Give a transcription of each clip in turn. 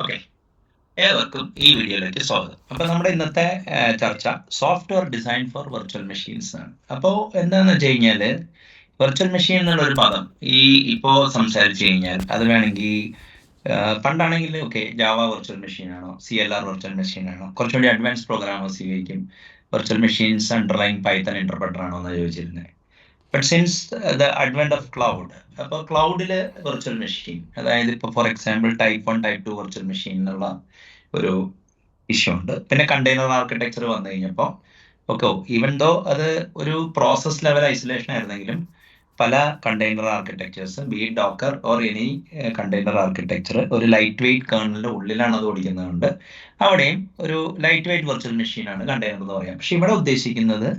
Okay, ഏവർക്കും ഈ വീഡിയോയിലേക്ക് സ്വാഗതം. അപ്പോൾ നമ്മുടെ ഇന്നത്തെ ചർച്ച software design for virtual machines ആണ്. അപ്പോൾ എന്താണെന്ന് വെച്ച് കഴിഞ്ഞാൽ വെർച്വൽ മെഷീൻ എന്നുള്ള ഒരു പദം ഇപ്പോൾ സംസാരിച്ചു കഴിഞ്ഞാൽ അത് വേണമെങ്കിൽ പണ്ടാണെങ്കിൽ ഓക്കെ ജാവ വെർച്വൽ മെഷീൻ ആണോ, CLR വെർച്വൽ മെഷീൻ ആണോ, കുറച്ചുകൂടി അഡ്വാൻസ് പ്രോഗ്രാമേഴ്സ് ഉപയോഗിക്കും virtual machines underline Python interpreter ആണോ എന്ന് ചോദിച്ചിരുന്നത്. But since the advent of cloud, അപ്പോൾ ക്ലൗഡിൽ വെർച്വൽ മെഷീൻ, അതായത് ഇപ്പോൾ for example type 1 type 2 virtual machine എന്നുള്ള ഒരു ഇഷ്യൂ ഉണ്ട്. പിന്നെ കണ്ടെയ്നർ ആർക്കിടെക്ചർ വന്നു കഴിഞ്ഞപ്പോൾ ഓക്കെ, ഈവൻ ദോ അത് ഒരു പ്രോസസ് ലെവൽ ഐസൊലേഷൻ ആയിരുന്നെങ്കിലും പല container architectures B Docker or any container architecture ഒരു ലൈറ്റ് വെയിറ്റ് കേർണലിന്റെ ഉള്ളിലാണ് അത് ഓടിക്കുന്നതുകൊണ്ട് അവിടെയും ഒരു ലൈറ്റ് വെയിറ്റ് വെർച്വൽ മെഷീനാണ് കണ്ടെയ്നർ എന്ന് പറയാം. പക്ഷെ ഇവിടെ ഉദ്ദേശിക്കുന്നത്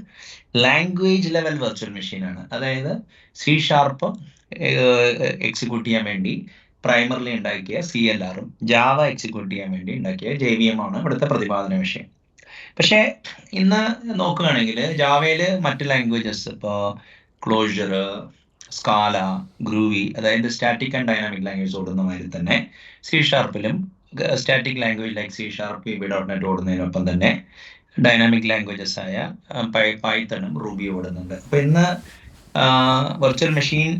ലാംഗ്വേജ് ലെവൽ വെർച്വൽ മെഷീനാണ്. അതായത് C# എക്സിക്യൂട്ട് ചെയ്യാൻ വേണ്ടി പ്രൈമറിലി ഉണ്ടാക്കിയ CLRഉം ജാവ എക്സിക്യൂട്ട് ചെയ്യാൻ വേണ്ടി ഉണ്ടാക്കിയ JVM ആണ് ഇവിടുത്തെ പ്രതിപാദന വിഷയം. പക്ഷേ ഇന്ന് നോക്കുകയാണെങ്കിൽ ജാവയിൽ മറ്റ് ലാംഗ്വേജസ് ഇപ്പോൾ ക്ലോഷർ, സ്കാല, ഗ്രൂവി, അതായത് സ്റ്റാറ്റിക് ആൻഡ് ഡൈനാമിക് ലാംഗ്വേജ് ഓടുന്ന മാതിരി തന്നെ C#ലും static language like C#, VB.NET ഓടുന്നതിനൊപ്പം തന്നെ ഡൈനാമിക് ലാംഗ്വേജസ് ആയ പൈത്തണും റൂബി ഓടുന്നുണ്ട്. അപ്പോൾ ഇന്ന് virtual machine,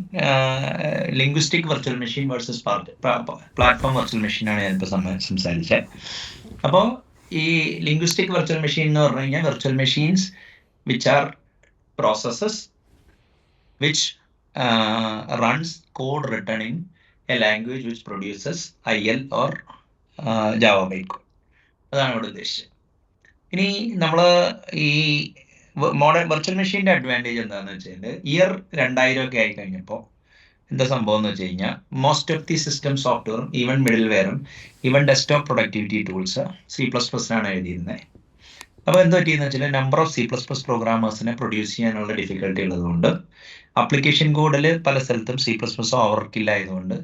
linguistic virtual machine versus platform virtual മെഷീനാണ് ഞാനിപ്പോൾ സംസാരിച്ചത്. അപ്പോൾ ഈ ലിംഗ്വിസ്റ്റിക് വെർച്വൽ മെഷീൻ എന്ന് പറഞ്ഞു കഴിഞ്ഞാൽ virtual machines which are processes which runs code written in a language which produces IL or Java bytecode. അതാണ് ഇവിടെ ഉദ്ദേശിച്ചത്. ഇനി നമ്മൾ ഈ മോഡേൺ വെർച്വൽ മെഷീൻ്റെ അഡ്വാൻറ്റേജ് എന്താണെന്ന് വെച്ചാൽ ഇയർ 2000 ഒക്കെ ആയി കഴിഞ്ഞപ്പോൾ എന്താ സംഭവം എന്ന് വെച്ച് കഴിഞ്ഞാൽ മോസ്റ്റ് ഓഫ് ദി സിസ്റ്റം സോഫ്റ്റ്വെയറും ഈവൻ മിഡിൽ വെയറും ഈവൻ ഡെസ്ക്ടോപ്പ് പ്രൊഡക്ടിവിറ്റി ടൂൾസ് C++ലാണ് എഴുതിയിരുന്നത്. അപ്പോൾ എന്താ പറ്റിയെന്ന് വെച്ചാൽ നമ്പർ ഓഫ് C++ പ്രോഗ്രാമേഴ്സിനെ പ്രൊഡ്യൂസ് ചെയ്യാനുള്ള ഡിഫിക്കൽട്ടി ഉള്ളതുകൊണ്ട് ആപ്ലിക്കേഷൻ കോഡിൽ പല സ്ഥലത്തും C++ ഓവർക്കില്ലായതുകൊണ്ട്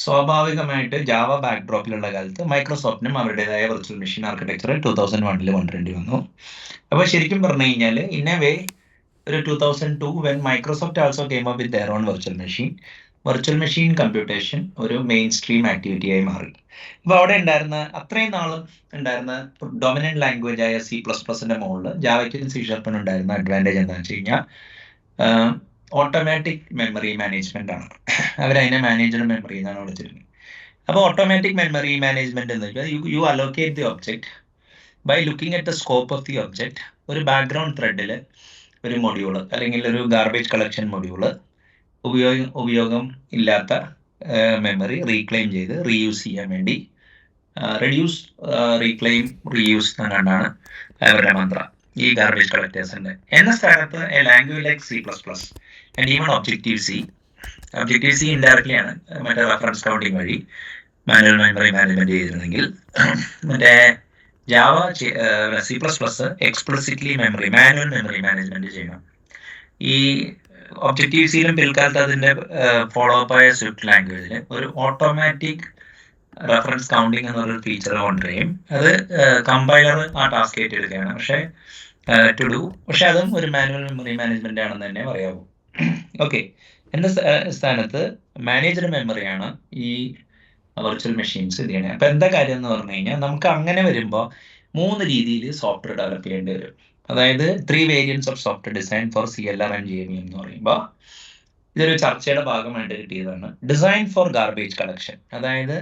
സ്വാഭാവികമായിട്ട് ജാവ ബാക്ക്ഡ്രോപ്പിലുള്ള കാലത്ത് മൈക്രോസോഫ്റ്റിനും അവരുടേതായ വെർച്വൽ മെഷീൻ ആർക്കിടെക്ചർ 2001 കൊണ്ടുവരേണ്ടി വന്നു. അപ്പോൾ ശരിക്കും പറഞ്ഞു കഴിഞ്ഞാൽ ഇൻ എ വേ ഒരു 2002 when Microsoft also came up with their own virtual machine computation ഒരു മെയിൻ സ്ട്രീം ആക്ടിവിറ്റി ആയി മാറി. അപ്പോൾ അവിടെ ഉണ്ടായിരുന്ന അത്രയും നാളും ഉണ്ടായിരുന്ന ഡൊമിനന്റ് ലാംഗ്വേജ് ആയ C++ന്റെ മുകളിൽ ജാവയ്ക്കും C# ഉണ്ടായിരുന്ന അഡ്വാൻറ്റേജ് എന്താണെന്ന് വെച്ച് കഴിഞ്ഞാൽ ഓട്ടോമാറ്റിക് മെമ്മറി മാനേജ്മെന്റ് ആണ്. അവരതിനെ മാനേജർ മെമ്മറി എന്നാണ് വിളിച്ചിരുന്നത്. അപ്പോൾ ഓട്ടോമാറ്റിക് മെമ്മറി മാനേജ്മെന്റ് എന്ന് വെച്ചാൽ you allocate the object by looking at the scope of the object. ഒരു ബാക്ക്ഗ്രൗണ്ട് ത്രെഡിൽ ഒരു മൊഡ്യൂള് അല്ലെങ്കിൽ ഒരു ഗാർബേജ് കളക്ഷൻ മൊഡ്യൂള് ഉപയോഗം ഇല്ലാത്ത മെമ്മറി റീക്ലെയിം ചെയ്ത് റീയൂസ് ചെയ്യാൻ വേണ്ടി റെഡ്യൂസ്, റീക്ലെയിം, റീയൂസ് എന്നാണ് അവരുടെ മന്ത്രം ഈ ഗാർബേജ് കളക്ടേഴ്സിന്റെ. എന്ന സ്ഥാനത്ത് a language like C++ and even objective C indirectly ആണ് മറ്റേ റെഫറൻസ് കൗണ്ടിങ് വഴി മാനുവൽ മെമ്മറി മാനേജ്മെന്റ് ചെയ്തിരുന്നെങ്കിൽ മറ്റേ Java C++ explicitly manual memory management ചെയ്യണം. ഈ ഒബ്ജക്റ്റീവ് സിയിലും പിൽക്കാലത്ത് അതിന്റെ ഫോളോ അപ്പ് ആയ സ്വിഫ്റ്റ് ലാംഗ്വേജിൽ ഒരു ഓട്ടോമാറ്റിക് റെഫറൻസ് കൗണ്ടിങ് എന്നൊരു ഫീച്ചർ കൊണ്ടുവരികയും അത് കമ്പൈലർ ആ ടാസ്ക് ഏറ്റെടുക്കുകയാണ്. പക്ഷെ അതും ഒരു മാനുവൽ മെമ്മറി മാനേജ്മെന്റ് ആണെന്ന് തന്നെ പറയാവൂ. ഓക്കെ, എന്ന സ്ഥാനത്ത് മാനേജർ മെമ്മറിയാണ് ഈ വെർച്വൽ മെഷീൻസ് ഇത് ചെയ്യണേ. അപ്പം എന്താ കാര്യം എന്ന് പറഞ്ഞു കഴിഞ്ഞാൽ നമുക്ക് അങ്ങനെ വരുമ്പോൾ 3 രീതിയിൽ സോഫ്റ്റ്വെയർ ഡെവലപ്പ് ചെയ്യേണ്ടി വരും. അതായത് 3 variance of software design for CLR and JVM എന്ന് പറയുമ്പോൾ ഇതൊരു ചർച്ചയുടെ ഭാഗമായിട്ട് കിട്ടിയതാണ്. ഡിസൈൻ ഫോർ ഗാർബേജ് കളക്ഷൻ, അതായത്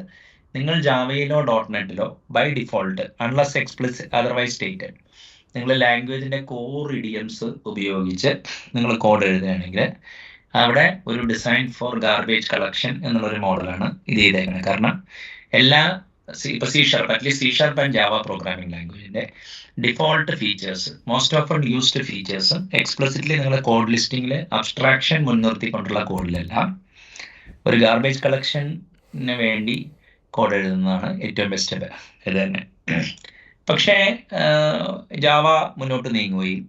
നിങ്ങൾ ജാവയിലോ .NETലോ by default unless explicit otherwise stated നിങ്ങൾ ലാംഗ്വേജിന്റെ കോർ ഇഡിയംസ് ഉപയോഗിച്ച് നിങ്ങൾ കോഡ് എഴുതുകയാണെങ്കിൽ അവിടെ ഒരു ഡിസൈൻ ഫോർ ഗാർബേജ് കളക്ഷൻ എന്നുള്ളൊരു മോഡലാണ് ഇത് ചെയ്തേക്കുന്നത്. കാരണം എല്ലാ ഇപ്പൊ C# ആൻഡ് ജാവ പ്രോഗ്രാമിംഗ് ലാംഗ്വേജിന്റെ default features, most often used ഫീച്ചേഴ്സും എക്സ്പ്ലിസിറ്റ്ലി നിങ്ങളുടെ കോഡ് ലിസ്റ്റിംഗിൽ അബ്സ്ട്രാക്ഷൻ മുൻനിർത്തിക്കൊണ്ടുള്ള കോഡിലെല്ലാം ഒരു ഗാർബേജ് കളക്ഷന് വേണ്ടി കോഡ് എഴുതുന്നതാണ് ഏറ്റവും ബെസ്റ്റ് ഇത് തന്നെ. പക്ഷേ ജാവ മുന്നോട്ട് നീങ്ങുകയും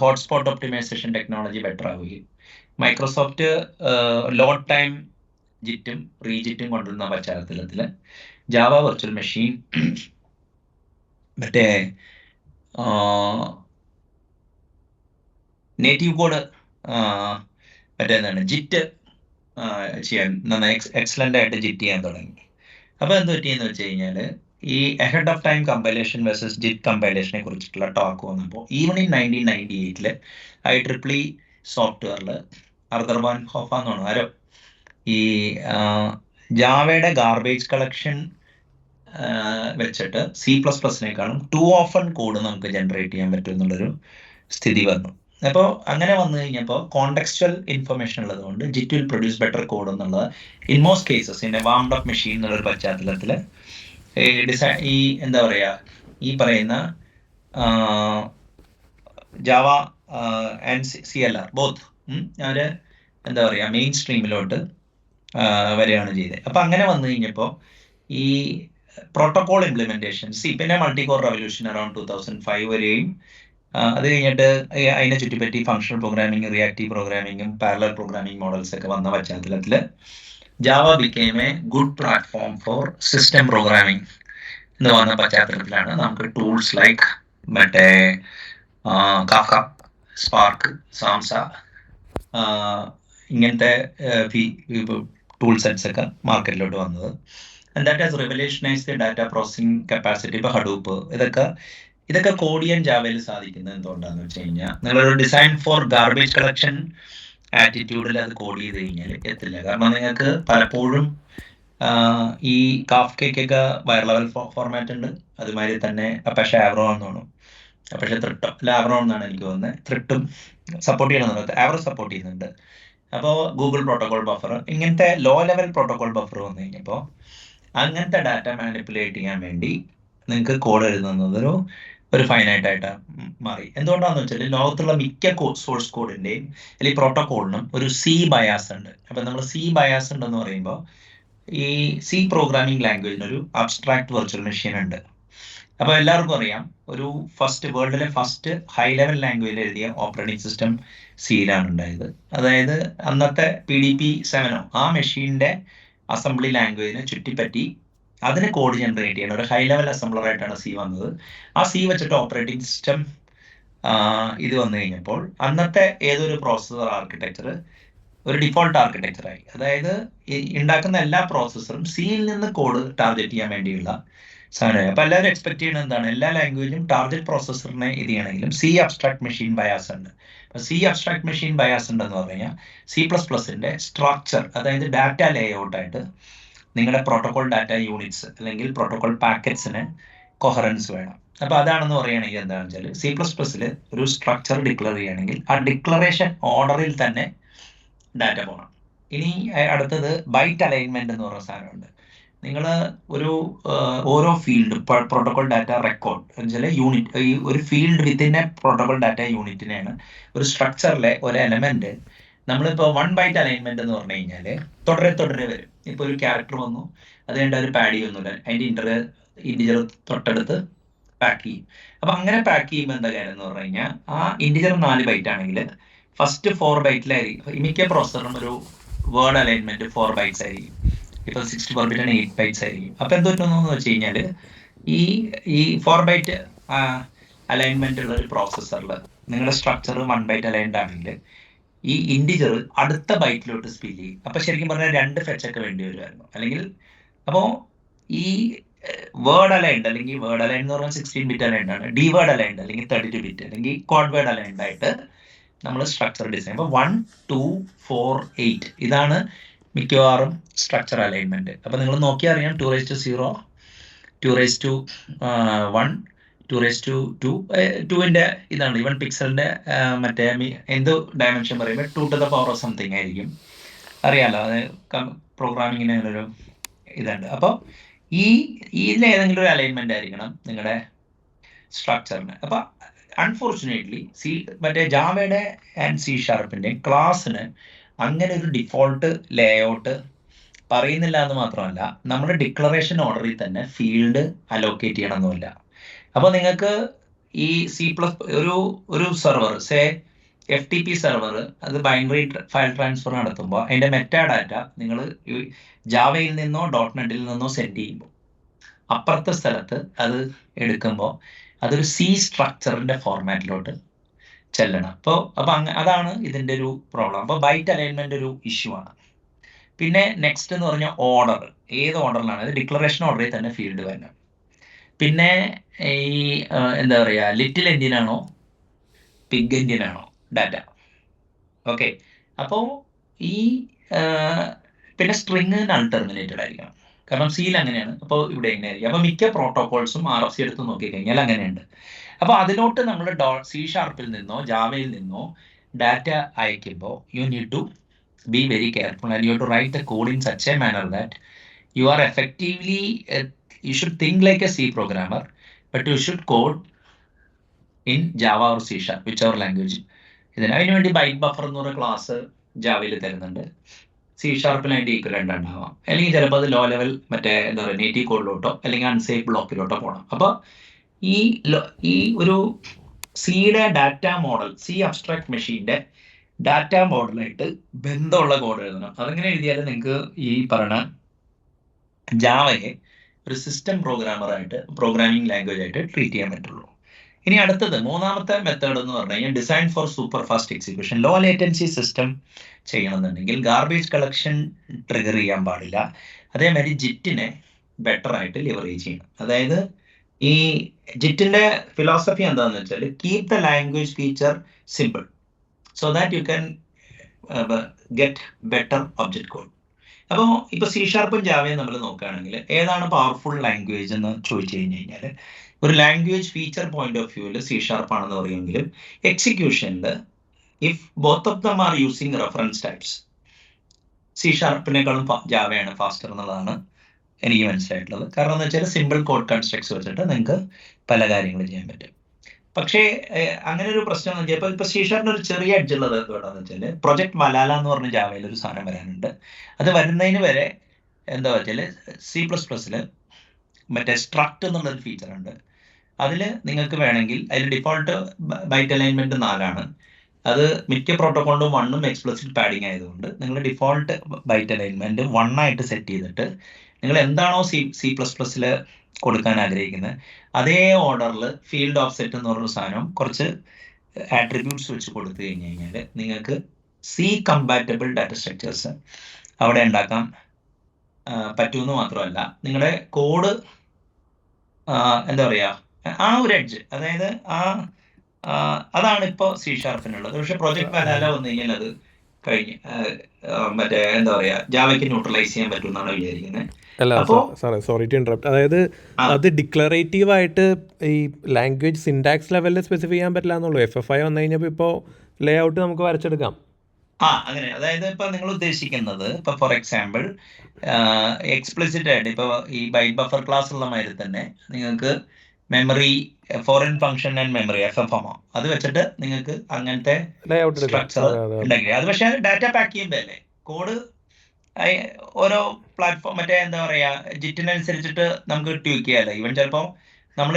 ഹോട്ട്സ്പോട്ട് ഒപ്റ്റിമൈസേഷൻ ടെക്നോളജി ബെറ്റർ ആവുകയും മൈക്രോസോഫ്റ്റ് ലോഡ് ടൈം ജിറ്റും റീജിറ്റും കൊണ്ടുവരുന്ന പശ്ചാത്തലത്തിൽ ജാവ വെർച്വൽ മെഷീൻ മറ്റേ നേറ്റീവ് കോഡ് മറ്റേതാണ് ജിറ്റ് ചെയ്യാൻ നന്നായി എക്സലൻ്റ് ആയിട്ട് ജിറ്റ് ചെയ്യാൻ തുടങ്ങി. അപ്പോൾ എന്ത് പറ്റിയെന്ന് വെച്ച് കഴിഞ്ഞാൽ ഈ ahead of time compilation versus JIT കമ്പൈലേഷനെ കുറിച്ചിട്ടുള്ള ടോക്ക് വന്നപ്പോൾ ഈവൺ ഇൻ 1998 IEEE സോഫ്റ്റ്വെയറിൽ അർദർവാൻ ഹോഫ എന്നാണ് ആരോ ഈ ജാവയുടെ ഗാർബേജ് കളക്ഷൻ വെച്ചിട്ട് C++നേക്കാളും 2 ഓഫൺ കോഡ് നമുക്ക് ജനറേറ്റ് ചെയ്യാൻ പറ്റും എന്നുള്ളൊരു സ്ഥിതി വന്നു. അപ്പോൾ അങ്ങനെ വന്നു കഴിഞ്ഞപ്പോൾ കോണ്ടെക്സ്ച്വൽ ഇൻഫർമേഷൻ ഉള്ളത് കൊണ്ട് ജിറ്റ് വിൽ പ്രൊഡ്യൂസ് ബെറ്റർ കോഡ് എന്നുള്ളത് in most cases in A വാംഡ് up machine എന്നുള്ളൊരു പശ്ചാത്തലത്തിൽ ഈ എന്താ പറയുക ഈ പറയുന്ന ജാവ ആൻഡ് CLR ബോത്ത് അവർ എന്താ പറയുക മെയിൻ സ്ട്രീമിലോട്ട് വരികയാണ് ചെയ്തത്. അപ്പം അങ്ങനെ വന്നു കഴിഞ്ഞപ്പോൾ ഈ പ്രോട്ടോകോൾ ഇംപ്ലിമെന്റേഷൻ പിന്നെ മൾട്ടികോർ റെവല്യൂഷൻ അറൌണ്ട് 2005 വരെയും അത് കഴിഞ്ഞിട്ട് അതിനെ ചുറ്റിപ്പറ്റി ഫങ്ഷണൽ പ്രോഗ്രാമിംഗ്, റിയാക്റ്റീവ് പ്രോഗ്രാമിങ്ങും പാരലൽ പ്രോഗ്രാമിംഗ് മോഡൽസ് ഒക്കെ വന്ന പശ്ചാത്തലത്തിൽ Java became a good platform for system programming എന്ന് പറഞ്ഞ പശ്ചാത്തലത്തിലാണ് നമുക്ക് ടൂൾസ് ലൈക്ക് മറ്റേ കാഫ്ക, സ്പാർക്ക്, സാംസ ഇങ്ങനത്തെ ടൂൾ സെറ്റ്സ് ഒക്കെ മാർക്കറ്റിലോട്ട് വന്നത്. And that has revolutionised data processing capacity. ഇപ്പോൾ ഹഡൂപ്പ് ഇതൊക്കെ കോഡ് ചെയ്യാൻ ജാവയിൽ സാധിക്കുന്നത് എന്തുകൊണ്ടാന്ന് വെച്ച് കഴിഞ്ഞാൽ നിങ്ങളൊരു ഡിസൈൻ ഫോർ ഗാർബേജ് കളക്ഷൻ ആറ്റിറ്റ്യൂഡിൽ അത് കോഡ് ചെയ്ത് കഴിഞ്ഞാൽ എത്തില്ല. കാരണം നിങ്ങൾക്ക് പലപ്പോഴും ഈ കാഫ്കയ്ക്കൊക്കെ വയർ ലെവൽ ഫോർമാറ്റ് ഉണ്ട്, അതുമാതിരി തന്നെ പക്ഷേ ആവറോ എന്നാണ്, പക്ഷേ ത്രിട്ടോ അല്ല ആവറോ എന്നാണ് എനിക്ക് തോന്നുന്നത്, ത്രിട്ടും സപ്പോർട്ട് ചെയ്യണമെന്നുള്ളത് ആവറോ സപ്പോർട്ട് ചെയ്യുന്നുണ്ട്. അപ്പോൾ ഗൂഗിൾ പ്രോട്ടോകോൾ ബഫർ ഇങ്ങനത്തെ ലോ ലെവൽ പ്രോട്ടോകോൾ ബഫർ വന്നു കഴിഞ്ഞപ്പോൾ അങ്ങനത്തെ ഡാറ്റ മാനിപ്പുലേറ്റ് ചെയ്യാൻ വേണ്ടി നിങ്ങൾക്ക് കോഡ് എഴുതുന്നത് ഒരു ഫൈനൈറ്റ് ആയിട്ട് മാറി. എന്തുകൊണ്ടാണെന്ന് വെച്ചാൽ ലോകത്തുള്ള മിക്ക സോഴ്സ് കോഡിൻ്റെയും അല്ലെങ്കിൽ പ്രോട്ടോകോളിനും ഒരു C ബയാസ് ഉണ്ട്. അപ്പം നമ്മൾ C ബയാസ് ഉണ്ടെന്ന് പറയുമ്പോൾ ഈ C പ്രോഗ്രാമിംഗ് ലാംഗ്വേജിനൊരു അബ്സ്ട്രാക്ട് വെർച്വൽ മെഷീൻ ഉണ്ട്. അപ്പോൾ എല്ലാവർക്കും അറിയാം ഒരു വേൾഡിലെ ഫസ്റ്റ് ഹൈ ലെവൽ ലാംഗ്വേജിൽ എഴുതിയ ഓപ്പറേറ്റിംഗ് സിസ്റ്റം സിയിലാണ് ഉണ്ടായത്. അതായത് അന്നത്തെ PDP-7 ആ മെഷീൻ്റെ അസംബ്ലി ലാംഗ്വേജിനെ ചുറ്റിപ്പറ്റി അതിന് കോഡ് ജനറേറ്റ് ചെയ്യണം. ഒരു ഹൈ ലെവൽ അസംബ്ലറായിട്ടാണ് C വന്നത്. ആ C വെച്ചിട്ട് ഓപ്പറേറ്റിംഗ് സിസ്റ്റം ഇത് വന്നു കഴിഞ്ഞപ്പോൾ അന്നത്തെ ഏതൊരു പ്രോസസ്സർ ആർക്കിടെക്ചർ ഒരു ഡിഫോൾട്ട് ആർക്കിടെക്ചറായി. അതായത് ഉണ്ടാക്കുന്ന എല്ലാ പ്രോസസ്സറും സിയിൽ നിന്ന് കോഡ് ടാർഗറ്റ് ചെയ്യാൻ വേണ്ടിയുള്ള സാധനമായി. അപ്പോൾ എല്ലാവരും എക്സ്പെക്ട് ചെയ്യുന്നത് എന്താണ്, എല്ലാ ലാംഗ്വേജും ടാർഗറ്റ് പ്രോസസ്സറിനെ ഇത് ചെയ്യണമെങ്കിലും C അബ്സ്ട്രാക്ട് മെഷീൻ ബയാസ് ഉണ്ട്. അപ്പോൾ C അബ്സ്ട്രാക്ട് മെഷീൻ ബയാസ് ഉണ്ടെന്ന് പറഞ്ഞു കഴിഞ്ഞാൽ C++ന്റെ സ്ട്രക്ചർ, അതായത് ഡാറ്റ ലേഔട്ടായിട്ട് നിങ്ങളുടെ പ്രോട്ടോകോൾ ഡാറ്റ യൂണിറ്റ്സ് അല്ലെങ്കിൽ പ്രോട്ടോകോൾ പാക്കറ്റ്സിന് കൊഹറൻസ് വേണം. അപ്പോൾ അതാണെന്ന് പറയുകയാണെങ്കിൽ എന്താണെന്ന് വെച്ചാൽ C++ൽ ഒരു സ്ട്രക്ചർ ഡിക്ലെയർ ചെയ്യുകയാണെങ്കിൽ ആ ഡിക്ലറേഷൻ ഓർഡറിൽ തന്നെ ഡാറ്റ പോകണം. ഇനി അടുത്തത് ബൈറ്റ് അലൈൻമെന്റ് എന്ന് പറയുന്ന സാധനമുണ്ട്. നിങ്ങൾ ഓരോ ഫീൽഡ് പ്രോട്ടോകോൾ ഡാറ്റ റെക്കോർഡ് എന്നുവെച്ചാൽ യൂണിറ്റ്, ഈ ഒരു field within a protocol data യൂണിറ്റിനെയാണ് ഒരു സ്ട്രക്ചറിലെ ഒരു എലമെന്റ്. നമ്മളിപ്പോൾ 1 ബൈറ്റ് അലൈൻമെന്റ് എന്ന് പറഞ്ഞു കഴിഞ്ഞാൽ തുടരെ വരും. ഇപ്പോൾ ഒരു ക്യാരക്ടർ വന്നു, അത് കഴിഞ്ഞിട്ട് ഒരു പാഡ് ചെയ്യുന്നില്ല, അതിൻ്റെ ഇൻറ്റിജർ തൊട്ടടുത്ത് പാക്ക് ചെയ്യും. അപ്പം അങ്ങനെ പാക്ക് ചെയ്യുമ്പോൾ എന്താ കാര്യം എന്ന് പറഞ്ഞു കഴിഞ്ഞാൽ ആ ഇൻറ്റിജർ 4 ബൈറ്റ് ആണെങ്കിൽ ഫസ്റ്റ് 4 ബൈറ്റിലായിരിക്കും. മിക്ക പ്രോസസ്സറിനും ഒരു വേർഡ് അലൈൻമെന്റ് 4 ബൈറ്റ്സ് ആയിരിക്കും. ഇപ്പോൾ 64 ബിറ്റാണ് 8 ബൈറ്റ്സ് ആയിരിക്കും. അപ്പം എന്ത് പറ്റുന്നു വെച്ച് കഴിഞ്ഞാൽ ഈ 4 ബൈറ്റ് അലൈൻമെന്റ് ഉള്ള ഒരു പ്രോസസ്സറിൽ നിങ്ങളുടെ സ്ട്രക്ചർ 1 ബൈറ്റ് അലൈൻഡ് ആണെങ്കിൽ ഈ ഇൻറ്റിജർ അടുത്ത ബൈറ്റിലോട്ട് സ്പിൽ ചെയ്യും. അപ്പം ശരിക്കും പറഞ്ഞാൽ 2 ഫെച്ചൊക്കെ വേണ്ടി വരുമായിരുന്നു. അല്ലെങ്കിൽ അപ്പോൾ ഈ വേർഡ് അലൈൻഡ് അല്ലെങ്കിൽ വേർഡ് അലൈൻഡ് എന്ന് പറഞ്ഞാൽ 16 ബിറ്റ് അലൈൻഡ് ആണ്. ഡി വേർഡ് അലൈൻഡ് അല്ലെങ്കിൽ 32 ബിറ്റ് അല്ലെങ്കിൽ കോഡ് വേർഡ് അലൈൻഡ് ആയിട്ട് നമ്മൾ സ്ട്രക്ചർ ഡിസൈൻ. അപ്പോൾ 1, 2, 4, 8 ഇതാണ് മിക്കവാറും സ്ട്രക്ചർ അലൈൻമെന്റ്. അപ്പോൾ നിങ്ങൾ നോക്കിയാൽ അറിയാം 2:0, 2:1, 2:2, 2ന്റെ ഇതാണ് ഈവൻ പിക്സലിന്റെ മറ്റേ എന്ത് ഡയമെൻഷൻ പറയുമ്പോൾ 2 something ആയിരിക്കും. അറിയാലോ, അത് പ്രോഗ്രാമിങ്ങിന് ഒരു ഇതുണ്ട്. അപ്പോൾ ഇതിലേതെങ്കിലും ഒരു അലൈൻമെന്റ് ആയിരിക്കണം നിങ്ങളുടെ സ്ട്രക്ചറിന്. അപ്പോൾ അൺഫോർച്ചുനേറ്റ്ലി മറ്റേ ജാവയുടെ ആൻഡ് C# ക്ലാസ്സിന് അങ്ങനെ ഒരു ഡിഫോൾട്ട് ലേഔട്ട് പറയുന്നില്ല എന്ന് മാത്രമല്ല നമ്മുടെ ഡിക്ലറേഷൻ ഓർഡറിൽ തന്നെ ഫീൽഡ് അലോക്കേറ്റ് ചെയ്യണമെന്നില്ല. അപ്പോൾ നിങ്ങൾക്ക് ഈ C+ ഒരു സെർവർ FTP സെർവർ അത് ബൈനറി ഫയൽ ട്രാൻസ്ഫർ നടത്തുമ്പോൾ അതിൻ്റെ മെറ്റാഡാറ്റ നിങ്ങൾ ജാവയിൽ നിന്നോ .NETൽ നിന്നോ സെൻഡ് ചെയ്യുമ്പോൾ അപ്പുറത്തെ സ്ഥലത്ത് അത് എടുക്കുമ്പോൾ അതൊരു C സ്ട്രക്ചറിൻ്റെ ഫോർമാറ്റിലോട്ട് ചെല്ലണം. അപ്പോൾ അതാണ് ഇതിൻ്റെ ഒരു പ്രോബ്ലം. അപ്പോൾ ബൈറ്റ് അലൈൻമെന്റ് ഒരു ഇഷ്യൂ ആണ്. പിന്നെ നെക്സ്റ്റ് എന്ന് പറഞ്ഞാൽ ഓർഡർ, ഏത് ഓർഡറിലാണ്, അത് ഡിക്ലറേഷൻ ഓർഡറിൽ തന്നെ ഫീൽഡ് വരണം. പിന്നെ ഈ എന്താ പറയുക, ലിറ്റിൽ എൻജിനാണോ പിഗ് എൻജിനാണോ ഡാറ്റ. ഓക്കെ, അപ്പോൾ ഈ പിന്നെ സ്ട്രിങ് അൺടെർമിനേറ്റഡ് ആയിരിക്കണം, കാരണം സീൽ അങ്ങനെയാണ്. അപ്പോൾ ഇവിടെ എങ്ങനെ ആയിരിക്കും. അപ്പോൾ മിക്ക പ്രോട്ടോകോൾസും RFC എടുത്ത് നോക്കിക്കഴിഞ്ഞാൽ അങ്ങനെയുണ്ട്. അപ്പോൾ അതിലോട്ട് നമ്മൾ C# നിന്നോ ജാവയിൽ നിന്നോ ഡാറ്റ അയക്കുമ്പോൾ you need to be very careful and you have to write the code in such a manner that you are effectively you should think like a C programmer, but you should code in Java or C#, whichever language. ഇതിനു വേണ്ടി byte buffer എന്ന് പറയുന്ന class ജാവയിൽ തരുന്നുണ്ട്. C# അതിൻ്റെ equivalent ഉണ്ടാവാം, അല്ലെങ്കിൽ ചിലപ്പോൾ അത് ലോ ലെവൽ മറ്റേ എന്താ പറയുക നേറ്റീവ് കോഡിലോട്ടോ അല്ലെങ്കിൽ അൺസേഫ് ബ്ലോക്കിലോട്ടോ പോകണം. അപ്പോൾ ഈ ഒരു സിയുടെ ഡാറ്റ മോഡൽ, C അബ്സ്ട്രാക്ട് മെഷീൻ്റെ ഡാറ്റ മോഡലായിട്ട് ബന്ധമുള്ള കോഡ് എഴുതണം. അതെങ്ങനെ എഴുതിയാൽ നിങ്ങൾക്ക് ഈ പറയുന്ന ജാവയെ ഒരു സിസ്റ്റം പ്രോഗ്രാമിംഗ് ലാംഗ്വേജ് ആയിട്ട് ട്രീറ്റ് ചെയ്യാൻ പറ്റുള്ളൂ. ഇനി അടുത്തത് മൂന്നാമത്തെ മെത്തേഡ് എന്ന് പറഞ്ഞു കഴിഞ്ഞാൽ design for super fast execution. Low latency system ചെയ്യണമെന്നുണ്ടെങ്കിൽ ഗാർബേജ് കളക്ഷൻ ട്രിഗർ ചെയ്യാൻ പാടില്ല. അതേമാതിരി ജിറ്റിനെ ബെറ്റർ ആയിട്ട് ലിവറേജ് ചെയ്യണം. അതായത് ഈ ജിറ്റിന്റെ ഫിലോസഫി എന്താണെന്ന് വെച്ചാൽ keep the language feature simple so that you can get better object code. അപ്പോൾ ഇപ്പോൾ C# ജാവയും നമ്മൾ നോക്കുകയാണെങ്കിൽ ഏതാണ് പവർഫുൾ ലാംഗ്വേജ് എന്ന് ചോദിച്ചു കഴിഞ്ഞാൽ, ഒരു ലാംഗ്വേജ് ഫീച്ചർ പോയിന്റ് ഓഫ് വ്യൂവിൽ C# ആണെന്ന് പറയുമെങ്കിലും എക്സിക്യൂഷനിൽ if both of them are using reference types C# ജാവയാണ് ഫാസ്റ്റർ എന്നുള്ളതാണ് എനിക്ക് മനസ്സിലായിട്ടുള്ളത്. കാരണം എന്ന് വെച്ചാൽ സിമ്പിൾ കോഡ് കൺസ്ട്രക്ട്സ് വെച്ചിട്ട് നിങ്ങൾക്ക് പല കാര്യങ്ങളും ചെയ്യാൻ പറ്റും. പക്ഷേ അങ്ങനെ ഒരു പ്രശ്നം എന്ന് വെച്ചാൽ ഇപ്പോൾ C# ഒരു ചെറിയ എഡ്ജ് ഉള്ളത് എന്താണെന്ന് വെച്ചാൽ പ്രൊജക്ട് മലാല എന്ന് പറഞ്ഞ ജാവയിൽ ഒരു സാധനം വരാനുണ്ട്. അത് വരുന്നതിന് വരെ എന്താ വെച്ചാൽ C++ൽ മറ്റേ സ്ട്രക്ട് എന്നുള്ളൊരു ഫീച്ചർ ഉണ്ട്. അതിൽ നിങ്ങൾക്ക് വേണമെങ്കിൽ അതിൽ ഡിഫോൾട്ട് ബൈറ്റ് അലൈൻമെൻറ്റ് 4 അത് മിക്ക പ്രോട്ടോക്കോളിലും 1 എക്സ്പ്ലിസിറ്റ് പാഡിങ് ആയതുകൊണ്ട് നിങ്ങൾ ഡിഫോൾട്ട് ബൈറ്റ് അലൈൻമെൻറ്റ് 1 ആയിട്ട് സെറ്റ് ചെയ്തിട്ട് നിങ്ങൾ എന്താണോ C++ൽ കൊടുക്കാൻ ആഗ്രഹിക്കുന്നത് അതേ ഓർഡറിൽ ഫീൽഡ് ഓഫ്സെറ്റ് എന്ന് പറഞ്ഞ സാധനം കുറച്ച് ആട്രിബ്യൂട്ട്സ് വെച്ച് കൊടുത്തു കഴിഞ്ഞ് കഴിഞ്ഞാൽ നിങ്ങൾക്ക് C കമ്പാറ്റബിൾ ഡാറ്റ സ്ട്രക്ചേഴ്സ് അവിടെ ഉണ്ടാക്കാൻ പറ്റുമെന്ന് മാത്രമല്ല നിങ്ങളുടെ കോഡ് എന്താ പറയുക ആ ഒരു എഡ്ജ്, അതായത് അതാണ് ഇപ്പോൾ C#നുള്ളത്. പക്ഷെ പ്രൊജക്ട് മലാല വന്നു കഴിഞ്ഞാൽ അത് കഴിഞ്ഞ് മറ്റേ എന്താ പറയുക ജാവയ്ക്ക് ന്യൂട്രലൈസ് ചെയ്യാൻ പറ്റുമെന്നാണ് വിചാരിക്കുന്നത്. അല്ല സോറി ടു ഇൻറപ്റ്റ്. അതായത് അത് ഡിക്ലറേറ്റീവ് ആയിട്ട് ഈ ലാംഗ്വേജ് സിൻടാക്സ് ലെവലിൽ സ്പെസിഫൈ ചെയ്യാൻ പറ്റില്ല എന്നുള്ളൂ. FFI വന്നു കഴിഞ്ഞപ്പോൾ ഇപ്പോൾ ലേ ഔട്ട് നമുക്ക് വരച്ചെടുക്കാം. അങ്ങനെ അതായത് ഇപ്പൊ നിങ്ങൾ ഉദ്ദേശിക്കുന്നത് ഇപ്പൊ ഫോർ എക്സാമ്പിൾ എക്സ്പ്ലിസിറ്റ് ആയിട്ട് ഇപ്പൊ ഈ ബൈറ്റ് ബഫർ ക്ലാസ് ഉള്ള മാതിരി തന്നെ നിങ്ങൾക്ക് memory foreign function and memory FFM അത് വെച്ചിട്ട് നിങ്ങൾക്ക് അങ്ങനത്തെ സ്ട്രക്ചർ ഉണ്ടെങ്കിൽ അത് പക്ഷേ ഡാറ്റ പാക്ക് ചെയ്യുമ്പോൾ അല്ലേ കോഡ് ഓരോ പ്ലാറ്റ്ഫോം മറ്റേ എന്താ പറയാ ജിറ്റിനനുസരിച്ചിട്ട് നമുക്ക് ട്യൂക്ക് ചെയ്യാമല്ലോ. ഈവൻ ചിലപ്പോൾ നമ്മൾ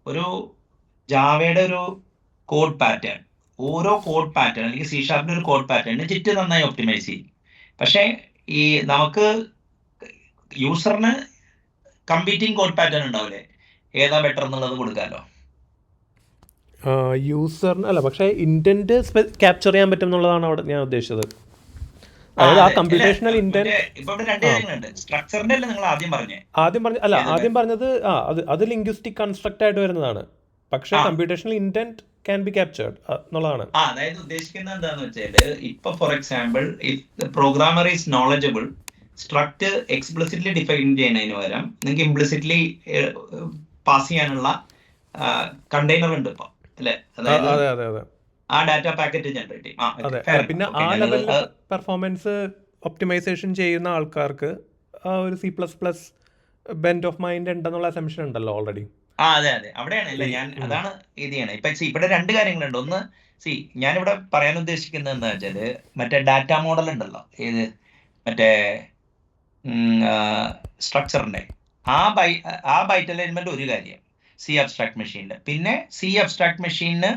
ഒരു ജാവയുടെ ഒരു കോഡ് പാറ്റേൺ, ഓരോ കോഡ് പാറ്റേൺ അല്ലെങ്കിൽ C# ഒരു കോഡ് പാറ്റേൺ ജിറ്റ് നന്നായി ഒപ്റ്റിമൈസ് ചെയ്യും. പക്ഷേ ഈ നമുക്ക് യൂസറിന് കമ്പീറ്റിംഗ് കോഡ് പാറ്റേൺ ഉണ്ടാവില്ലേ, ഏതാ ബെറ്റർ എന്നുള്ളത് കൊടുക്കാമല്ലോ യൂസറിന്. അല്ല പക്ഷേ ഇന്റന്റ് ക്യാപ്ചർ ചെയ്യാൻ പറ്റും എന്നുള്ളതാണ് അവിടെ ഞാൻ ഉദ്ദേശിച്ചത്. അതായത് ആ കമ്പ്യൂട്ടേഷണൽ ഇന്റന്റ് ആദ്യം പറഞ്ഞത് അത് ലിംഗ്വിസ്റ്റിക് കൺസ്ട്രക്റ്റ് ആയിട്ട് വരുന്നതാണ്. പക്ഷേ computational intent can be captured എന്നുള്ളതാണ്. അതായത് ഉദ്ദേശിക്കുന്നത് എന്താണെന്ന് വെച്ചാൽ ഇപ്പൊ for example if programmer is knowledgeable struct explicitly define ചെയ്യുന്നതിന് പകരം നിങ്ങൾക്ക് ഇംപ്ലിസിറ്റ്ലി പാസ് ചെയ്യാനുള്ള കണ്ടെയ്നർ ഉണ്ട് ഇപ്പൊ അല്ലേ, അതായത് ആ ഡാറ്റ പാക്കറ്റ് ജനറേറ്റ് ചെയ്യും. പിന്നെ ആ ലെവലിൽ പെർഫോമൻസ് ഒപ്റ്റിമൈസേഷൻ ചെയ്യുന്ന ആൾക്കാർക്ക് ഒരു C++ ബെൻഡ് ഓഫ് മൈൻഡ് ഉണ്ടെന്നുള്ള അസംഷൻ ഉണ്ടല്ലോ ഓൾറെഡി. അതെ അവിടെയാണ് അല്ലേ ഞാൻ അതാണ് ഇത് ചെയ്യണം. ഇപ്പൊ ഇവിടെ രണ്ട് കാര്യങ്ങളുണ്ട്. ഒന്ന് ഞാനിവിടെ പറയാൻ ഉദ്ദേശിക്കുന്നത് എന്താ വെച്ചാല് മറ്റേ ഡാറ്റ മോഡൽ ഉണ്ടല്ലോ, ഏത് മറ്റേ സ്ട്രക്ചറിന്റെ ആ ബൈറ്റ് അലൈൻമെന്റ് ഒരു കാര്യം C അബ്സ്ട്രാക്ട് മെഷീനിൽ. പിന്നെ C അബ്സ്ട്രാക്ട് മെഷീനിന്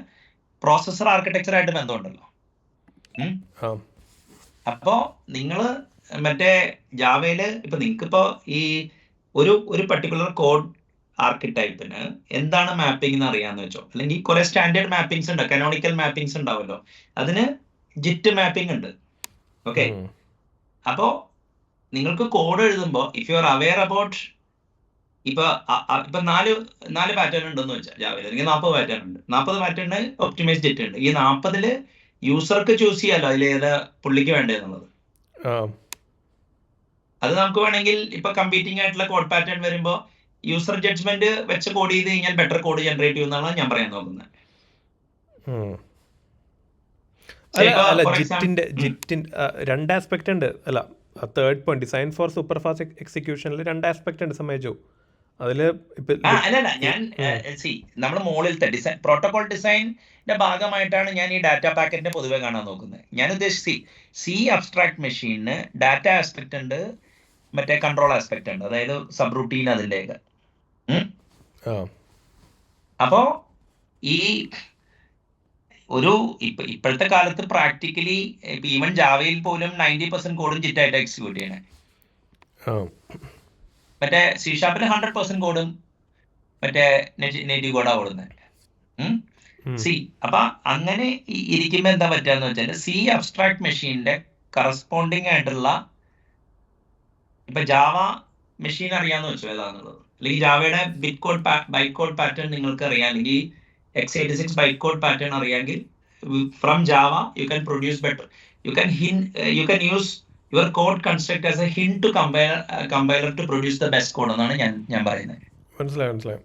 പ്രോസസർ ആർക്കിടെക്ചർ ആയിട്ട് ബന്ധമുണ്ടല്ലോ. അപ്പോ നിങ്ങള് മറ്റേ ജാവയില് ഇപ്പൊ നിങ്ങൾക്കിപ്പോ ഈ ഒരു പർട്ടിക്കുലർ കോഡ് ആർക്കിടൈപ്പിന് എന്താണ് മാപ്പിംഗ് എന്ന് അറിയാന്ന് വെച്ചോ, അല്ലെങ്കിൽ കുറെ സ്റ്റാൻഡേർഡ് മാപ്പിംഗ്സ് ഉണ്ട്, കനോണിക്കൽ മാപ്പിംഗ്സ് ഉണ്ടാവുമല്ലോ, അതിന് ജിറ്റ് മാപ്പിംഗ് ഉണ്ട്. ഓക്കെ, അപ്പോ നിങ്ങൾക്ക് കോഡ് എഴുതുമ്പോൾ if you are aware about ഇപ്പൊ നാല് പാറ്റേൺ ഉണ്ടെന്ന് വെച്ചാൽ ജാവയിൽ അല്ലെങ്കിൽ 40 പാറ്റേൺ ഉണ്ട്. 40 പാറ്റേൺ ഒപ്റ്റിമൈസ് ജെറ്റ് ഉണ്ട്. ഈ 40 യൂസർക്ക് ചൂസ് ചെയ്യാലോ അതിൽ ഏതാ പുള്ളിക്ക് വേണ്ടതെന്നുള്ളത്. അത് നമുക്ക് വേണമെങ്കിൽ ഇപ്പൊ കമ്പീറ്റിംഗ് ആയിട്ടുള്ള കോഡ് പാറ്റേൺ വരുമ്പോൾ യൂസർ ജഡ്ജ്മെന്റ് വെച്ച് കോഡ് ചെയ്ത് കഴിഞ്ഞാൽ ബെറ്റർ കോഡ് ജനറേറ്റ് ചെയ്യുമെന്നാണ് ഞാൻ പറയാൻ നോക്കുന്നത്. രണ്ട് ആസ്പെക്ട് ഉണ്ട്. അല്ല, third point design for super fast എക്സിക്യൂഷനിൽ രണ്ട് ആസ്പെക്ട് ഉണ്ട് സമ്മതിച്ചു. അതില് അല്ലല്ല ഞാൻ നമ്മൾ മുകളിലത്തെ ഡിസൈൻ പ്രോട്ടോകോൾ ഡിസൈനിന്റെ ഭാഗമായിട്ടാണ് ഞാൻ ഈ ഡാറ്റ പാക്കറ്റിനെ പൊതുവെ കാണാൻ നോക്കുന്നത്. ഞാൻ ഉദ്ദേശിച്ച് സി അബ്സ്ട്രാക്ട് മെഷീനിന് ഡാറ്റ ആസ്പെക്ട് ഉണ്ട്, മറ്റേ കൺട്രോൾ ആസ്പെക്ട് ഉണ്ട്, അതായത് സബ് റൂട്ടീൻ അതിൻ്റെയൊക്കെ. അപ്പോ ഈ ഇപ്പോഴത്തെ കാലത്ത് പ്രാക്ടിക്കലി ഈവൻ ജാവയിൽ പോലും 90% കോഡും ജിറ്റായിട്ട് എക്സിക്യൂട്ട് ചെയ്യണേ. മറ്റേ C# 100% കോഡും മറ്റേ നേറ്റീവ് കോഡാ ഓടുന്നത്. അപ്പൊ അങ്ങനെ ഇരിക്കുമ്പോ എന്താ പറ്റാന്ന് വെച്ചാൽ സി അബ്സ്ട്രാക്ട് മെഷീനിന്റെ കറസ്പോണ്ടിങ് ആയിട്ടുള്ള ഇപ്പൊ ജാവ മെഷീൻ അറിയാന്ന് വെച്ചു ഏതാന്നുള്ളത്, അല്ലെങ്കിൽ ജാവയുടെ ബൈറ്റ് കോഡ് പാറ്റേൺ നിങ്ങൾക്ക് അറിയാം, അല്ലെങ്കിൽ x86 ബൈറ്റ് കോഡ് പാറ്റേൺ അറിയാമെങ്കിൽ from Java you can produce better. You can use your code construct as a hint to compiler to produce the best code എന്നാണ് ഞാൻ പറയുന്നത്. മനസ്സിലായി.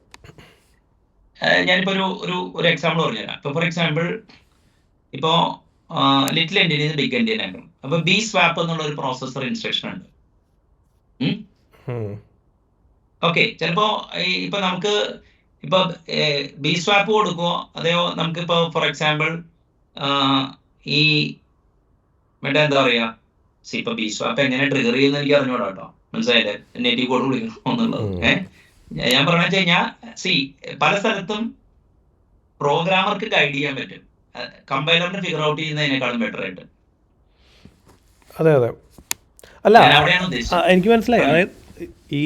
ഞാനിപ്പോ ഒരു എക്സാമ്പിൾ പറഞ്ഞുതരാം. ഇപ്പൊ ഫോർ എക്സാമ്പിൾ ഇപ്പോ ലിറ്റിൽ എൻഡിയൻ ബിഗ് എൻഡിയൻ ആയിരുന്നു. അപ്പൊ ബി സ്വാപ്പ് എന്നുള്ള ഒരു പ്രോസസർ ഇൻസ്ട്രക്ഷൻ ഉണ്ട്. ഓക്കെ, ചിലപ്പോ ഇപ്പൊ നമുക്ക് ഇപ്പൊ ബി സ്വാപ്പ് കൊടുക്കുമോ അതെയോ നമുക്കിപ്പോ ഫോർ എക്സാമ്പിൾ ഈ മറ്റേ എന്താ പറയാ ഇപ്പൊ ബി സ്വാപ്പ് എങ്ങനെ ട്രിഗർ ചെയ്യുന്ന എനിക്ക് അറിഞ്ഞൂടാ കേട്ടോ, മനസ്സിലായില്ലേ, നേറ്റീവ് കോഡ് വിളിക്കണം എന്നുള്ളത്. ഞാൻ പറഞ്ഞു വെച്ച് കഴിഞ്ഞാൽ പല സ്ഥലത്തും പ്രോഗ്രാമർക്ക് ഗൈഡ് ചെയ്യാൻ പറ്റും, കമ്പൈലറിന് ഫിഗർ ഔട്ട് ചെയ്യുന്നതിനേക്കാളും ബെറ്റർ ആയിട്ട്. അതെ അല്ല, എനിക്ക് മനസ്സിലായി. അതായത് ഈ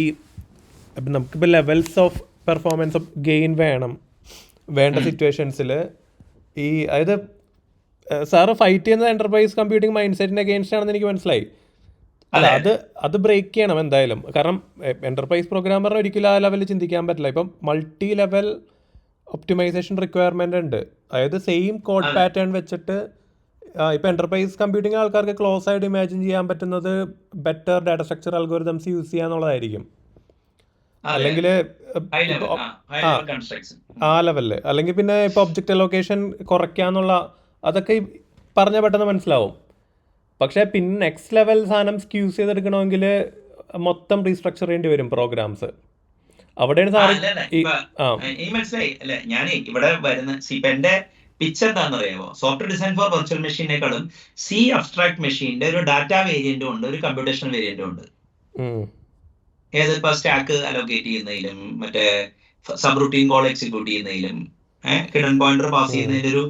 നമുക്കിപ്പോൾ levels of performance of gain വേണ്ട സിറ്റുവേഷൻസിൽ ഈ അതായത് സാറ് ഫൈറ്റ് ചെയ്യുന്നത് എൻ്റർപ്രൈസ് കമ്പ്യൂട്ടിംഗ് മൈൻഡ് സെറ്റിന് അഗെയിൻസ്റ്റ് ആണെന്ന് എനിക്ക് മനസ്സിലായി. അല്ല, അത് ബ്രേക്ക് ചെയ്യണം എന്തായാലും. കാരണം എൻ്റർപ്രൈസ് പ്രോഗ്രാമറിന് ഒരിക്കലും ആ ലെവലിൽ ചിന്തിക്കാൻ പറ്റില്ല. ഇപ്പം മൾട്ടി ലെവൽ ഒപ്റ്റിമൈസേഷൻ റിക്വയർമെൻ്റ് ഉണ്ട്. അതായത് സെയിം കോഡ് പാറ്റേൺ വെച്ചിട്ട് ഇപ്പം എൻ്റർപ്രൈസ് കമ്പ്യൂട്ടിംഗ് ആൾക്കാർക്ക് ക്ലോസ് ആയിട്ട് ഇമാജിൻ ചെയ്യാൻ പറ്റുന്നത് better data structure algorithms use ചെയ്യാന്നുള്ളതായിരിക്കും. അല്ലെങ്കിൽ ആ ലെവലിൽ, അല്ലെങ്കിൽ പിന്നെ ഇപ്പോൾ ഒബ്ജക്റ്റ് അലോക്കേഷൻ കുറയ്ക്കാന്നുള്ള അതൊക്കെ പറഞ്ഞ പെട്ടെന്ന് മനസ്സിലാവും. പക്ഷേ പിന്നെ നെക്സ്റ്റ് ലെവൽ സാധനം സ്ക്യൂസ് ചെയ്തെടുക്കണമെങ്കിൽ മൊത്തം റീസ്ട്രക്ചർ ചെയ്യേണ്ടി വരും പ്രോഗ്രാംസ്. അവിടെയാണ് മനസ്സിലായി അല്ലെ. ഞാൻ ഇവിടെ വരുന്ന എന്റെ പിക്ചർ എന്താണെന്നറിയാമോ, സോഫ്റ്റ്വെയർ ഡിസൈൻ ഫോർ വെർച്വൽ മെഷീനേക്കാളും സി അബ്സ്ട്രാക്ട് മെഷീന്റെ ഒരു ഡാറ്റ വേരിയന്റും ഉണ്ട്, ഒരു കമ്പ്യൂട്ടേഷണൽ വേരിയന്റും ഉണ്ട്. ഏതിപ്പോ സ്റ്റാക്ക് അലോക്കേറ്റ് ചെയ്യുന്നതിലും മറ്റേ സബ് റൂട്ടീൻ കോൾ എക്സിക്യൂട്ട് ചെയ്യുന്നതിലും ഹിഡൻ പോയിന്റർ പാസ് ചെയ്യുന്നതിന്റെ ഒരു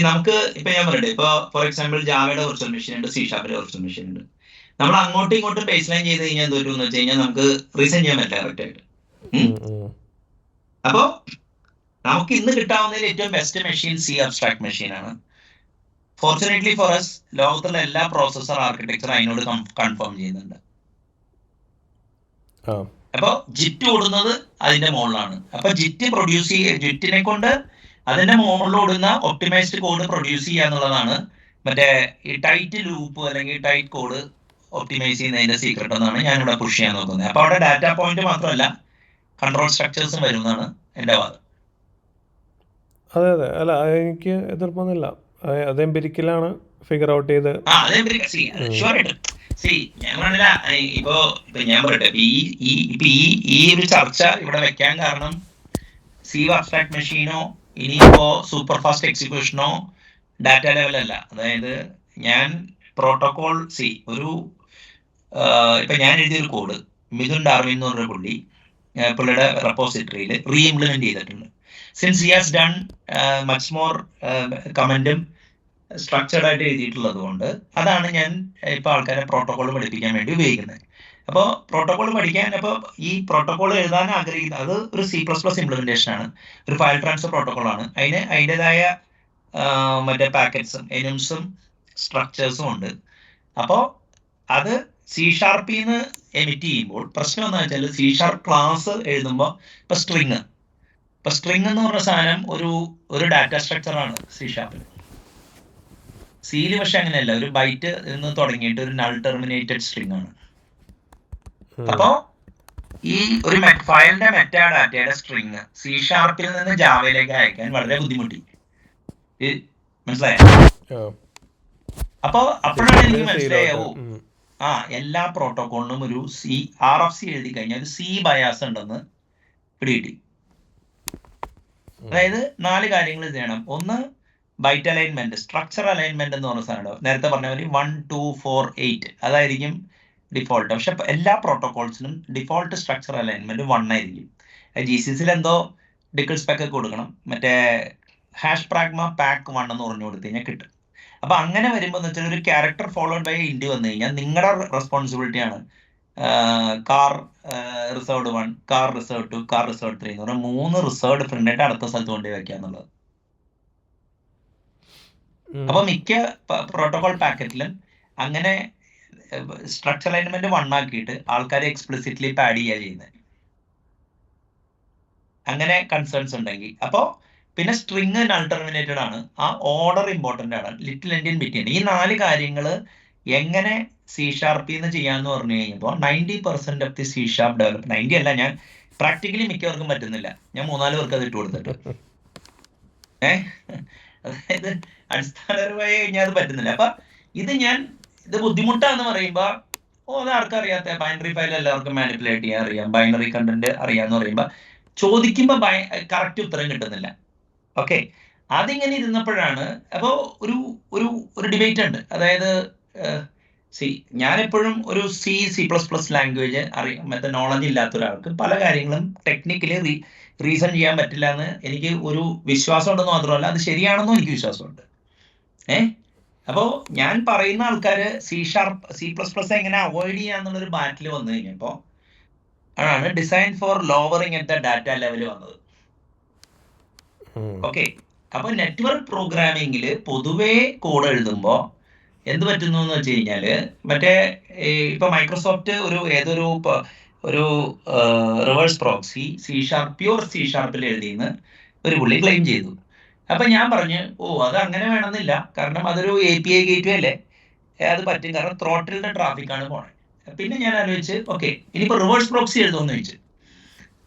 നമുക്ക് ഇപ്പൊ ഞാൻ പറയട്ടെ, ഇപ്പൊ ഫോർ എക്സാമ്പിൾ ജാവയുടെ വെർച്വൽ മെഷീൻ ഉണ്ട്, C# വെർച്വൽ മെഷീൻ ഉണ്ട്. നമ്മൾ അങ്ങോട്ടും ഇങ്ങോട്ടും ബേസ് ലൈൻ ചെയ്ത് കഴിഞ്ഞാൽ എന്ത് വെച്ച് കഴിഞ്ഞാൽ നമുക്ക് റീസെന്റ് ചെയ്യാൻ പറ്റില്ല കറക്റ്റ് ആയിട്ട്. അപ്പോ നമുക്ക് ഇന്ന് കിട്ടാവുന്നതിൽ ഏറ്റവും best machine C abstract machine ആണ്. ഫോർച്ചുനേറ്റ്ലി ഫോർ അസ് ലോകത്തുള്ള എല്ലാ പ്രോസസർ ആർക്കിടെക്ചർ അതിനോട് കൺഫേം ചെയ്യുന്നുണ്ട്. അപ്പൊ ജിറ്റ് ഓടുന്നത് അതിന്റെ മുകളിലാണ്. അപ്പൊ ജിറ്റിനെ കൊണ്ട് അതിന്റെ മുകളിൽ ഓടുന്ന ഒപ്റ്റിമൈസ്ഡ് കോഡ് പ്രൊഡ്യൂസ് ചെയ്യുക എന്നുള്ളതാണ് മറ്റേ ഈ ടൈറ്റ് ലൂപ്പ് അല്ലെങ്കിൽ ടൈറ്റ് കോഡ് ഒപ്റ്റിമൈസ് ചെയ്യുന്നതിന്റെ സീക്രട്ട് എന്നാണ് ഞാൻ ഇവിടെ പുഷ് ചെയ്യാൻ നോക്കുന്നത്. അപ്പൊ അവിടെ ഡാറ്റ പോയിന്റ് മാത്രമല്ല കൺട്രോൾ സ്ട്രക്ചേഴ്സും വരുന്നതാണ് എന്റെ വാദം. അതെ അല്ല, എനിക്ക് എതിർപ്പൊന്നുമില്ല. അത് എംപിരിക്കലാണ് ഫിഗർ ഔട്ട് ചെയ്ത് ഞാൻ പറഞ്ഞില്ല. ഇപ്പൊ ഞാൻ പറയട്ടെ, ഈ ഒരു ചർച്ച ഇവിടെ വെക്കാൻ കാരണം സി അബ്സ്ട്രാക്ട് മെഷീനോ ഇനിയിപ്പോ സൂപ്പർ ഫാസ്റ്റ് എക്സിക്യൂഷനോ ഡാറ്റ ലെവലല്ല. അതായത് ഞാൻ പ്രോട്ടോകോൾ ഇപ്പൊ ഞാൻ എഴുതിയൊരു കോഡ് മിഥുൻ ഡാർവിൻ എന്ന് പറഞ്ഞ പുള്ളിയുടെ റെപ്പോസിറ്ററിയിൽ റീ ഇംപ്ലിമെന്റ് ചെയ്തിട്ടുണ്ട്. Since he has done much more കമന്റും സ്ട്രക്ചർഡ് ആയിട്ട് എഴുതിയിട്ടുള്ളത് കൊണ്ട് അതാണ് ഞാൻ ഇപ്പൊ ആൾക്കാരെ പ്രോട്ടോകോൾ പഠിപ്പിക്കാൻ വേണ്ടി ഉപയോഗിക്കുന്നത്. അപ്പോൾ പ്രോട്ടോകോൾ പഠിക്കാൻ അപ്പോൾ ഈ പ്രോട്ടോകോൾ എഴുതാൻ ആഗ്രഹിക്കുന്നത് അത് ഒരു C++ ഇംപ്ലിമെന്റേഷൻ ആണ്, ഒരു ഫയൽ ട്രാൻസ്ഫർ പ്രോട്ടോകോൾ ആണ്. അതിൻ്റെതായ മറ്റേ പാക്കറ്റ്സും എനിംസും സ്ട്രക്ചേഴ്സും ഉണ്ട്. അപ്പോൾ അത് C# എമിറ്റ് ചെയ്യുമ്പോൾ പ്രശ്നം എന്താ വെച്ചാൽ C# ക്ലാസ് എഴുതുമ്പോൾ ഇപ്പൊ സ്ട്രിങ് എന്ന് പറഞ്ഞ സാധനം ഒരു ഡാറ്റ സ്ട്രക്ചറാണ് C#ൽ. സിയിൽ പക്ഷെ അങ്ങനെയല്ല, ഒരു ബൈറ്റ് എന്ന് തുടങ്ങിയിട്ട് ഒരു നൾ ടെർമിനേറ്റഡ് സ്ട്രിങ് ആണ്. അപ്പോ ഈ ഒരു ഫയലിന്റെ മെറ്റാ ഡാറ്റയുടെ സ്ട്രിങ് C# നിന്ന് ജാവയിലേക്ക് അയക്കാൻ വളരെ ബുദ്ധിമുട്ടി. മനസ്സിലായോ? അപ്പോഴാണ് എനിക്ക് മനസ്സിലായോ എല്ലാ പ്രോട്ടോകോളിനും ഒരു RFC എഴുതി കഴിഞ്ഞാൽ ഒരു C ബയാസ് ഉണ്ടെന്ന് പിടികിട്ടി. അതായത് 4 കാര്യങ്ങൾ ചെയ്യണം. ഒന്ന്, ബൈറ്റ് അലൈൻമെന്റ്, സ്ട്രക്ചർ അലൈൻമെന്റ് എന്ന് പറഞ്ഞ സാധനം നേരത്തെ പറഞ്ഞ പോലെ 1, 2, 4, 8 അതായിരിക്കും ഡിഫോൾട്ട്. പക്ഷെ എല്ലാ പ്രോട്ടോകോൾസിനും ഡിഫോൾട്ട് സ്ട്രക്ചർ അലൈൻമെന്റ് 1 ആയിരിക്കും. GCCയിൽ എന്തോ ഡിക്കിൾ സ്പെക്ക് ഒക്കെ കൊടുക്കണം, മറ്റേ #pragma pack 1 എന്ന് പറഞ്ഞു കൊടുത്തു കഴിഞ്ഞാൽ കിട്ടും. അപ്പൊ അങ്ങനെ വരുമ്പോൾ എന്ന് വെച്ചാൽ ഒരു ക്യാരക്ടർ ഫോളോഡ് ബൈ ഇൻഡ് വന്നു കഴിഞ്ഞാൽ നിങ്ങളുടെ റെസ്പോൺസിബിലിറ്റി ആണ് car reserved 1, car reserve 2, car reserve 3 എന്ന് പറഞ്ഞാൽ 3 റിസർവ്ഡ് പ്രിന്റ് ആയിട്ട് അടുത്ത സ്ഥലത്ത് കൊണ്ടുപോയി വെക്കുക എന്നുള്ളത്. അപ്പൊ മിക്ക പ്രോട്ടോകോൾ പാക്കറ്റിലും അങ്ങനെ സ്ട്രക്ചർ അലൈൻമെന്റ് 1 ആക്കിയിട്ട് ആൾക്കാരെ എക്സ്പ്ലിസിറ്റ്ലി പാഡ് ചെയ്യുക ചെയ്യുന്നത്. അങ്ങനെ കൺസേൺസ് ഉണ്ടെങ്കിൽ. അപ്പോ പിന്നെ സ്ട്രിങ് നൾ ടെർമിനേറ്റഡ് ആണ്, ആ ഓർഡർ ഇമ്പോർട്ടന്റ് ആണ്, ലിറ്റിൽ എൻഡിയൻ ബിറ്റ്. ഈ 4 കാര്യങ്ങൾ എങ്ങനെ C# എന്ന് ചെയ്യാന്ന് പറഞ്ഞു കഴിഞ്ഞപ്പോൾ 90% ഓഫ് ദി C# ഡെവലപ്പ്, 90 അല്ല, ഞാൻ പ്രാക്ടിക്കലി മിക്കവർക്കും പറ്റുന്നില്ല. ഞാൻ 3-4 പേർക്ക് അത് ഇട്ട് കൊടുത്തിട്ട് അതായത് അടിസ്ഥാനപരമായി കഴിഞ്ഞാൽ അത് പറ്റുന്നില്ല. അപ്പൊ ഇത് ബുദ്ധിമുട്ടാന്ന് പറയുമ്പോ അത് ആർക്കറിയാത്ത ബൈനറി ഫയൽ എല്ലാവർക്കും മാനിപ്പുലേറ്റ് ചെയ്യാൻ അറിയാം, ബൈനറി കണ്ടന്റ് അറിയാന്ന് പറയുമ്പോ ചോദിക്കുമ്പോ കറക്റ്റ് ഉത്തരം കിട്ടുന്നില്ല. ഓക്കെ, അതിങ്ങനെ ഇരുന്നപ്പോഴാണ് അപ്പോ ഒരു ഡിബേറ്റ് ഉണ്ട്. അതായത് ഞാനെപ്പോഴും ഒരു C++ ലാംഗ്വേജ് മറ്റേ നോളജ് ഇല്ലാത്ത ഒരാൾക്ക് പല കാര്യങ്ങളും ടെക്നിക്കലി റീസൺ ചെയ്യാൻ പറ്റില്ല എന്ന് എനിക്ക് ഒരു വിശ്വാസം ഉണ്ടെന്ന് മാത്രമല്ല, അത് ശരിയാണെന്നും എനിക്ക് വിശ്വാസമുണ്ട്. അപ്പോ ഞാൻ പറയുന്ന ആൾക്കാര് C++ എങ്ങനെ അവോയ്ഡ് ചെയ്യാന്നുള്ളൊരു ബാറ്റിൽ വന്നു കഴിഞ്ഞപ്പോ ആണ് design for lowering at the data level വന്നത്. ഓക്കെ, അപ്പൊ നെറ്റ്വർക്ക് പ്രോഗ്രാമിംഗില് പൊതുവേ കോഡ് എഴുതുമ്പോ എന്ത് പറ്റുന്നു എന്ന് വെച്ച് കഴിഞ്ഞാല് മറ്റേ ഇപ്പൊ മൈക്രോസോഫ്റ്റ് ഒരു റിവേഴ്സ് പ്രോക്സി പ്യൂർ C# എഴുതിയെന്ന് ഒരു പുള്ളി ക്ലെയിം ചെയ്തു. അപ്പൊ ഞാൻ പറഞ്ഞു അത് അങ്ങനെ വേണമെന്നില്ല, കാരണം അതൊരു API ഗേറ്റ്വേ അല്ലേ, അത് പറ്റും, കാരണം ത്രോട്ടിലിന്റെ ട്രാഫിക് ആണ് പോണേ. പിന്നെ ഞാൻ ആലോചിച്ച് ഓക്കെ ഇനിയിപ്പോ റിവേഴ്സ് പ്രോക്സി എഴുതുമെന്ന് ചോദിച്ചു.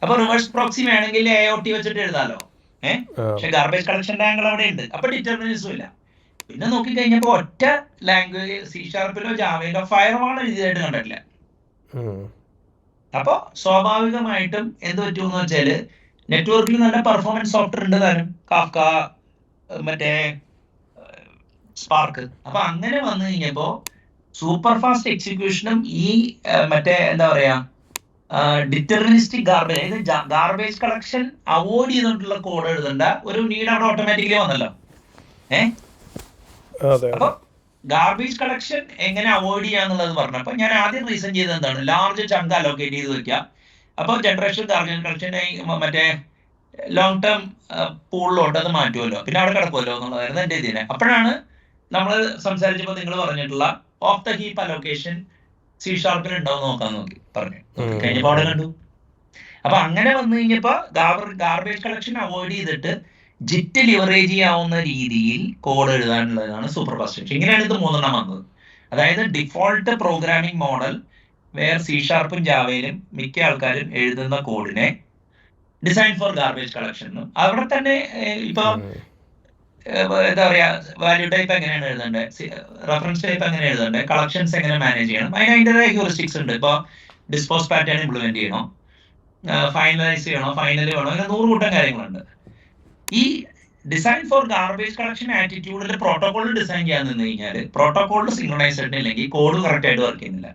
അപ്പൊ റിവേഴ്സ് പ്രോക്സി വേണമെങ്കിൽ AOT വെച്ചിട്ട് എഴുതാലോ, പക്ഷെ ഗാർബേജ് കളക്ഷന്റെ ആംഗിൾ അവിടെ ഉണ്ട്, അപ്പൊ ഡിറ്റർമിനിസം ഇല്ല. പിന്നെ നോക്കി കഴിഞ്ഞപ്പോ ഒറ്റ ലാംഗ്വേജ് C#ലോ ജാവയിലോ ഫയർവാൾ എഴുതിയതായിട്ട് കണ്ടിട്ടില്ല. അപ്പൊ സ്വാഭാവികമായിട്ടും എന്ത് പറ്റുമെന്ന് വെച്ചാല് നെറ്റ്വർക്കിൽ നല്ല പെർഫോമൻസ് സോഫ്റ്റ്വെയർ ഉണ്ട് താനും, കാഫ്ക, മറ്റേ സ്പാർക്ക്. അപ്പൊ അങ്ങനെ വന്നു കഴിഞ്ഞപ്പോ സൂപ്പർ ഫാസ്റ്റ് എക്സിക്യൂഷനും ഈ മറ്റേ എന്താ പറയാ ഡിറ്റർമിനിസ്റ്റിക് ഗാർബേജ് കളക്ഷൻ അവോയ്ഡ് ചെയ്തിട്ടുള്ള കോഡ് എഴുതേണ്ട ഒരു നീഡ് അവിടെ ഓട്ടോമാറ്റിക്കലി വന്നല്ലോ. അപ്പൊ ഗാർബേജ് കളക്ഷൻ എങ്ങനെ അവോയ്ഡ് ചെയ്യാന്നുള്ളത് പറഞ്ഞപ്പോ ഞാൻ ആദ്യം റീസൺ ചെയ്തത് എന്താണ്, ലാർജ് ചങ്ക് അലോക്കേറ്റ് ചെയ്ത് വെക്കുക. അപ്പൊ ജനറേഷൻ ഗാർബേജ് കളക്ഷൻ മറ്റേ ലോങ് ടേം പൂളിലോട്ട് അത് മാറ്റുമല്ലോ, പിന്നെ അവിടെ കിടക്കുമല്ലോ എന്നുള്ളതായിരുന്നു എന്റെ ഇതിനെ. അപ്പോഴാണ് നമ്മൾ സംസാരിച്ചപ്പോൾ നിങ്ങൾ പറഞ്ഞിട്ടുള്ള of the heap allocation C# ഉണ്ടാവും നോക്കാൻ പറഞ്ഞു കഴിഞ്ഞപ്പോ അവിടെ കണ്ടു. അപ്പൊ അങ്ങനെ വന്നു കഴിഞ്ഞപ്പോ ഗാർബേജ് കളക്ഷൻ അവോയ്ഡ് ചെയ്തിട്ട് ജിറ്റ് ലിവറേജ് ചെയ്യാവുന്ന രീതിയിൽ കോഡ് എഴുതാനുള്ളതാണ് സൂപ്പർ ഫാസ്റ്റ്. ഇങ്ങനെയാണ് ഇത് 3 വന്നത്. അതായത് default programming model where C# ജാവയിലും മിക്ക ആൾക്കാരും എഴുതുന്ന കോഡിനെ ഡിസൈൻ ഫോർ ഗാർബേജ് കളക്ഷൻ എന്നും, അവിടെ തന്നെ ഇപ്പൊ എന്താ പറയാ വാല്യൂ ടൈപ്പ് എങ്ങനെയാണ് എഴുതേണ്ടത്, റെഫറൻസ് ടൈപ്പ് എങ്ങനെ എഴുതേണ്ടത്, കളക്ഷൻസ് എങ്ങനെ മാനേജ് ചെയ്യണം, അതിൻ്റെതായ ഹ്യൂറിസ്റ്റിക്സ് ഉണ്ട്. ഇപ്പൊ ഡിസ്പോസ് പാറ്റേൺ ഇംപ്ലിമെന്റ് ചെയ്യണോ, ഫൈനലൈസ് ചെയ്യണോ, ഫൈനൽ വേണോ, അങ്ങനെ 100 കൂട്ടം കാര്യങ്ങളുണ്ട്. ഈ ഡിസൈൻ ഫോർ ഗാർബേജ് കളക്ഷൻ ആറ്റിറ്റ്യൂഡിൽ പ്രോട്ടോകോൾ ഡിസൈൻ ചെയ്യാൻ നിന്ന് കഴിഞ്ഞാൽ പ്രോട്ടോകോളിൽ സിങ്ക്രണൈസേഷൻ ഇല്ലെങ്കിൽ കോഡ് കറക്റ്റ് ആയിട്ട് വർക്ക് ചെയ്യുന്നില്ല.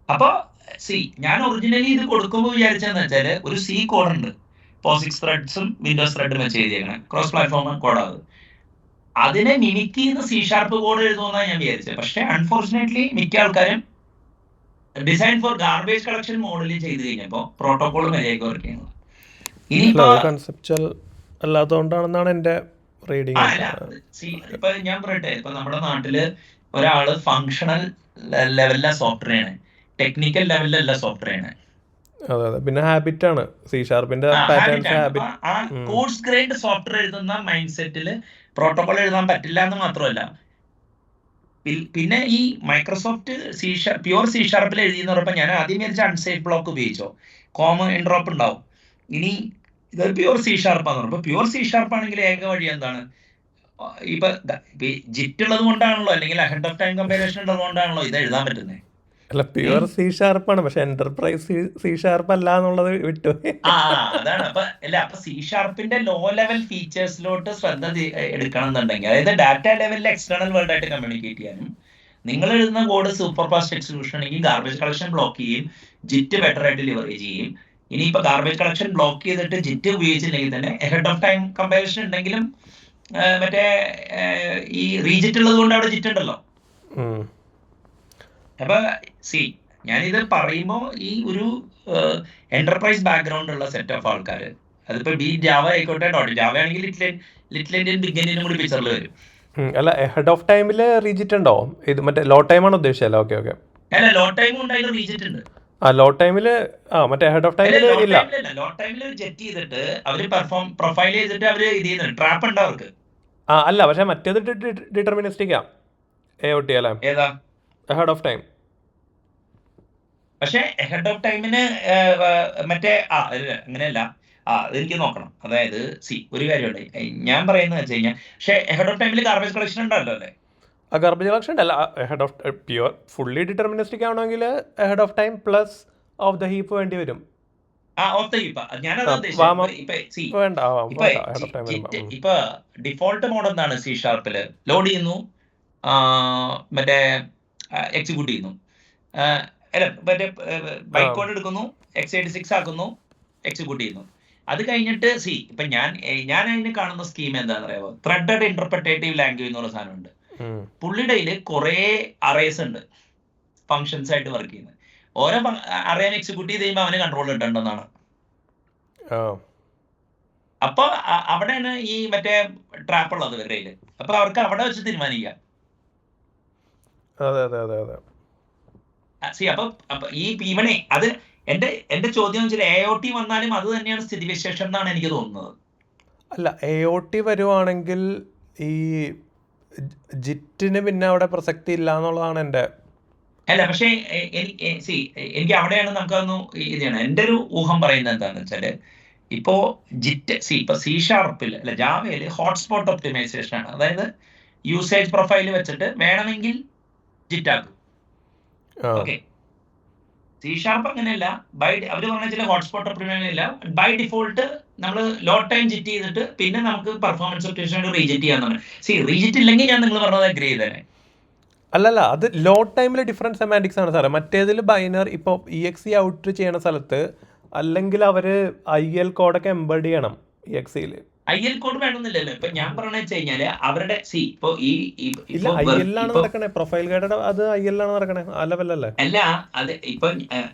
അപ്പൊ ഞാൻ ഒറിജിനലി ഇത് കൊടുക്കുമ്പോൾ വിചാരിച്ചെന്ന് വെച്ചാല് ഒരു C കോഡ് ഉണ്ട്, POSIX ത്രെഡ്സും വിൻഡോസ് ത്രെഡും വെച്ച് എഴുതിയേക്കണം, ക്രോസ് പ്ലാറ്റ്ഫോം കോഡാണ്. അതിനെ മിമിക് ചെയ്യുന്ന C# കോഡ് എഴുതുമെന്നാണ് ഞാൻ വിചാരിച്ചത്. പക്ഷെ അൺഫോർച്ചുനേറ്റ്ലി മിക്ക ആൾക്കാരും ഡിസൈൻ ഫോർ ഗാർബേജ് കളക്ഷൻ മോഡലിൽ ചെയ്ത് കഴിഞ്ഞപ്പോ പ്രോട്ടോകോൾ മര്യാദയ്ക്ക് വർക്ക് ചെയ്യുന്നത്. കൺസെപ്ച്വൽ അല്ലാത്തതുകൊണ്ടാണെന്നാണ് എന്റെ റീഡിങ്. ഇപ്പൊ ഞാൻ പറയട്ടെ, ഇപ്പൊ നമ്മുടെ നാട്ടില് ഒരാള് ഫങ്ഷണൽ ലെവലിലെ സോഫ്റ്റ്വെയർ ആണ്, ടെക്നിക്കൽ ലെവലിലല്ല സോഫ്റ്റ്വെയർ ആണ്. അതെ അതെ. പിന്നെ ഹാബിറ്റാണ്, സി ഷാർപ്പിന്റെ പാറ്റേൺസ് അപ്പൊ ആ കോഴ്സ് ഗ്രേഡ് സോഫ്റ്റ്വെയർ എഴുതുന്ന മൈൻഡ് സെറ്റിൽ പ്രോട്ടോകോൾ എഴുതാൻ പറ്റില്ല എന്ന് മാത്രമല്ല, പിന്നെ ഈ മൈക്രോസോഫ്റ്റ് പ്യുവർ സി ഷാർപ്പിൽ എഴുതിയെന്ന് പറയുമ്പോൾ ഞാൻ ആദ്യം വിചാരിച്ച അൺസേഫ് ബ്ലോക്ക് ഉപയോഗിച്ചോ, കോമ ഇൻഡ്രോപ്പ് ഉണ്ടാവും. ഇനി ഇത് പ്യുവർ സി ഷാർപ്പാന്ന് പറയുമ്പോൾ പ്യുവർ സി ഷാർപ്പ് ആണെങ്കിൽ ഏക വഴി എന്താണ്, ഇപ്പൊ ജിറ്റ് ഉള്ളത് കൊണ്ടാണല്ലോ, അല്ലെങ്കിൽ അഹെഡ് ഓഫ് ടൈം കമ്പാരിസൺ ഉള്ളത് കൊണ്ടാണല്ലോ ഇത് എഴുതാൻ പറ്റുന്നത്. അല്ല, പ്യുവർ സി ഷാർപ്പാണ്, പക്ഷെ എന്റർപ്രൈസ് സി ഷാർപ്പ് അല്ല എന്നുള്ളത് വിട്ടു. അതാണ്. അപ്പൊ സി ഷാർപ്പിന്റെ ലോ ലെവൽ ഫീച്ചേഴ്സിലോട്ട് ശ്രദ്ധ എടുക്കണം എന്നുണ്ടെങ്കിൽ, അതായത് ഡാറ്റ ലെവലിൽ എക്സ്റ്റേണൽ വേൾഡ് ആയിട്ട് കമ്മ്യൂണിക്കേറ്റ് ചെയ്യാനും, നിങ്ങൾ എഴുതുന്ന കോഡ് സൂപ്പർ ഫാസ്റ്റ് എക്സിക്യൂഷൻ ആണെങ്കിൽ ഗാർബേജ് കളക്ഷൻ ബ്ലോക്ക് ചെയ്യും, ജിറ്റ് ബെറ്റർ ആയിട്ട് ലിവറേജ് ചെയ്യും. ഇനിയിപ്പോ ഗാർബേജ് കളക്ഷൻ ബ്ലോക്ക് ചെയ്തിട്ട് ജിറ്റ് ഉപയോഗിച്ചില്ലെങ്കിൽ തന്നെ ഹെഡ് ഓഫ് ടൈം കമ്പാരിസൺ ഉണ്ടെങ്കിലും മറ്റേ ഈ റീജിറ്റ് ഉള്ളത് കൊണ്ട് അവിടെ ജിറ്റ് ഉണ്ടല്ലോ. അപ്പൊ ഞാനിത് പറയുമ്പോൾ ഈ ഒരു എന്റർപ്രൈസ് ബാക്ക്ഗ്രൗണ്ട് ഉള്ള സെറ്റ് ഓഫ് ആൾക്കാർ, അതിപ്പോ ജാവ ആയിക്കോട്ടെ, ജാവ ആണെങ്കിൽ ലിറ്റിൽ ഇന്ത്യൻ ബിഗ് ഇന്ത്യനും കൂടി പിക്ചറിൽ വരും. അല്ല, ഹെഡ് ഓഫ് ടൈമിൽ റീജിറ്റ് ഉണ്ടോ? ഇത് മറ്റേ ലോ ടൈം ആണ് ഉദ്ദേശിച്ചല്ലോ. Okay okay. അല്ല, ലോ ടൈം ഉണ്ടായാലും റീജിറ്റ് ഉണ്ട്. ലോ ടൈമില് മറ്റേ ഹെഡ് ഓഫ് ടൈമിൽ ഇല്ല. ലോ ടൈമിൽ ജെറ്റ് ചെയ്തിട്ട് അവര് പ്രൊഫൈൽ ചെയ്തിട്ട് അവര് ഇത് ചെയ്യുന്നുണ്ട്, ട്രാപ്പ് ഉണ്ട് അവർക്ക്. അല്ല, പക്ഷെ മറ്റേത് ഡിറ്റർമിനിസ്റ്റിക്കാ AOT അല്ലേ? ഏതാ ഹെഡ് ഓഫ് ടൈം? പക്ഷെ ഹെഡ് ഓഫ് ടൈമിന് മറ്റേ അങ്ങനെയല്ല. അതെനിക്ക് നോക്കണം. അതായത് ഒരു കാര്യമുണ്ട് ഞാൻ പറയുന്നത് വെച്ച് കഴിഞ്ഞാൽ, പക്ഷെ ഹെഡ് ഓഫ് ടൈമിൽ ഗാർബേജ് കളക്ഷൻ ഉണ്ടല്ലോ അല്ലേ? ഗാർബേജ് കളക്ഷൻ അല്ല, head of pure fully deterministic ആണെങ്കിൽ head of time plus off the heap വേണ്ടി വരും. ഇപ്പൊ ഡിഫോൾട്ട് മോഡ് എന്താണ് സി ഷാർപ്പില്? ലോഡ് ചെയ്യുന്നു, മറ്റേ എക്സിക്യൂട്ട് ചെയ്യുന്നു, അല്ല മറ്റേ ബൈറ്റ് കോഡ് എടുക്കുന്നു, x86 ആക്കുന്നു, എക്സിക്യൂട്ട് ചെയ്യുന്നു. അത് കഴിഞ്ഞിട്ട് ഇപ്പൊ ഞാൻ അതിന് കാണുന്ന സ്കീം എന്താണെന്ന് അറിയാമോ? ത്രെഡഡ് ഇന്റർപ്രിറ്റേറ്റീവ് ലാംഗ്വേജ് എന്നുള്ള സാധനമുണ്ട്. പുള്ളിയുടെ കുറെ അറേസ് ഉണ്ട്, ഫങ്ഷൻസ് ആയിട്ട് വർക്ക് ചെയ്യുന്നത്. ഓരോ അറേനെ എക്സിക്യൂട്ട് ചെയ്ത് കഴിയുമ്പോൾ അവന് കൺട്രോൾ കിട്ടേണ്ടതാണ്. അപ്പൊ അവിടെയാണ് ഈ മറ്റേ ട്രാപ്പ് ഉള്ളത് ഇവരുടെ. അപ്പൊ അവർക്ക് അവിടെ വെച്ച് തീരുമാനിക്കാം. അപ്പൊ ഈ ഇവനെ അത് എന്റെ ചോദ്യം വെച്ചാൽ AOT വന്നാലും അത് തന്നെയാണ് സ്ഥിതിവിശേഷം എന്നാണ് എനിക്ക് തോന്നുന്നത്. അല്ല, AOT വരുവാണെങ്കിൽ ഈ ജിറ്റിന് പിന്നെ അവിടെ പ്രസക്തി ഇല്ല എന്നുള്ളതാണ് എൻ്റെ. അല്ല, പക്ഷേ എനിക്ക് അവിടെയാണ് നമുക്കതൊന്ന് ഇത് ചെയ്യണം. എൻ്റെ ഒരു ഊഹം പറയുന്നത് എന്താണെന്ന് വെച്ചാല്, ഇപ്പോ ജിറ്റ് ഇപ്പൊ സി ഷാർപ്പിൽ അല്ല ജാവയിൽ ഹോട്ട്സ്പോട്ട് ഒപ്റ്റിമൈസേഷൻ ആണ്. അതായത് യൂസേജ് പ്രൊഫൈൽ വെച്ചിട്ട് വേണമെങ്കിൽ ജിറ്റ് ആക്കും. ഓക്കെ, സി ഷാർപ്പ് അങ്ങനെയല്ല. അവര് പറഞ്ഞ ചില ഹോട്ട്സ്പോട്ട് ഒപ്റ്റിമൈസേഷൻ ഇല്ല, ബൈ ഡിഫോൾട്ട് നമ്മൾ ലോ ടൈം ജിറ്റ് ചെയ്തിട്ട് പിന്നെ നമുക്ക് പെർഫോമൻസ് ഒപ്റ്റിമൈസേഷൻ റീജിറ്റ് ചെയ്യാന്നാണ്. റീജിറ്റ് ഇല്ലെങ്കിൽ ഞാൻ നിങ്ങൾ പറഞ്ഞത് അഗ്രി ചെയ്തേനെ. അല്ലല്ല, അത് ലോ ടൈമിൽ ഡിഫറെൻറ്റ് സെമാൻറ്റിക്സ് ആണ് സാറേ. മറ്റേതിൽ ബൈനർ ഇപ്പോൾ EXE ഔട്ട് ചെയ്യണ സ്ഥലത്ത് അല്ലെങ്കിൽ അവര് IL കോഡൊക്കെ എംബഡ് ചെയ്യണം. EXEയിൽ IL കോഡ് വേണമെന്നില്ലല്ലോ. ഇപ്പൊ ഞാൻ പറഞ്ഞ വെച്ച് കഴിഞ്ഞാല് അവരുടെ ഇപ്പൊ ഇല്ല, IL ആണ് നടക്കണേ. പ്രൊഫൈൽ ഗൈഡ് അത് IL ആണ് നടക്കണേ, ആ ലെവലല്ലേ? അല്ല, അത് ഇപ്പൊ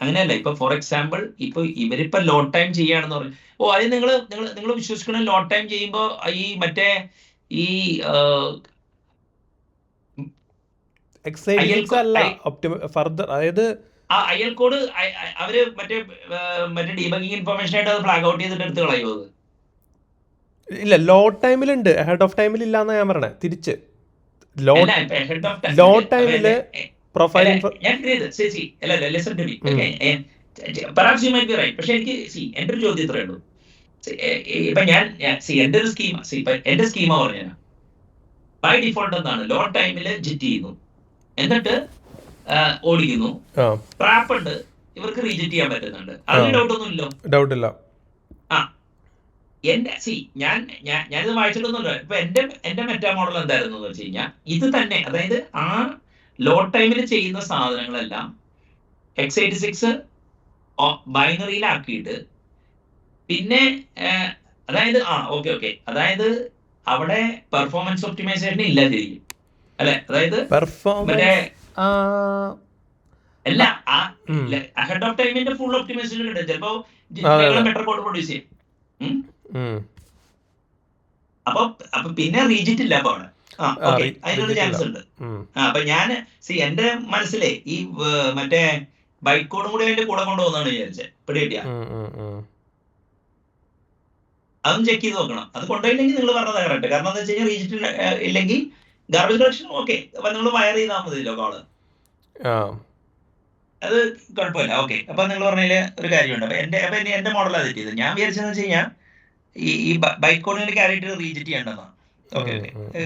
അങ്ങനെയല്ല. ഇപ്പൊ ഫോർ എക്സാമ്പിൾ ഇപ്പൊ ഇവരിപ്പോ ലോ ടൈം ചെയ്യാണെന്ന് പറഞ്ഞു. അത് നിങ്ങൾ വിശ്വസിക്കണം. ലോ ടൈം ചെയ്യുമ്പോ ഈ മറ്റേ ഈ ഫർദർ, അതായത് IL കോഡ് അവര് മറ്റേ ഡീബഗിങ് ഇൻഫർമേഷൻ ആയിട്ട് അത് ഫ്ലാഗ് ഔട്ട് ചെയ്തിട്ട് എടുത്ത് കളയോ? അത് ഇല്ല, ലോ ടൈമിലുണ്ട്, ഹെഡ് ഓഫ് ടൈമിൽ ഇല്ലാന്ന് ഞാൻ പറഞ്ഞേ. തിരിച്ച് ലോ ടൈമില് പ്രൊഫൈൽ പക്ഷെ എനിക്ക് എന്റെ ഒരു ചോദ്യം ഇത്രയേ ഉള്ളൂ. ഇപ്പൊ എന്റെ ഒരു സ്കീമ എന്റെ സ്കീമ പറഞ്ഞ ബൈ ഡിഫോൾട്ട് എന്താണ്, ലോ ടൈമില് ജിറ്റ് ചെയ്യുന്നു, എന്നിട്ട് ഓടിക്കുന്നു, ട്രാപ്പ് ഉണ്ട്, ഇവർക്ക് റീജിറ്റ് ചെയ്യാൻ പറ്റുന്നുണ്ട്. അതിന് ഡൗട്ടൊന്നും ഇല്ലോ? ഡൗട്ടില്ല. ഞാനിത് വായിച്ചിട്ടൊന്നുമില്ല. ഇപ്പൊ എന്റെ മെറ്റാ മോഡൽ എന്തായിരുന്നു എന്ന് വെച്ച് കഴിഞ്ഞാൽ, ഇത് തന്നെ, അതായത് ആ ലോ ടൈമിൽ ചെയ്യുന്ന സാധനങ്ങളെല്ലാം x86 ബൈനറിയിലാക്കിയിട്ട് പിന്നെ അതായത് ഓക്കെ അതായത് അവിടെ പെർഫോമൻസ് ഒപ്റ്റിമൈസേഷൻ ഇല്ലാതിരിക്കും അല്ലെ? അതായത് മറ്റേ അല്ല, ഹെഡ് ഓഫ് ടൈമിന്റെ ഫുൾ ഒപ്റ്റിമൈസേഷൻ ഉണ്ട്. ചിലപ്പോ ബെറ്റർ കോഡ് പ്രൊഡ്യൂസ് ചെയ്യും. അപ്പൊ പിന്നെ റീജിറ്റ് ഇല്ല. അപ്പൊ അവിടെ ഓക്കെ, അതിനൊരു ചാൻസ് ഉണ്ട്. അപ്പൊ ഞാൻ എന്റെ മനസ്സിലെ ഈ മറ്റേ ബൈറ്റ് കോഡും കൂടി അതിന്റെ കൂടെ കൊണ്ടുപോകുന്നതാണ് വിചാരിച്ചത്. പിടി കിട്ടിയ അതും ചെക്ക് ചെയ്ത് നോക്കണം. അത് കൊണ്ടുപോയില്ലെങ്കിൽ നിങ്ങൾ പറഞ്ഞത് കറക്റ്റ്. കാരണം എന്താ വെച്ച് കഴിഞ്ഞാൽ റീജിറ്റ് ഇല്ലെങ്കിൽ ഗാർബേജ് കളക്ഷൻ ഓക്കെ, അപ്പൊ നിങ്ങൾ വയർ ചെയ്താൽ മതിയല്ലോ കോള്, അത് കുഴപ്പമില്ല. ഓക്കെ, അപ്പൊ നിങ്ങൾ പറഞ്ഞതില് ഒരു കാര്യമുണ്ട്. അപ്പൊ എന്റെ മോഡലാണ് തെറ്റിയത്. ഞാൻ വിചാരിച്ചെന്ന് വെച്ച് കഴിഞ്ഞാൽ ഈ ബൈറ്റ് കോഡിന് ക്യാരിയിട്ട് റീജിറ്റ് ചെയ്യേണ്ടതാണ്. ഓക്കെ ഓക്കെ,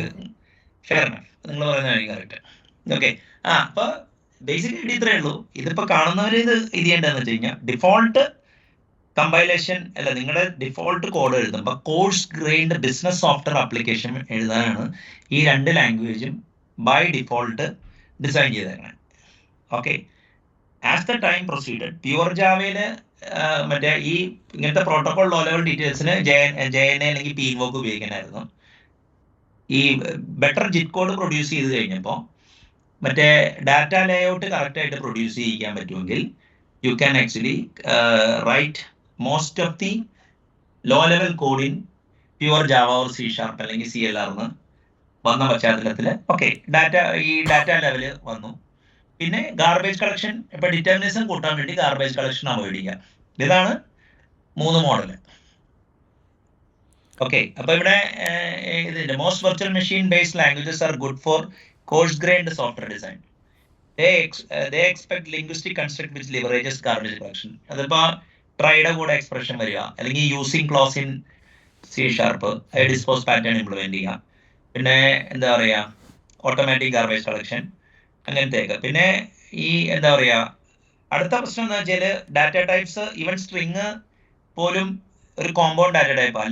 ഫെയർ എനഫ്, നിങ്ങൾ പറയുന്നത് കറക്റ്റ്. ഓക്കെ, അപ്പൊ ബേസിക്കലി ഇത്രേ ഉള്ളൂ. ഇതിപ്പോ കാണുന്നവര് ഇത് ചെയ്യേണ്ടതെന്ന് വെച്ച് കഴിഞ്ഞാൽ ഡിഫോൾട്ട് കമ്പൈലേഷൻ അല്ല, നിങ്ങളുടെ ഡിഫോൾട്ട് കോഡ് എഴുതുമ്പോൾ coarse grained business software application എഴുതാനാണ് ഈ രണ്ട് ലാംഗ്വേജും ബൈ ഡിഫോൾട്ട് ഡിസൈൻ ചെയ്തേക്കണം. Okay, as the time proceeded pure ജാവയില് മറ്റേ ഈ ഇങ്ങനത്തെ പ്രോട്ടോകോൾ ലോ ലെവൽ ഡീറ്റെയിൽസിന് JNA അല്ലെങ്കിൽ PINVOK ഉപയോഗിക്കാനായിരുന്നു. ഈ ബെറ്റർ ജിറ്റ് കോഡ് പ്രൊഡ്യൂസ് ചെയ്ത് കഴിഞ്ഞപ്പോൾ മറ്റേ ഡാറ്റ ലേഔട്ട് കറക്റ്റ് ആയിട്ട് പ്രൊഡ്യൂസ് ചെയ്യിക്കാൻ പറ്റുമെങ്കിൽ you can actually write most of the low level code in pure Java or C# അല്ലെങ്കിൽ CLR വന്ന പശ്ചാത്തലത്തിൽ ഓക്കെ ഈ ഡാറ്റ ലെവല് വന്നു. പിന്നെ ഗാർബേജ് കളക്ഷൻ, ഇപ്പൊ ഡിറ്റർമിനിസം കൂട്ടാൻ വേണ്ടി ഗാർബേജ് കളക്ഷൻ അവോയ്ഡ് ചെയ്യാം. ഇതാണ് 3 മോഡല്. ഓക്കെ, അപ്പൊ ഇവിടെ ഇതിന്റെ most virtual machine based languages are good for course grind software design. They expect linguistic construct which leverages garbage collection. അതിപ്പോ ട്രൈയുടെ കൂടെ എക്സ്പ്രഷൻ വരിക, അല്ലെങ്കിൽ using close in C#, dispose pattern implement ചെയ്യുക, പിന്നെ എന്താ പറയാ ഓട്ടോമാറ്റിക് ഗാർബേജ് കളക്ഷൻ, അങ്ങനത്തെയൊക്കെ. പിന്നെ ഈ എന്താ പറയാ അടുത്ത പ്രശ്നം എന്താ വെച്ചാല് ഡാറ്റ ടൈപ്സ്, ഈവൻ സ്ട്രിങ് പോലും ഒരു കോമ്പൗണ്ട് ഡാറ്റ ടൈപ്പാണ്.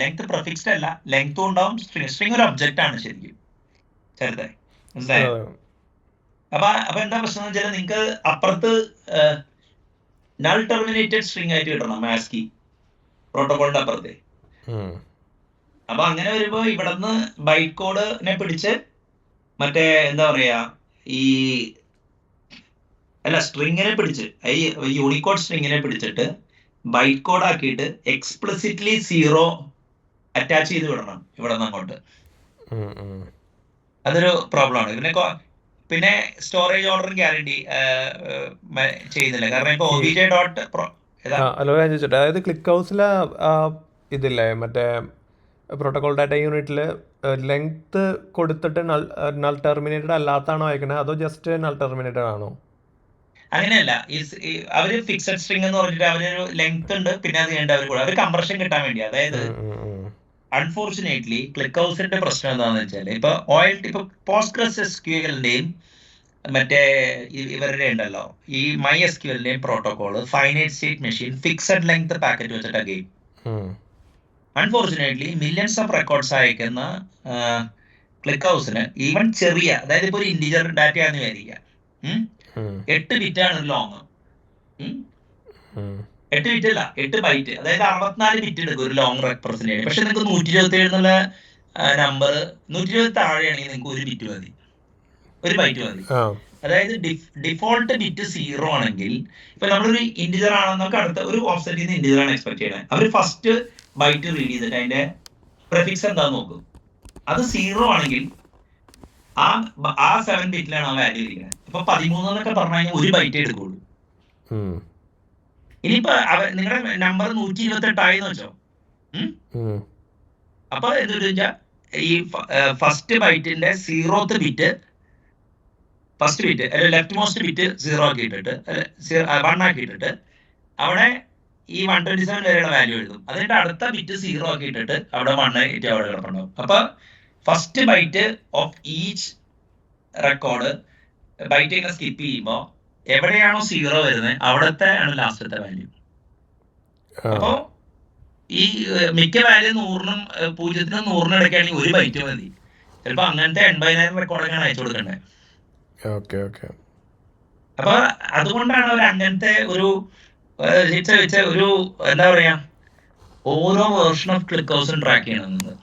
ലെങ്ത് പ്രിഫിക്സ്ഡ് അല്ല, ലെങ്ത്തും ഉണ്ടാവും. സ്ട്രിങ് ഒരു ഒബ്ജക്റ്റ് ആണ് ശരിക്കും, ചെറുതായി മനസ്സിലായോ? അപ്പൊ എന്താ പ്രശ്നം എന്ന് വെച്ചാൽ നിങ്ങൾക്ക് അപ്പുറത്ത് നൾ ടെർമിനേറ്റഡ് സ്ട്രിങ് ആയിട്ട് കിട്ടണം മാസ്കി പ്രോട്ടോകോളിന്റെ അപ്പുറത്തെ. അപ്പൊ അങ്ങനെ വരുമ്പോ ഇവിടുന്ന് ബൈറ്റ് കോഡിനെ പിടിച്ച് മറ്റേ എന്താ പറയാ സ്ട്രിങ്ങിനെ പിടിച്ച് യൂണിക്കോഡ് സ്ട്രിങ്ങിനെ പിടിച്ചിട്ട് ബൈറ്റ് കോഡ് ആക്കിയിട്ട് എക്സ്പ്ലിസിറ്റ്ലി 0 അറ്റാച്ച് ചെയ്ത് വിടണം ഇവിടെ നിന്ന് അങ്ങോട്ട്. അതൊരു പ്രോബ്ലം ആണ്. പിന്നെ സ്റ്റോറേജ് ഓർഡർ ഗ്യാരണ്ടി ചെയ്യുന്നില്ല, കാരണം ഇപ്പൊ OBJ ഡോട്ട് അതായത് ക്ലിക്ക് ഹൗസിലെ ഇതില്ലേ മറ്റേ പ്രോട്ടോകോൾ ഡാറ്റ യൂണിറ്റിൽ ലെങ്ത് കൊടുത്തിട്ട് നൾ ടെർമിനേറ്റഡ് അല്ലാത്താണോ അയക്കണത്, അതോ ജസ്റ്റ് നൾ ടെർമിനേറ്റഡ് ആണോ? അങ്ങനെയല്ല, അവര് ഫിക്സഡ് സ്ട്രിംഗ് എന്ന് പറഞ്ഞിട്ട് അവരൊരു ലെങ്ത് ഉണ്ട്, പിന്നെ അത് കഴിഞ്ഞിട്ട് അവർ കംപ്രഷൻ കിട്ടാൻ വേണ്ടി. അതായത് അൺഫോർച്ചുനേറ്റ്ലി ക്ലിക്ക് ഹൗസിന്റെ പ്രശ്നം എന്താണെന്ന് വെച്ചാൽ ഇപ്പൊ പോസ്റ്റ്ഗ്രസ് SQLന്റെയും മറ്റേ ഇവരുടെ ഉണ്ടല്ലോ ഈ MySQLന്റെയും protocol finite state machine fixed length packet വെച്ചിട്ട് game. Unfortunately millions of records അയക്കുന്ന ക്ലിക്ക് ഹൗസിന് ഈവൻ ചെറിയ, അതായത് ഇപ്പൊ ഒരു ഇന്റിജർ ഡാറ്റയാന്ന് വിചാരിക്കുക, 8 ബിറ്റാണ് ഒരു ലോങ്, 8 ബിറ്റ് അല്ല 8 ബൈറ്റ്, അതായത് 64 ബിറ്റ് എടുക്കും ഒരു ലോങ് റെപ്രസെന്റ്. പക്ഷെ നിങ്ങൾക്ക് 127 എന്നുള്ള നമ്പർ 120 താഴെയാണെങ്കിൽ നിങ്ങൾക്ക് 1 ബിറ്റ് മതി, 1 ബൈറ്റ് മതി. അതായത് ഡിഫോൾട്ട് ബിറ്റ് 0 ആണെങ്കിൽ ഇപ്പൊ നമ്മളൊരു ഇന്റിജർ ആണെന്നൊക്കെ അടുത്ത ഒരു ഓഫ്സെറ്റിൽ നിന്ന് ഇന്റിജർ ആണ് എക്സ്പെക്ട് ചെയ്യണത്. അവർ ഫസ്റ്റ് ബൈറ്റ് റീഡ് ചെയ്തിട്ട് അതിന്റെ പ്രിഫിക്സ് എന്താന്ന് നോക്കും. അത് 0 ആണെങ്കിൽ ആ 7 ബിറ്റിലാണ് ആ വാല്യൂ ഇരിക്കുന്നത്. ഇപ്പൊ 13 എന്നൊക്കെ പറഞ്ഞു കഴിഞ്ഞാൽ 1 ബൈറ്റ് എടുക്കുള്ളൂ. ഇനിയിപ്പോ നിങ്ങളുടെ നമ്പർ 128 ആയെന്ന് വെച്ചോ, അപ്പൊ എന്ത് വെച്ചാൽ ഈ ഫസ്റ്റ് ബൈറ്റിന്റെ 0th bit first bit left most bit 0 ആക്കി ഇട്ടിട്ട് 1 ആക്കി ഇട്ടിട്ട് അവിടെ ഈ 127 വരെയുള്ള വാല്യൂ എഴുതും. അതിന്റെ അടുത്ത ബിറ്റ് 0 ആക്കി ഇട്ടിട്ട് അവിടെ 1 ആയിട്ട് അവിടെ കിടപ്പുണ്ടാവും. അപ്പൊ first byte of each record byte ഇങ്ങനെ സ്കിപ്പ് ചെയ്യുമ്പോ എവിടെയാണോ 0 വരുന്നത് അവിടത്തെ ആണ് ലാസ്റ്റത്തെ വാല്യൂ. അപ്പോ ഈ മിക്ക വാല്യൂ 100നും 0നും 100നും ഇടയ്ക്കാണെങ്കിൽ 1 ബൈറ്റ് മതി. ചിലപ്പോ അങ്ങനത്തെ 80,000 റെക്കോർഡൊക്കെയാണ് അയച്ചു കൊടുക്കേണ്ടത്. അപ്പൊ അതുകൊണ്ടാണ് അവർ അങ്ങനത്തെ ഒരു എന്താ പറയാ ഓരോ വേർഷൻ ഓഫ് ക്ലിക്ക് ഹൗസും ട്രാക്ക് ചെയ്യണമെന്നത്.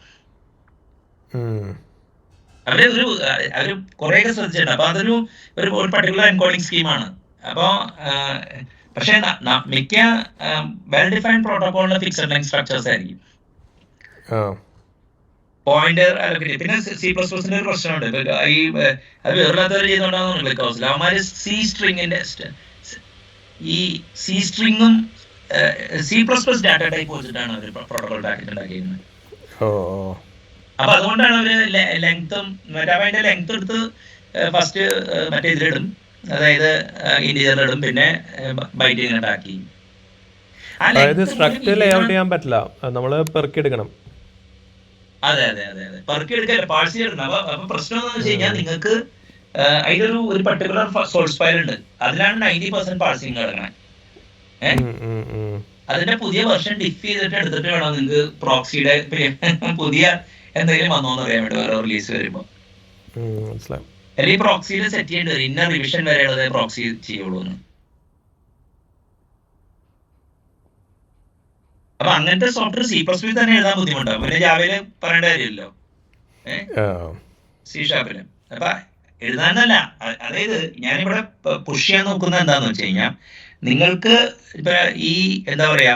അവര് കുറെയൊക്കെ ശ്രദ്ധിച്ചിട്ടുണ്ട്. അപ്പൊ അതൊരു ഒരു പർട്ടിക്കുലർ എൻകോഡിംഗ് സ്കീമാണ്. അപ്പൊ പക്ഷെ മിക്ക വെൽ ഡിഫൈൻഡ് പ്രോട്ടോകോളിന്റെ ഫിക്സഡ് ലെങ്ത് സ്ട്രക്ചേഴ്സ് ആയിരിക്കും. Pointer allocate. പിന്നെ C++ന്റെ ഒരു പ്രശ്നമുണ്ട്. ഇപ്പൊ ഈ അത് വേറില്ലാത്തവർ ചെയ്യുന്നുണ്ടാകുന്ന ക്ലിക്ക് ഹൗസിൽ അവന്മാര് ഈ സി സ്ട്രിങ്ങും C++ ഡാറ്റ ടൈപ്പ് വെച്ചിട്ടാണ് അവർ പ്രോട്ടോകോൾ പാക്കറ്റ് ഉണ്ടാക്കിയിരുന്നത്. അപ്പൊ അതുകൊണ്ടാണ് അവര് ലെങ്ത്തും അതിന്റെ ലെങ്ത് എടുത്ത് ഫസ്റ്റ് മറ്റേ ഇതിലിടും, അതായത് ഇന്റീജറിലിടും, പിന്നെ ബൈറ്റ് ഉണ്ടാക്കി. അതായത് സ്ട്രക്ചർ ലേഔട്ട് ചെയ്യാൻ പറ്റില്ല, നമ്മള് പെറുക്കിയെടുക്കണം. അതെ അതെ അതെ അതെ, പെറുക്കിയെടുക്കല്ല, പാഴ്സ് ചെയ്യണം. അപ്പൊ പ്രശ്നം എന്താണെന്ന് വെച്ച് കഴിഞ്ഞാൽ നിങ്ങൾക്ക് അതിലൊരു പർട്ടിക്കുലർ സോഴ്സ് ഫയൽ ഉണ്ട്, അതിലാണ് 90% പാഴ്സിങ് കിടക്കണേ. അതിന്റെ പുതിയ വെർഷൻ ഡിഫ് ചെയ്തിട്ട് എടുത്തിട്ട് വേണം നിങ്ങൾക്ക് പ്രോക്സിയുടെ പുതിയ എന്തെങ്കിലും വന്നോന്ന് അറിയാൻ വേണ്ടി വേറെ റിലീസ് വരുമ്പോ. അല്ലെങ്കിൽ പ്രോക്സിയിൽ സെറ്റ് ചെയ്യേണ്ടി വരും, ഇന്ന റിവിഷൻ വരെയുള്ളത് പ്രോക്സി ചെയ്യുള്ളൂ എന്ന്. അപ്പൊ അങ്ങനത്തെ സോഫ്റ്റ്വെയർ C++ തന്നെ എഴുതാൻ ബുദ്ധിമുട്ടാവും. പിന്നെ ജാവയില് പറയേണ്ട കാര്യമില്ലല്ലോ, C#. അപ്പൊ എഴുതാനല്ല, അതായത് ഞാനിവിടെ പുഷ് ചെയ്യാൻ നോക്കുന്നത് എന്താന്ന് വെച്ച് കഴിഞ്ഞാൽ, നിങ്ങൾക്ക് ഇപ്പൊ ഈ എന്താ പറയാ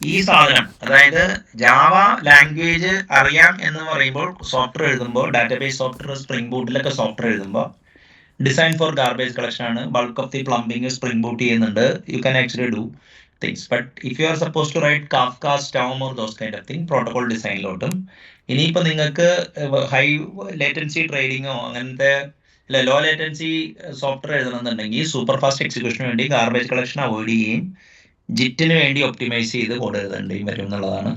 ഈ സാധനം, അതായത് ജാവ ലാംഗ്വേജ് അറിയാം എന്ന് പറയുമ്പോൾ സോഫ്റ്റ്വെയർ എഴുതുമ്പോൾ, ഡാറ്റാബേസ് സോഫ്റ്റ്വെയർ സ്പ്രിംഗ് ബൂട്ടിലൊക്കെ സോഫ്റ്റ്വെയർ എഴുതുമ്പോൾ ഡിസൈൻ ഫോർ ഗാർബേജ് കളക്ഷൻ ആണ്, bulk of the plumbing spring boot ചെയ്യുന്നുണ്ട്, you can actually do things. But if you are supposed to write Kafka, Storm or those kind of thing, protocol design ലോട്ടും ഇനിയിപ്പോൾ നിങ്ങൾക്ക് high latency ട്രേഡിങ്ങോ അങ്ങനത്തെ low latency software എഴുതണമെന്നുണ്ടെങ്കിൽ super fast എക്സിക്യൂഷന് വേണ്ടി garbage collection avoid ചെയ്യുകയും ജിറ്റിന് വേണ്ടി ഒപ്റ്റിമൈസ് ചെയ്ത് കോഡ് എഴുതേണ്ടിയും വരും എന്നുള്ളതാണ്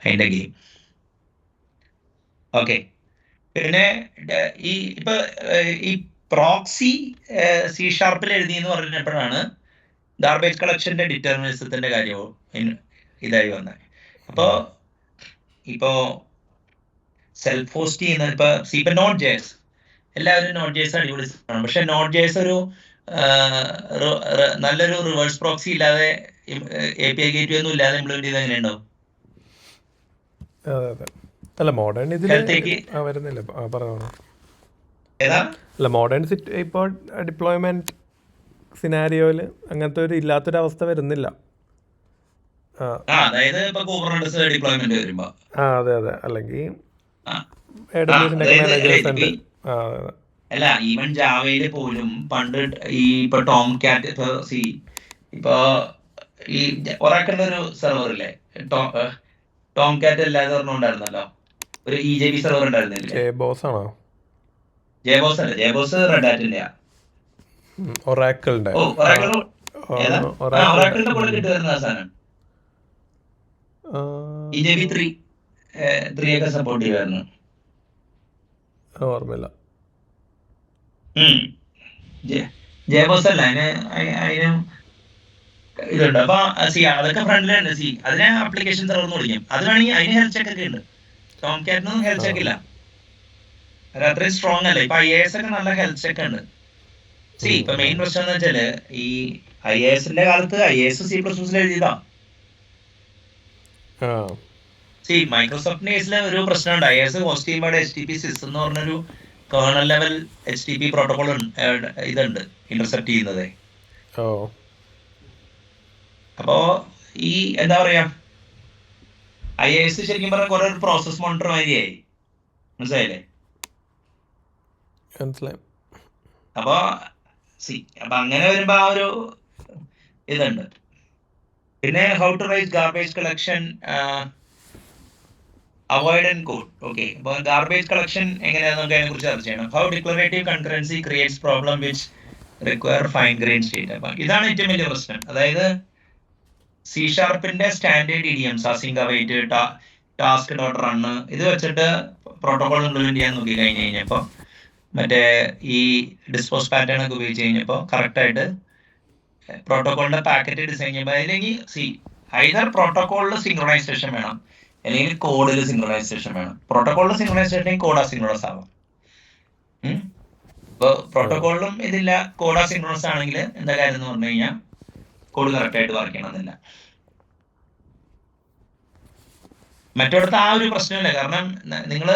അതിൻ്റെ ഗെയിം. ഓക്കെ, പിന്നെ ഈ പ്രോക്സി C# എഴുതി എന്ന് പറഞ്ഞപ്പോഴാണ് ഗാർബേജ് കളക്ഷന്റെ ഡിറ്റർമിനിസത്തിന്റെ കാര്യവും ഇതായി വന്നത്. ഇപ്പോ സെൽഫ് ഹോസ്റ്റ് ചെയ്യുന്ന ഇപ്പൊ നോട്ട് ജെഎസ്, എല്ലാവരും നോട്ട് ജെഎസ് അടിപൊളി ആണ്, പക്ഷെ നോട്ട് ജെഎസ് ഒരു നല്ലൊരു റിവേഴ്സ് പ്രോക്സി ഇല്ലാതെ API ഗേറ്റ്വേ ഒന്നും ഇല്ലാതെ ഇംപ്ലിമെന്റ് ചെയ്ത് എങ്ങനെ ഉണ്ടാവും? അല്ല മോഡേൺ വരുന്നില്ല, മോഡേൺ ഇപ്പോൾ ഡിപ്ലോയ്മെന്റ് സിനാരിയോയില് അങ്ങനത്തെ ഒരു ഇല്ലാത്തൊരവസ്ഥ വരുന്നില്ല. അതായത് ഇപ്പൊ കുബർനെറ്റിസ് ഡിപ്ലോയ്മെന്റ് വരുമ്പോ അതെ അതെ, അല്ലെങ്കിൽ അല്ല, ഈവൻ ജാവയില് പോലും പണ്ട് ഈ ഇപ്പൊ ടോം കാറ്റ്, ഇപ്പൊ ഈ ഒറാക്കിളിന്റെ ഒരു സെർവർ ഇല്ലേ, ടോം കാറ്റ് അല്ലാതെ ഉണ്ടായിരുന്നല്ലോ, ഒരു EJB സെർവർ ഉണ്ടായിരുന്നില്ലേ? ജെബോസ് അല്ല, ജെബോസ് റെഡ് ഹാറ്റിന്റെ ഒറാക്കിളിന്റെ കൂടെ കിട്ടുന്ന സാധനം EJB 3 ഒക്കെ സപ്പോർട്ട് ചെയ്യുമായിരുന്നു, ഓർമ്മയില്ല. ജെബോസ് അല്ല, അതിനും ഇതുണ്ട്. അപ്പൊ അതൊക്കെ ഫ്രണ്ടിലുണ്ട്. അതിനെ ആപ്ലിക്കേഷൻ സെർവർ വിളിക്കും. അത് വേണമെങ്കിൽ അതിന് ഹെൽത്ത് ചെക്ക് ഒക്കെ ഉണ്ട്. ടോം കാറ്റിനൊന്നും ഹെൽത്ത് ചെക്ക് ഇല്ല, അത് അത്രയും സ്ട്രോങ് അല്ല. ഇപ്പൊ IAS ഒക്കെ നല്ല ഹെൽത്ത് ചെക്ക് ഉണ്ട്. ഇപ്പൊ മെയിൻ പ്രശ്നം എന്ന് വെച്ചാല് ഈ IASന്റെ കാലത്ത് IAS C++ എഴുതിയതാ. മൈക്രോസോഫ്റ്റിന്റെ കേസിലെ ഒരു പ്രശ്നമുണ്ട്. IAS ഹോസ്റ്റ് ചെയ്യുമ്പോൾ HTTP sys എന്ന് പറഞ്ഞൊരു കേർണൽ ലെവൽ HTTP പ്രോട്ടോകോൾ ഇതുണ്ട് ഇന്റർസെപ്റ്റ് ചെയ്യുന്നത്. അപ്പോ ഈ എന്താ പറയാ IAS ശരിക്കും പറഞ്ഞ കുറെ ഒരു പ്രോസസ് മോണിറ്റർ മാതിരിയായി, മനസ്സിലായില്ലേ? അപ്പൊ അങ്ങനെ വരുമ്പോ ആ ഒരു ഇതുണ്ട്. പിന്നെ how to write garbage collection avoidance code. Okay, അപ്പൊ ഗാർബേജ് കളക്ഷൻ എങ്ങനെയാണെന്ന് നമുക്ക് അതിനെ കുറിച്ച് ചർച്ച ചെയ്യണം. How declarative concurrency creates problem which require fine grain state. അപ്പൊ ഇതാണ് ഏറ്റവും വലിയ പ്രശ്നം. അതായത് C# standard idioms, async await, task dot run, ഇത് വെച്ചിട്ട് പ്രോട്ടോകോൾ ഇംപ്ലിമെന്റ് ചെയ്യാൻ നോക്കി കഴിഞ്ഞ് കഴിഞ്ഞപ്പോൾ മറ്റേ ഈ ഡിസ്പോസ് പാറ്റേൺ ഒക്കെ ഉപയോഗിച്ച് കഴിഞ്ഞപ്പോൾ കറക്റ്റായിട്ട് പ്രോട്ടോകോളിന്റെ പാക്കറ്റ് ഡിസൈൻ ചെയ്യുമ്പോൾ അല്ലെങ്കിൽ ഐദർ പ്രോട്ടോകോളിൽ സിങ്ക്രണൈസേഷൻ വേണം, അല്ലെങ്കിൽ കോഡിൽ സിങ്ക്രണൈസേഷൻ വേണം. പ്രോട്ടോകോളിൽ സിങ്ക്രണൈസേഷൻ കോഡ് അസിങ്ക്രണസ് ആവാം. ഇപ്പോൾ പ്രോട്ടോകോളിലും ഇതില്ല, കോഡ് അസിങ്ക്രണസ് ആണെങ്കിൽ എന്താ കാര്യം എന്ന് പറഞ്ഞു കഴിഞ്ഞാൽ കോഡ് കറക്റ്റായിട്ട് വർക്ക് ചെയ്യണമെന്നില്ല. മറ്റിടത്ത് ആ ഒരു പ്രശ്നമില്ല. കാരണം നിങ്ങൾ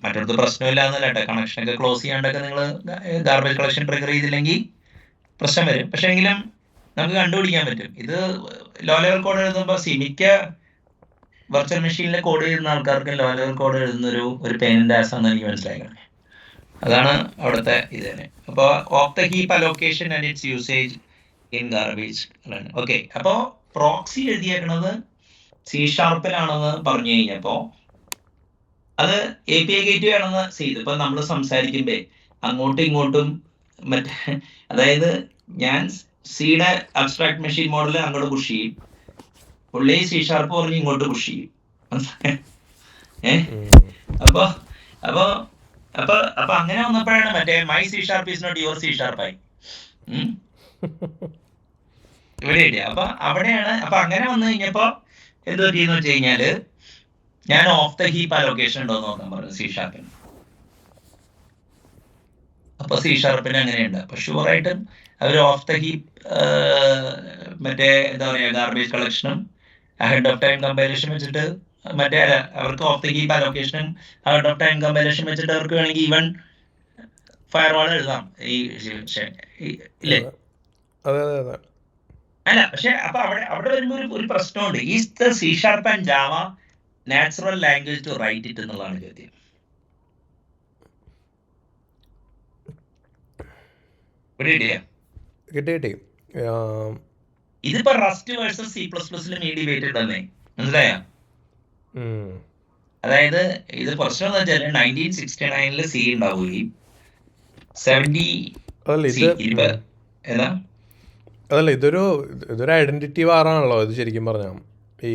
മറ്റിടത്ത് പ്രശ്നമില്ല എന്നല്ല കേട്ടോ, കണക്ഷനൊക്കെ ക്ലോസ് ചെയ്യാണ്ടൊക്കെ നിങ്ങൾ ഗാർബേജ് കളക്ഷൻ ട്രിഗർ ചെയ്തില്ലെങ്കിൽ പ്രശ്നം വരും. പക്ഷെ എങ്കിലും നമുക്ക് കണ്ടുപിടിക്കാൻ പറ്റും. ഇത് ലോ ലെവൽ കോഡ് എഴുതുമ്പോൾ മിക്ക വെർച്വൽ മെഷീനിൽ കോഡ് ചെയ്യുന്ന ആൾക്കാർക്ക് ലോ ലെവൽ കോഡ് എഴുതുന്ന ഒരു പെയിൻ ആസ് ആണെന്ന് എനിക്ക് മനസ്സിലാക്കണം. അതാണ് അവിടുത്തെ ഇത് തന്നെ. അപ്പോൾ of the heap allocation and it's usage in garbage. Okay, അപ്പോൾ പ്രോക്സി എഴുതിയേക്കണത് C#-ലാണെന്ന് പറഞ്ഞു കഴിഞ്ഞപ്പോൾ അത് API ഗേറ്റ്വേ ആണെന്ന് ഇതിപ്പോ നമ്മൾ സംസാരിക്കുമ്പോ അങ്ങോട്ടും ഇങ്ങോട്ടും മറ്റേ അതായത് ഞാൻ സിയുടെ അബ്സ്ട്രാക്ട് മെഷീൻ മോഡൽ അങ്ങോട്ട് പുഷ് ചെയ്യും, പുള്ളി C# പറഞ്ഞ് ഇങ്ങോട്ട് പുഷ് ചെയ്യും. അപ്പൊ അപ്പൊ അപ്പൊ അപ്പൊ അങ്ങനെ വന്നപ്പോഴാണ് മറ്റേ my C# is not your C# ആയി ഇവിടെ ഇല്ല. അപ്പൊ അവിടെയാണ്. അപ്പൊ അങ്ങനെ വന്നു കഴിഞ്ഞപ്പോ എന്ത് പറ്റിയെന്ന് വെച്ച് കഴിഞ്ഞാല് ഞാൻ ഓഫ് ദ ഹീപ്പ് അലോക്കേഷൻ ഉണ്ടോ എന്ന് നോക്കാൻ പറഞ്ഞു C#. അപ്പൊ C#ന് അങ്ങനെയുണ്ട്. അപ്പൊ ഷുവറായിട്ടും അവർ ഓഫ് ദ ഹീപ്പ് മറ്റേ എന്താ പറയാ ഗാർബേജ് കളക്ഷനും ഹെഡ് ഓഫ് ടൈം കമ്പൈലേഷൻ വെച്ചിട്ട് മറ്റേ അവർക്ക് ഓഫ് ദ ഹീപ്പ് അലോക്കേഷനും ഹെഡ് ഓഫ് ടൈം കമ്പൈലേഷൻ വെച്ചിട്ട് അവർക്ക് വേണമെങ്കിൽ ഈവൻ ഫയർവാൾ എഴുതാം. ഇല്ലേ? അല്ല, പക്ഷെ അപ്പൊ അവിടെ വരുമ്പോ ഒരു പ്രശ്നമുണ്ട്. Is the C# and Java natural language to write it എന്നുള്ളതാണ് ചോദ്യം. കിട്ടി. ഇതിപ്പോ റസ്റ്റ് വേഴ്സസ് C++ലും ഈ ഡിബേറ്റ് തന്നെ, മനസ്സിലായോ? അതായത് ഇത് പ്രശ്നം എന്ന് വെച്ചാൽ 1969 C ഉണ്ടാവുകയും 70 ഏതാ അതല്ല, ഇതൊരു ഐഡന്റിറ്റി വാറാണല്ലോ ഇത് ശരിക്കും പറഞ്ഞാൽ. ഈ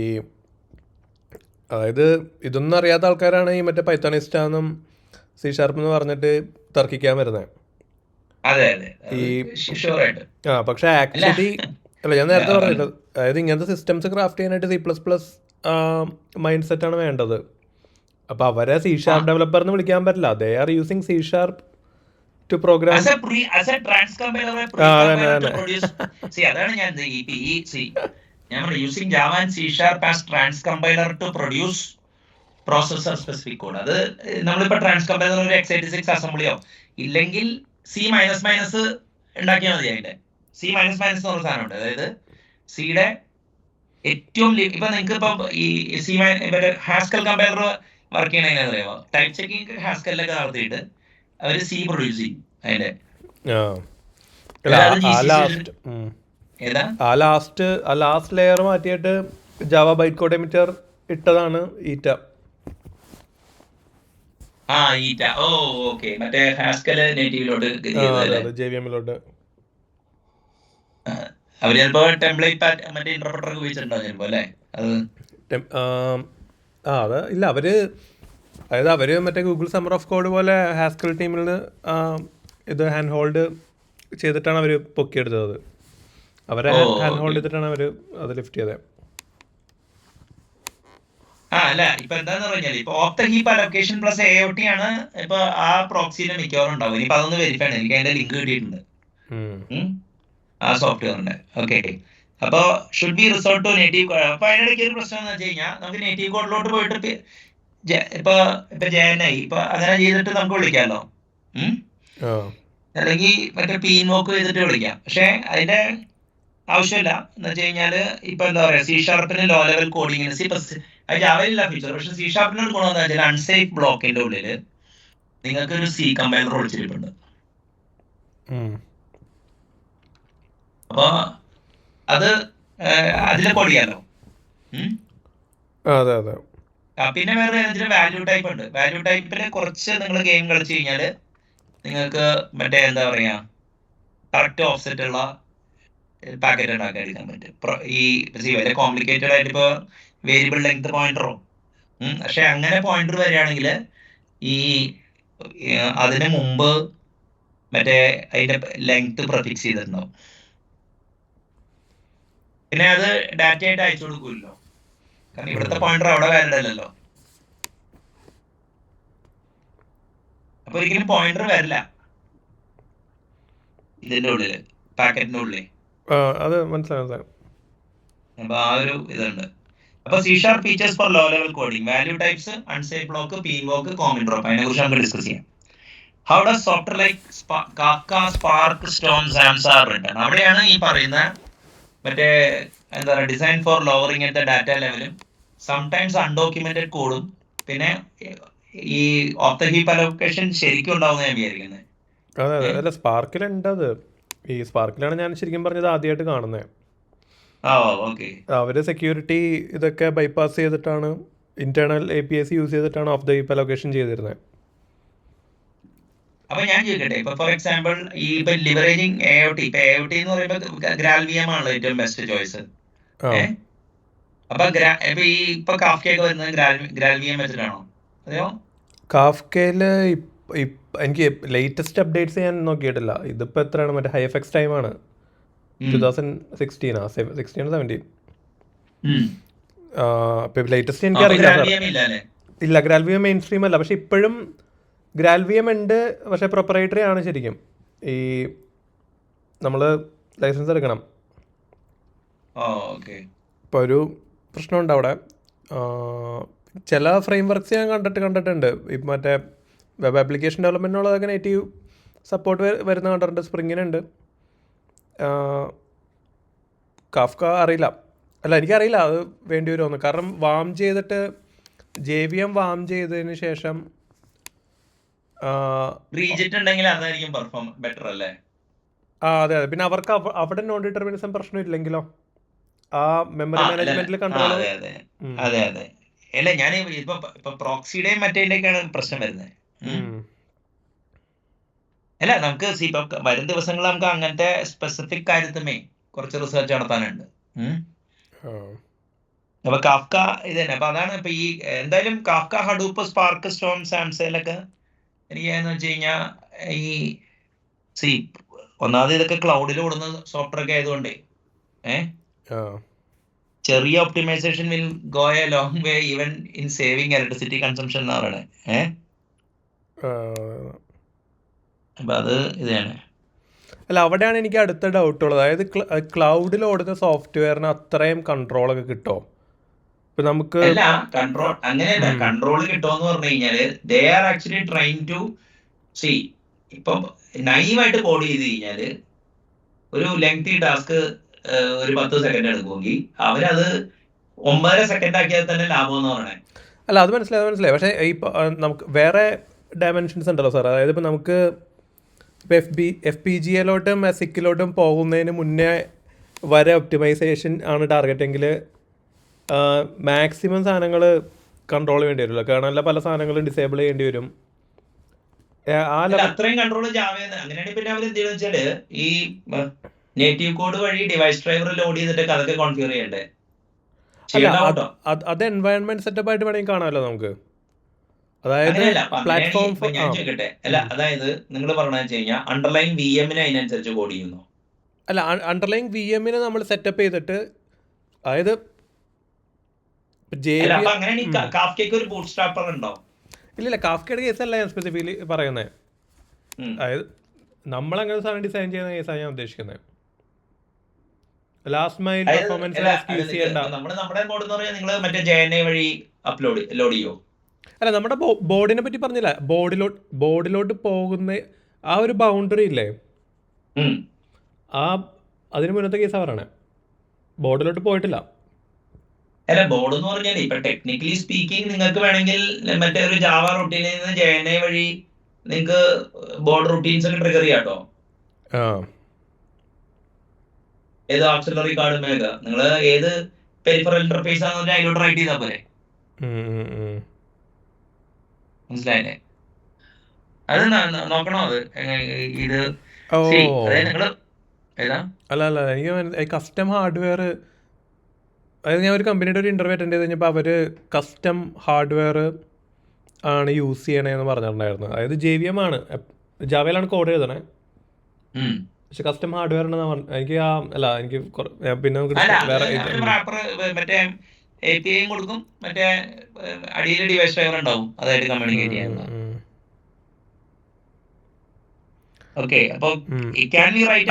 അതായത് ഇതൊന്നും അറിയാത്ത ആൾക്കാരാണ് ഈ മറ്റേ പൈത്തോണിസ്റ്റാന്നും C# എന്ന് പറഞ്ഞിട്ട് തർക്കിക്കാൻ വരുന്നത്. പക്ഷെ ആക്ച്വലി അല്ല, ഞാൻ നേരത്തെ പറഞ്ഞില്ല, അതായത് ഇങ്ങനത്തെ സിസ്റ്റംസ് ക്രാഫ്റ്റ് ചെയ്യാനായിട്ട് C++ മൈൻഡ് സെറ്റാണ് വേണ്ടത്. അപ്പൊ അവരെ C# ഡെവലപ്പർ എന്ന് വിളിക്കാൻ പറ്റില്ല. They are using C# to program. അതാണ് ഞാൻ using Java and C# as transcompiler to produce processor specific code. അത് നമ്മളിപ്പോ ട്രാൻസ്കമ്പൈലർ ഒരു x86 അസംബ്ലിയോ ഇല്ലെങ്കിൽ C++ ഉണ്ടാക്കിയാൽ മതി. അതിന്റെ C++ എന്ന് പറഞ്ഞ സാധനമുണ്ട്. അതായത് സിയുടെ ഏറ്റവും ഇപ്പൊ നിങ്ങൾക്ക് ഇപ്പൊ ഈ ഹാസ്കൽ കമ്പൈലർ വർക്ക് ചെയ്യണ അറിയാമോ? ടൈപ്പ് ചെക്കിങ് ഹാസ്കലിലൊക്കെ നടത്തിയിട്ട് അവര് C പ്രൊഡ്യൂസ് ചെയ്യും. അതിന്റെ ലാസ്റ്റ് ലെയർ മാറ്റിയിട്ട് ജാവ ബൈറ്റ് കോഡ് എമിറ്റർ ഇട്ടതാണ് ഈറ്റ. മറ്റേ ഹാസ്കല് നേറ്റീവിലോട്ട് JVM-ലോട്ട് അവര് ചിലപ്പോ ടെംപ്ലേറ്റ് മറ്റേ ഇന്റർപ്രറ്റർ ഉപയോഗിച്ചിട്ടുണ്ടാവും ചിലപ്പോ, അല്ലേ? അത് ഇല്ല, അവര് മറ്റേ ഗൂഗിൾ സമ്മർ ഓഫ് കോഡ് പോലെ ഹാസ്കൽ ടീമിൽ നിന്ന് ഇത് ഹാൻഡ് ഹോൾഡ് ചെയ്തിട്ടാണ് അവർ പൊക്കിയെടുത്തത്. അവരെ ഹാൻഡ് ഹോൾഡ് ചെയ്തിട്ടാണ് അവർ അത് ലിഫ്റ്റ് ചെയ്തത്. അല്ല, ഇപ്പൊ എന്താന്ന് പറഞ്ഞാൽ ഇപ്പൊ of the heap allocation plus AOT ആണ് ഇപ്പൊ ആ പ്രോക്സിയിലെ മിക്കവാറും ഉണ്ടാവും. ഇനിയിപ്പോ അതൊന്ന് വെരിഫൈ ആണ്. എനിക്ക് അതിന്റെ ലിങ്ക് കിട്ടിയിട്ടുണ്ട് ആ സോഫ്റ്റ്വെയറിന്റെ. ഓക്കെ, അപ്പൊ should be resort to native code. അപ്പൊ അതിനിടയ്ക്ക് ഒരു പ്രശ്നം എന്ന് വെച്ച് കഴിഞ്ഞാൽ നമുക്ക് നേറ്റീവ് കോഡിലോട്ട് പോയിട്ട് ഇപ്പൊ JNI ഇപ്പൊ അങ്ങനെ ചെയ്തിട്ട് നമുക്ക് വിളിക്കാമല്ലോ, അല്ലെങ്കിൽ മറ്റേ PINvoke ചെയ്തിട്ട് വിളിക്കാം. പക്ഷെ അതിന്റെ ആവശ്യമില്ല. എന്ന് വെച്ച് കഴിഞ്ഞാല് ഇപ്പൊ എന്താ പറയാ C# ലോ ലെവൽ കോഡിങ്ങിന് അത് ജാവയിലില്ല ഫീച്ചർ. പക്ഷെ C# ഒരു ഗുണം എന്താ വെച്ചാൽ അൺസേഫ് ബ്ലോക്കിന്റെ ഉള്ളില് നിങ്ങൾക്ക് ഒരു C കമ്പൈലർ വിളിച്ചിട്ടുണ്ട്. അപ്പൊ അത് അതിൽ കോഡ് ചെയ്യാലോ. പിന്നെ വേറെ വാല്യൂ ടൈപ്പ് ഉണ്ട്. വാല്യൂ ടൈപ്പില് കുറച്ച് നിങ്ങൾ ഗെയിം കളിച്ചു കഴിഞ്ഞാല് നിങ്ങൾക്ക് മറ്റേ എന്താ പറയാ കറക്റ്റ് ഓഫ്സെറ്റ് ഉള്ള പാക്കറ്റ് ഉണ്ടാക്കാൻ എടുക്കാൻ പറ്റും. ഈ വലിയ കോംപ്ലിക്കേറ്റഡ് ആയിട്ട് ഇപ്പൊ വേരിയബിൾ ലെങ്ത് പോയിന്ററോ, പക്ഷെ അങ്ങനെ പോയിന്റർ വരികയാണെങ്കിൽ ഈ അതിന് മുമ്പ് മറ്റേ അതിന്റെ ലെങ്ത് പ്രഫിക്സ് ചെയ്തിട്ടുണ്ടാവും. പിന്നെ അത് ഡാറ്റ ആയിട്ട് അയച്ചു കൊടുക്കൂല്ലോ, കാരണം ഇവിടുത്തെ പോയിന്റർ അവിടെ വാലിഡ് അല്ലല്ലോ. അപ്പൊ ഒരിക്കലും പോയിന്റർ വരില്ല ഇതിന്റെ ഉള്ളില്, പാക്കറ്റിന്റെ ഉള്ളിൽ. അപ്പൊ ആ ഒരു ഇതുണ്ട്. അപ്പൊ C# features for low level coding, value types, unsafe block, PINvoke, common drop. അതിനെ കുറിച്ച് നമുക്ക് ഡിസ്കസ് ചെയ്യാം. How does software like Kafka, Spark, Storm, XAMPP are written? അവിടെയാണ് ഈ പറയുന്ന മറ്റേ എന്താ പറയുക design for lowering at the data ലെവലും സംടൈംസ് അൺഡോക്യുമെന്റഡ് കോഡും പിന്നെ ഈ ഓഫ് ദ ഹീപ്പ് അലോക്കേഷൻ ശരിക്കും ഉണ്ടാവുന്ന ഞാൻ വിചാരിക്കുന്നത്. അതെ അതെ അല്ല സ്പാർക്കിലുണ്ട് അത്. ഈ സ്പാർക്കിലാണ് ഞാൻ ശരിക്കും പറഞ്ഞത് ആദ്യമായിട്ട് കാണുന്നത്. ഓക്കെ. അവർ സെക്യൂരിറ്റി ഇതൊക്കെ ബൈപ്പാസ് ചെയ്തിട്ടാണ് ഇന്റേണൽ APIs യൂസ് ചെയ്തിട്ടാണ് ഓഫ് ദ ഹീപ്പ് അലോക്കേഷൻ ചെയ്തിരുന്നത്. അപ്പൊ ഞാൻ ചോദിക്കട്ടെ, ഇപ്പൊ ഫോർ എക്സാമ്പിൾ ഈ ഇപ്പൊ ലിവറേജിങ് AOT, ഇപ്പൊ AOT എന്ന് പറയുമ്പോ GraalVM ആണല്ലോ ഏറ്റവും ബെസ്റ്റ് ചോയ്സ്. അപ്പൊ ഇപ്പൊ കാഫ്കയൊക്കെ വരുന്നത് GraalVM വെച്ചിട്ടാണോ അതെയോ? കാഫ്കയിൽ എനിക്ക് ലേറ്റസ്റ്റ് അപ്ഡേറ്റ്സ് ഞാൻ നോക്കിയിട്ടില്ല. ഇതിപ്പോൾ എത്രയാണ്, മറ്റേ HyFX ടൈമാണ് 2016 17. ഇപ്പം ലേറ്റസ്റ്റ് എനിക്കറിയില്ല. ഇല്ല, GraalVM മെയിൻ സ്ട്രീം അല്ല. പക്ഷെ ഇപ്പോഴും GraalVM ഉണ്ട്, പക്ഷേ പ്രൊപ്പറേറ്ററി ആണ് ശരിക്കും. ഈ നമ്മൾ ലൈസൻസ് എടുക്കണം. ഇപ്പോൾ ഒരു പ്രശ്നമുണ്ട് അവിടെ. ചില ഫ്രെയിം വർക്ക്സ് ഞാൻ കണ്ടിട്ടുണ്ട്. ഇപ്പം മറ്റേ വെബ് ആപ്ലിക്കേഷൻ ഡെവലപ്മെൻറ്റിനുള്ളതൊക്കെ നേറ്റീവ് സപ്പോർട്ട് വരുന്ന കണ്ടിട്ടുണ്ട്. സ്പ്രിങ്ങിനുണ്ട്. കാഫ്ക അറിയില്ല. അല്ല എനിക്കറിയില്ല അത് വേണ്ടി വരുമെന്ന്. കാരണം വാം ചെയ്തിട്ട് JVM വാം ചെയ്തതിന് ശേഷം അതെ അതെ. പിന്നെ അവർക്ക് അവിടെ നോൺ ഡിറ്റർമിനിസം പ്രശ്നം ഇല്ലെങ്കിലോ ആ മെമ്മറി മാനേജ്മെന്റിൽ കൺട്രോൾ. അതെ അതെ. അല്ല ഞാൻ ഇപ്പൊ പ്രോക്സിയുടെയും മറ്റേതിന്റെയൊക്കെയാണ് പ്രശ്നം വരുന്നത്. അല്ല നമുക്ക് ഇപ്പൊ വരും ദിവസങ്ങളിൽ നമുക്ക് അങ്ങനത്തെ സ്പെസിഫിക് കാര്യത്തുമേ കുറച്ച് റിസർച്ച് നടത്താനുണ്ട്. അപ്പൊ കാഫ്ക ഇത് തന്നെ. അപ്പൊ അതാണ് ഇപ്പൊ ഈ എന്തായാലും കാഫ്ക, ഹഡൂപ്പ്, സ്പാർക്ക്, സ്റ്റോം, സാംസയിലൊക്കെ എനിക്കെന്ന് വെച്ച് കഴിഞ്ഞാൽ ഈ ഒന്നാമത് ഇതൊക്കെ ക്ലൗഡിൽ ഓടുന്ന സോഫ്റ്റ്വെയർ ഒക്കെ ആയതുകൊണ്ടേ ചെറിയ optimization will go a long way even in saving electricity consumption എന്ന് പറയണേ. അപ്പൊ അത് ഇതാണ്. അല്ല അവിടെയാണ് എനിക്ക് അടുത്ത ഡൗട്ടുള്ളത്. അതായത് ക്ലൗഡിൽ ഓടുന്ന സോഫ്റ്റ്വെയറിന് അത്രയും കൺട്രോളൊക്കെ കിട്ടുമോ? ഇപ്പൊ നമുക്ക് കൺട്രോൾ അങ്ങനെയല്ല. കൺട്രോൾ കിട്ടുമെന്ന് പറഞ്ഞു കഴിഞ്ഞാല് they are actually trying to see. ഇപ്പം നൈവായിട്ട് കോഡ് ചെയ്ത് കഴിഞ്ഞാല് ഒരു ലെങ്തി ടാസ്ക് ഒരു 10 സെക്കൻഡ് എടുക്കുമെങ്കിൽ അവരത് 9.5 സെക്കൻഡ് ആക്കിയാൽ തന്നെ ലാഭം എന്ന് പറയണേ. അല്ല അത് മനസ്സിലായി. പക്ഷേ ഇപ്പൊ നമുക്ക് വേറെ ഡയമെൻഷൻസ് ഉണ്ടല്ലോ സാർ. അതായത് ഇപ്പം നമുക്ക് ഇപ്പോൾ FPGA-ലോട്ടും ASIC-ലോട്ടും പോകുന്നതിന് മുന്നേ വരെ ഒപ്റ്റിമൈസേഷൻ ആണ് ടാർഗറ്റ് എങ്കിൽ മാക്സിമം സാധനങ്ങൾ കൺട്രോൾ ചെയ്യേണ്ടി വരുമല്ലോ. കേണലിലെ പല സാധനങ്ങളും ഡിസേബിൾ ചെയ്യേണ്ടി വരും. അത്രയും കൺട്രോൾ അങ്ങനെയാണെങ്കിൽ പിന്നെ അവർ എന്തെന്ന് വെച്ചാല് ഈ നേറ്റീവ് കോഡ് വഴി ഡിവൈസ് ഡ്രൈവർ ലോഡ് ചെയ്തിട്ട് അതൊക്കെ കോൺഫിഗർ ചെയ്യണ്ടേ? അത് എൻവയൺമെന്റ് സെറ്റപ്പ് ആയിട്ട് വേണമെങ്കിൽ കാണാമല്ലോ നമുക്ക്. അതായത് പ്ലാറ്റ്ഫോം ഞാൻ ചോദിക്കട്ടെ, അല്ല അതായത് നിങ്ങൾ പറഞ്ഞതെന്ന് വെച്ച് കഴിഞ്ഞാൽ അണ്ടർലൈൻ VM-നെ അതിനനുസരിച്ച് കോഡ് ചെയ്യുന്നു. അല്ല അണ്ടർലൈൻ VM-നെ നമ്മൾ സെറ്റപ്പ് ചെയ്തിട്ട്, അതായത് ഇല്ല കാഫ്കയുടെ കേസല്ല ഞാൻ സ്പെസിഫിക്കലി പറയുന്നത്. അതായത് നമ്മളങ്ങനെ സാധനം ഡിസൈൻ ചെയ്യുന്ന കേസാണ് ഞാൻ ഉദ്ദേശിക്കുന്നത്. ലാസ്റ്റ് മൈൽ പെർഫോമൻസ് അല്ല നമ്മുടെ ബോർഡിനെ പറ്റി പറഞ്ഞില്ല. ബോർഡിലോട്ട് പോകുന്ന ആ ഒരു ബൗണ്ടറി ഇല്ലേ, അതിന് മുന്നത്തെ കേസാ പറയണേ. ബോർഡിലോട്ട് പോയിട്ടില്ല. അല്ല ബോർഡ് എന്ന് പറഞ്ഞാൽ ഇപ്പൊ ടെക്നിക്കലി സ്പീക്കിംഗ് നിങ്ങൾക്ക് വേണമെങ്കിൽ മറ്റേ ഒരു ജാവ റൂട്ടീനിൽ നിന്ന് JNI വഴി നിങ്ങൾക്ക് ബോർഡ് റൂട്ടീൻസ് ഒക്കെ ട്രിഗർ ചെയ്യാട്ടോ. ഏത് ഓക്സിലറി കാർഡ് മേഖ നിങ്ങൾ ഏത് പെരിഫറൽ ഇന്റർഫേസ് ആണെന്ന് പറഞ്ഞാൽ അതിലോട്ട് റൈറ്റ് ചെയ്താൽ പോരെ. മനസ്സിലായില്ലേ? അത് നോക്കണോ? അത് ഇത് നിങ്ങള് അല്ല എനിക്ക് കസ്റ്റം ഹാർഡ്വെയർ, അതായത് ഞാൻ ഒരു കമ്പനിയുടെ ഒരു ഇന്റർവ്യൂ അറ്റൻഡ് ചെയ്ത് കഴിഞ്ഞപ്പോൾ അവർ കസ്റ്റം ഹാർഡ്വെയർ ആണ് യൂസ് ചെയ്യണേന്ന് പറഞ്ഞിട്ടുണ്ടായിരുന്നു. അതായത് JVM ആണ്, ജാവയിലാണ് കോഡ് എഴുതണേ, പക്ഷെ കസ്റ്റം ഹാർഡ്വെയർ എനിക്ക് അല്ല എനിക്ക് പിന്നെ മറ്റേ API കൊടുക്കും, മറ്റേ അടിയിൽ ഡിവൈസ് ഡ്രൈവർ ഉണ്ടാവും അതായിട്ട് കമ്മ്യൂണിക്കേറ്റ് ചെയ്യാനുള്ള.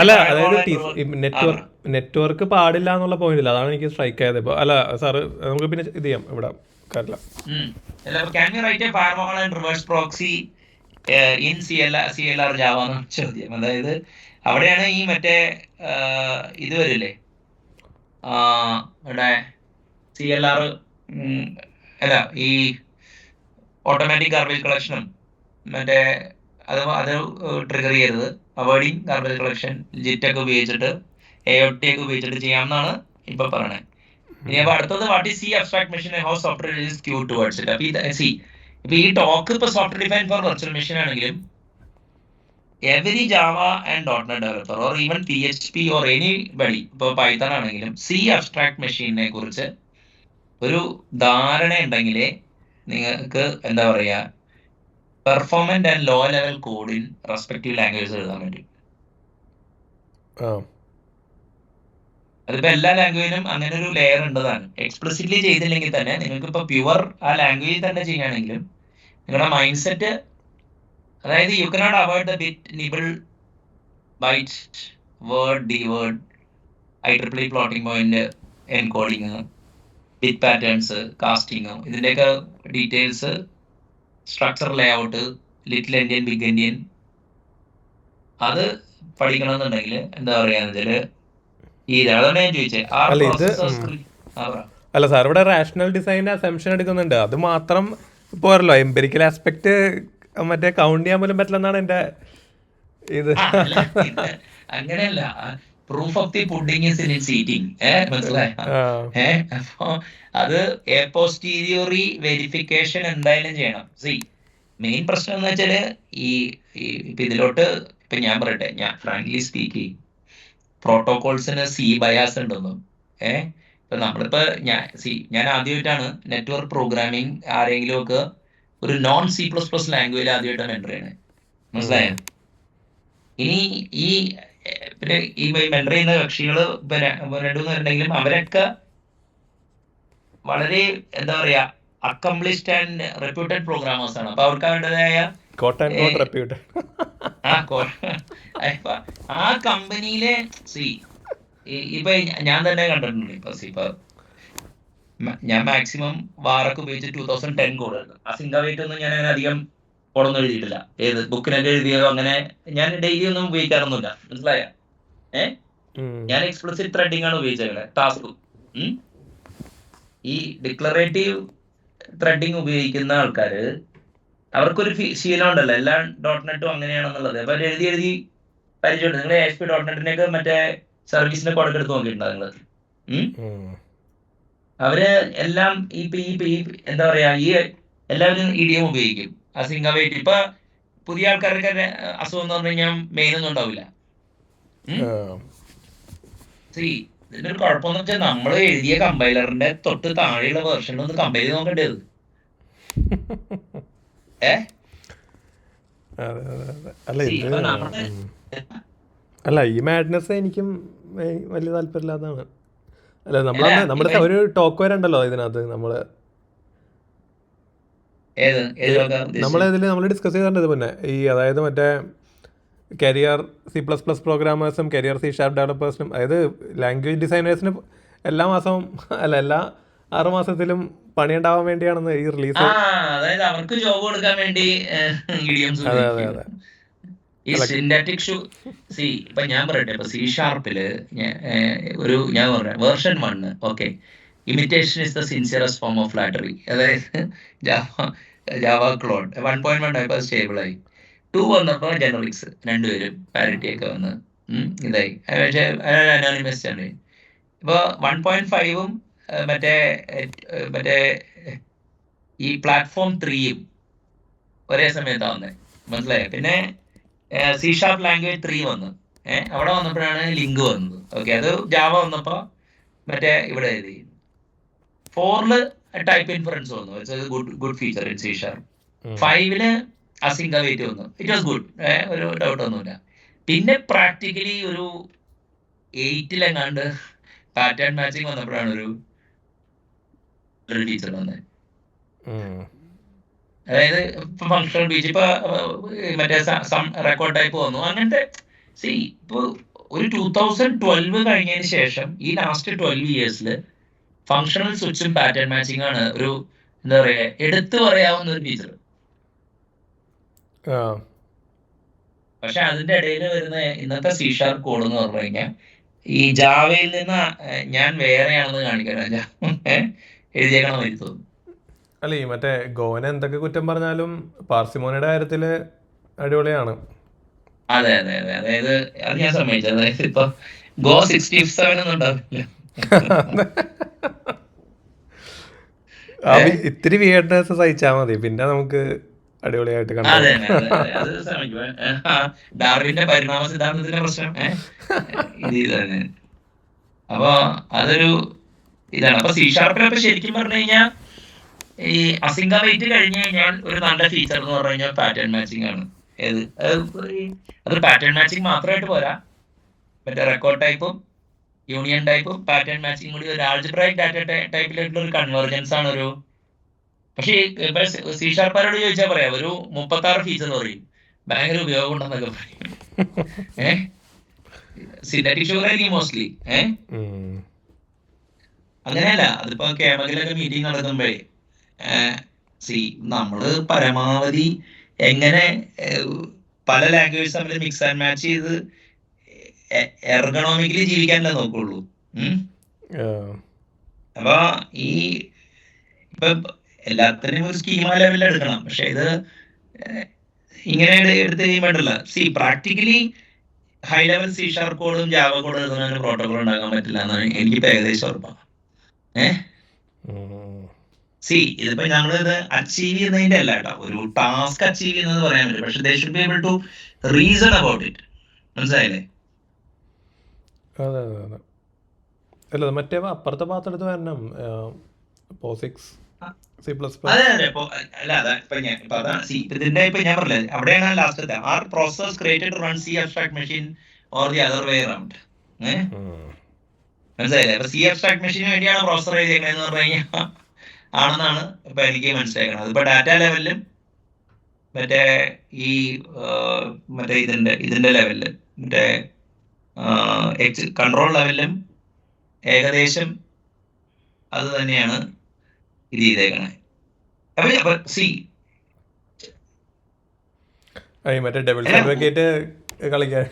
അല്ല അതായത് നെറ്റ്വർക്ക് പാടില്ല എന്നുള്ള പോയിന്റില്ല. അതാണ് എനിക്ക് സ്ട്രൈക്ക് ആയത്. ഇപ്പൊ അല്ല സാറ് നമുക്ക് പിന്നെ ഇത് ചെയ്യാം ഇവിടെ കാര്യമില്ല. ചോദ്യം അതായത് അവിടെയാണ് ഈ മറ്റേ ഇത് വരില്ലേ ഇവിടെ CLR അല്ല ഈ ഓട്ടോമാറ്റിക് ഗാർബേജ് കളക്ഷനും മറ്റേ അത് ട്രിഗർ ചെയ്യരുത്, അവോയ്ഡിങ് ഗാർബേജ് കളക്ഷൻ ജിറ്റൊക്കെ ഉപയോഗിച്ചിട്ട് AOT ഒക്കെ ഉപയോഗിച്ചിട്ട് ചെയ്യാമെന്നാണ് ഇപ്പൊ പറയണത്. ഇനി അപ്പൊ അടുത്തത് what is C abstract machine, how software is queue towards it. അപ്പൊ ഇപ്പൊ ഈ ടോക്ക് ഇപ്പൊ software define for virtual machine ആണെങ്കിലും every Java and .NET developer or even PHP or anybody, ഇപ്പോൾ പൈത്തൺ ആണെങ്കിലും സി അബ്സ്ട്രാക്ട് മെഷീനെ കുറിച്ച് ഒരു ധാരണ ഉണ്ടെങ്കിലേ നിങ്ങൾക്ക് എന്താ പറയുക performant and low level code in respective languages എഴുതാൻ പറ്റും. അതിപ്പോ എല്ലാ ലാംഗ്വേജിലും അങ്ങനെ ഒരു ലെയർ ഉണ്ടതാണ്. എക്സ്പ്ലിസിറ്റ്ലി ചെയ്തില്ലെങ്കിൽ തന്നെ നിങ്ങൾക്ക് ഇപ്പൊ പ്യുവർ ആ ലാംഗ്വേജ് തന്നെ ചെയ്യുകയാണെങ്കിലും നിങ്ങളുടെ മൈൻഡ് സെറ്റ്, അതായത് you cannot avoid the bit nibble byte word D word IEEE plotting point encoding bit patterns casting ഇതിൻ്റെയൊക്കെ details structure layout little endian big endian അത് പഠിക്കണമെന്നുണ്ടെങ്കിൽ എന്താ പറയാന്ന് വെച്ചാല് അതാണ് ഞാൻ ചോദിച്ചത്. അല്ല സാർ, ഇവിടെ റാഷണൽ ഡിസൈൻ അസംഷൻ എടുക്കുന്നുണ്ട്, അത് മാത്രം പോരല്ലോ. എംപിരിക്കൽ ആസ്പെക്ട് മറ്റേ കൗണ്ട് ചെയ്യാൻ പോലും പറ്റില്ലെന്നാണ് എൻ്റെ ഇത്. അങ്ങനെയല്ല, proof of the pudding is in its eating. മനസ്സിലായോ? അപ്പൊ അത് എ പോസ്റ്റീരിയോറി വെരിഫിക്കേഷൻ എന്തായാലും ചെയ്യണം. മെയിൻ പ്രശ്നം എന്ന് വെച്ചാല് ഇപ്പൊ ഇതിലോട്ട് ഇപ്പൊ ഞാൻ പറയട്ടെ, ഞാൻ ഫ്രാങ്ക്ലി സ്പീക്കിംഗ് പ്രോട്ടോകോൾസിന് സി ബയാസ് ഉണ്ടെന്നും ഇപ്പൊ നമ്മളിപ്പോ ഞാൻ ആദ്യമായിട്ടാണ് നെറ്റ്വർക്ക് പ്രോഗ്രാമിംഗ് ആരെങ്കിലും ഒക്കെ ഒരു നോൺ C++ ലാംഗ്വേജ് ആദ്യമായിട്ടാണ് എൻ്റർ ചെയ്യണത്. മനസ്സിലായോ? ഇനി പിന്നെ ഈ മെന്റർ ചെയ്യുന്ന കക്ഷികള് രണ്ടുമൂന്നെണ്ണെങ്കിലും അവരൊക്കെ വളരെ എന്താ പറയാ അക്കംപ്ലിഷ്ഡ് ആൻഡ് റെപ്യൂട്ടഡ് പ്രോഗ്രാമേഴ്സ് ആണ്. അപ്പൊ അവർക്ക് അവരുടേതായ ആ കമ്പനിയിലെ ഇപ്പൊ ഞാൻ തന്നെ കണ്ടിട്ടുണ്ട്. ഇപ്പൊ ഞാൻ മാക്സിമം വാറൊക്കെ ഉപയോഗിച്ച് 2010 കോഡായിരുന്നു. ആ സിംഗാവേറ്റ് ഒന്നും ഞാൻ അങ്ങനെ അധികം കോഡൊന്നും എഴുതിയിട്ടില്ല. ഏത് ബുക്കിനൊക്കെ എഴുതിയോ അങ്ങനെ ഞാൻ ഡെയിലി ഒന്നും ഉപയോഗിക്കാറൊന്നുമില്ല. മനസ്സിലായ? ഞാൻ എക്സ്പ്ലിസിറ്റ് ത്രെഡിങ് ആണ് ഉപയോഗിച്ചത്. ടാസ്ക് ഈ ഡിക്ലറേറ്റീവ് ത്രെഡിങ് ഉപയോഗിക്കുന്ന ആൾക്കാര് അവർക്കൊരു ശീലം ഉണ്ടല്ലോ, എല്ലാ .NET അങ്ങനെയാണെന്നുള്ളത്. അപ്പൊ എഴുതി പരിചയമുണ്ട്. നിങ്ങൾ ASP.NET മറ്റേ സർവീസിന്റെ കോഡൊക്കെ എടുത്ത് നോക്കിയിട്ടുണ്ടോ നിങ്ങള്? അവര് എല്ലാം ഈ എന്താ പറയാ എല്ലാവരും EDM ഉപയോഗിക്കും. അസിംഗവേറ്റ് ഇപ്പൊ പുതിയ ആൾക്കാർക്ക് അസുഖം എന്ന് പറഞ്ഞു കഴിഞ്ഞാൽ മെയിൻ ഒന്നും ഉണ്ടാവില്ല. ഇതിന്റെ ഒരു കുഴപ്പമെന്ന് വെച്ചാൽ നമ്മൾ എഴുതിയ കമ്പൈലറിന്റെ തൊട്ട് താഴെയുള്ള വേർഷൻ ഒന്ന് കമ്പയർ ചെയ്ത് നോക്കേണ്ടത്. അല്ല, ഈ മാഡ്നസ് എനിക്കും വലിയ താല്പര്യമില്ലാതാണ്. അല്ല, നമ്മുടെ ഒരു ടോക്ക് വരണ്ടല്ലോ ഇതിനകത്ത്. നമ്മൾ ഡിസ്കസ് ചെയ്തിട്ടുണ്ട് പിന്നെ അതായത് മറ്റേ കരിയർ C++ പ്രോഗ്രാമേഴ്സും കരിയർ C# ഡെവലപ്പേഴ്സിനും, അതായത് ലാംഗ്വേജ് ഡിസൈനേഴ്സിന് എല്ലാ മാസവും എല്ലാ 6 മാസത്തിലും പണിയുണ്ടാവാൻ വേണ്ടിയാണെന്ന് ഈ റിലീസ്. അതായത് അവർക്ക് ജോബ് കൊടുക്കാൻ വേണ്ടി ഈ സിന്റാറ്റിക് ഇപ്പൊ ഞാൻ പറയട്ടെ, ഇപ്പൊ C# ഒരു ഞാൻ പറഞ്ഞ version 1 okay, imitation is the sincerest form of flattery. അതായത് ജാവ ക്ലോഡ് 1.1 ആയപ്പോ സ്റ്റേബിൾ ആയി. 2 വന്നപ്പോ ജനറിക്സ് രണ്ടുപേരും പാരിറ്റി ഒക്കെ വന്ന് ഇതായി. പക്ഷേ അനോണിമസ് ആണ്. ഇപ്പൊ 1.5ഉം മറ്റേ ഈ പ്ലാറ്റ്ഫോം 3യും ഒരേ സമയത്താണ് വന്നത്. മനസ്സിലായോ? പിന്നെ C# ലാംഗ്വേജ് 3 വന്നു. അവിടെ വന്നപ്പോഴാണ് ലിങ്ക് വന്നത്. ഓക്കെ, അത് ജാവ വന്നപ്പോ മറ്റേ ഇവിടെ എഴുതി 4ല് ടൈപ്പ് ഇൻഫറൻസ് വന്നു. It's good feature in C#. 5ല് അസിംഗവേറ്റ് വന്നു. ഇറ്റ് വാസ് ഗുഡ്, ഒരു ഡൗട്ട് ഒന്നുമില്ല. പിന്നെ പ്രാക്ടിക്കലി ഒരു 8ലെങ്ങാണ്ട് പാറ്റേൺ മാച്ചിങ് വന്നപ്പോഴാണ് ഒരു ഫീച്ചർ വന്നത്. അതായത് ഇപ്പൊ ഫങ്ഷണൽ ബീച്ച് ഇപ്പൊ മറ്റേ റെക്കോർഡ് ടൈപ്പ് വന്നു. അങ്ങനത്തെ ഇപ്പൊ ഒരു 2012 കഴിഞ്ഞതിന് ശേഷം ഈ ലാസ്റ്റ് 12 ഇയേഴ്സില് ഫങ്ഷണൽ സ്വിച്ചും പാറ്റേൺ മാച്ചിങ് ആണ് ഒരു എന്താ പറയാ എടുത്തു പറയാവുന്ന ഒരു ഫീച്ചർ. പക്ഷെ അതിന്റെ ഇടയിൽ വരുന്ന ഇന്നത്തെ C# കോഡ് എന്ന് പറഞ്ഞു കഴിഞ്ഞാൽ ഈ ജാവയിൽ നിന്ന് ഞാൻ വേറെയാണെന്ന് കാണിക്കാൻ എഴുതിയേക്കണമെന്ന് എനിക്ക് തോന്നുന്നു. അല്ല ഈ മറ്റേ ഗോവനെ എന്തൊക്കെ കുറ്റം പറഞ്ഞാലും പാർസിമോണിയുടെ കാര്യത്തിൽ അടിപൊളിയാണ്. അതെ അതെ അതെ, അതായത് അത് ഞാൻ സമ്മതിച്ചു. അതായത് ഇപ്പൊ ഗോ 67 ഒന്നും ഉണ്ടാവില്ല. ഇത്തിരി വിയർഡ്നെസ് സഹിച്ചാൽ മതി, പിന്നെ നമുക്ക് അടിപൊളിയായിട്ട് കണ്ടു. അതെ അതെ അതെ, അത് സമ്മതിക്കും. ഡാർവിന്റെ പരിണാമ സിദ്ധാന്തത്തിന്റെ പ്രശ്നം ഇത് തന്നെ. അപ്പൊ അതൊരു ഇതാണ്. അപ്പൊ സി ഷാർപ്പിലൊക്കെ ശരിക്കും പറഞ്ഞു കഴിഞ്ഞാൽ ഈ അസിങ്ക വെയിറ്റ് കഴിഞ്ഞു കഴിഞ്ഞാൽ ഒരു നല്ല ഫീച്ചർ എന്ന് പറഞ്ഞു കഴിഞ്ഞാൽ പാറ്റേൺ മാച്ചിങ് ആണ്. അതൊരു പാറ്റേൺ മാച്ചിങ് മാത്രമായിട്ട് പോരാ, മറ്റേ റെക്കോർഡ് ടൈപ്പും യൂണിയൻ ടൈപ്പും പാറ്റേൺ മാച്ചിങ് കൂടി ഒരു ആൾജിബ്രായിക് ഡാറ്റ ടൈപ്പിലായിട്ടുള്ള ഒരു കൺവേർജൻസ് ആണ് ഒരു. പക്ഷേ സി ഷാർപ്പാരോട് ചോദിച്ചാൽ പറയാം ഒരു 36 ഫീച്ചർ പറയും, ഭയങ്കര ഉപയോഗം ഉണ്ടെന്നൊക്കെ പറയും. സിന്തറ്റിക് ഷുഗർ ആയിരിക്കും മോസ്റ്റ്ലി. അങ്ങനെയല്ല, അതിപ്പോ കേമകിലൊക്കെ മീറ്റിംഗ് നടക്കുമ്പോഴേ നമ്മള് പരമാവധി എങ്ങനെ പല ലാംഗ്വേജ് തമ്മിൽ മിക്സ് ആൻഡ് മാച്ച് ചെയ്ത് എർഗണോമിക്കലി ജീവിക്കാനല്ലേ നോക്കുള്ളൂ. അപ്പൊ ഈ ഇപ്പൊ എല്ലാത്തിനും ഒരു സ്കീമ ലെവലിൽ എടുക്കണം. പക്ഷെ ഇത് ഇങ്ങനെ എടുത്ത് കഴിയുമ്പോഴല്ല, practically high level C sharp കോഡും ജാവ കോഡും എഴുതുന്ന പ്രോട്ടോകോൾ ഉണ്ടാക്കാൻ പറ്റില്ല എന്നാണ് എനിക്കിപ്പോ ഏകദേശം ഉറപ്പാണ്. ഇതിപ്പോ നമ്മളിത് അച്ചീവ് ചെയ്യുന്നതിന്റെ അല്ല കേട്ടോ, ഒരു ടാസ്ക് അച്ചീവ് ചെയ്യുന്നത് പറയാൻ പറ്റും. പക്ഷെ they should be able to reason about it. മനസ്സിലായില്ലേ? അതെ അതെ അതെ. അല്ല മറ്റേ അപ്പുറത്തെ പാത്രത്ത് വരണം പോസിക്സ് C++. അതെ അതെ. അല്ല അതാ ഇപ്പൊ ഇതിന്റെ ഇപ്പൊ ഞാൻ പറഞ്ഞത് അവിടെയാണ് ലാസ്റ്റത്തെ are process created to run C abstract machine or the other way around. മനസ്സിലായില്ലേ? അപ്പൊ സി അബ്സ്ട്രാക്ട് മെഷീന് വേണ്ടിയാണ് പ്രോസസർ എഴുതിയേക്കണെന്ന് പറഞ്ഞു കഴിഞ്ഞാൽ ആണെന്നാണ് ഇപ്പൊ എനിക്ക് മനസ്സിലാക്കുന്നത്. ഇപ്പൊ ഡാറ്റ ലെവലിലും മറ്റേ ഈ മറ്റേ ഇതിന്റെ ലെവലില് മറ്റേ കൺട്രോൾ ലെവലിലും ഏകദേശം അത് തന്നെയാണ് ഇത് ചെയ്തേക്കണേ. മറ്റേ ഡെവിൾസ് അഡ്വക്കേറ്റ് കളിക്കാൻ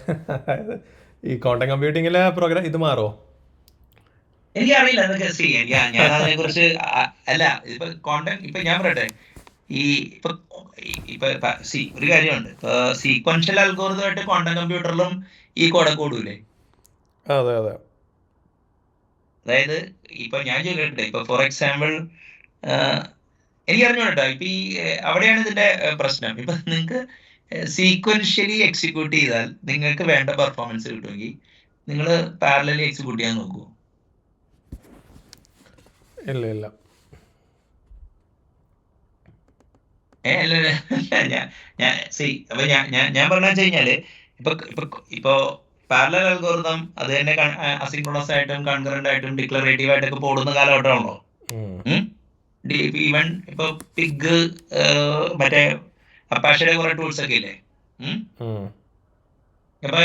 ഈ ക്വാണ്ടം കമ്പ്യൂട്ടിങ്ങിലെ പ്രോഗ്രാം ഇത് മാറോ? എനിക്കറിയില്ല അതൊക്കെ. ഞാൻ അതിനെ കുറിച്ച് അല്ല ഇപ്പൊ കോണ്ടന്റ് ഇപ്പൊ ഞാൻ പറയട്ടെ, ഈ ഇപ്പൊ ഒരു കാര്യമുണ്ട്. ഇപ്പൊ സീക്വൻഷ്യൽ അൽഗോരിതമായിട്ട് ക്വാണ്ടം കമ്പ്യൂട്ടറിലും ഈ കോഡൂലേ? അതെ അതെ. അതായത് ഇപ്പൊ ഞാൻ ചോദിക്കട്ടെ, ഇപ്പൊ ഫോർ എക്സാമ്പിൾ എനിക്ക് അറിഞ്ഞോട്ടോ, ഇപ്പൊ ഈ അവിടെയാണ് ഇതിന്റെ പ്രശ്നം. ഇപ്പൊ നിങ്ങൾക്ക് സീക്വൻഷ്യലി എക്സിക്യൂട്ട് ചെയ്താൽ നിങ്ങൾക്ക് വേണ്ട പെർഫോമൻസ് കിട്ടുമെങ്കിൽ നിങ്ങൾ പാരലലി എക്സിക്യൂട്ട് ചെയ്യാൻ നോക്കുമോ? ഇല്ല ഇല്ല. അപ്പൊ ഞാൻ പറഞ്ഞ വെച്ച് കഴിഞ്ഞാല് ഇപ്പൊ പാരലൽ അൽഗോരിതം അത് തന്നെ അസിൻക്രോണസ് ആയിട്ടും കൺകറന്റ് ആയിട്ടും ഡിക്ലറേറ്റീവ് ആയിട്ടൊക്കെ പോടുന്ന കാലഘട്ടമാണല്ലോ. ഈവൻ ഇപ്പൊ പിഗ് മറ്റേ അപ്പാഷയുടെ കുറെ ടൂൾസ് ഒക്കെ ഇല്ലേ? അപ്പൊ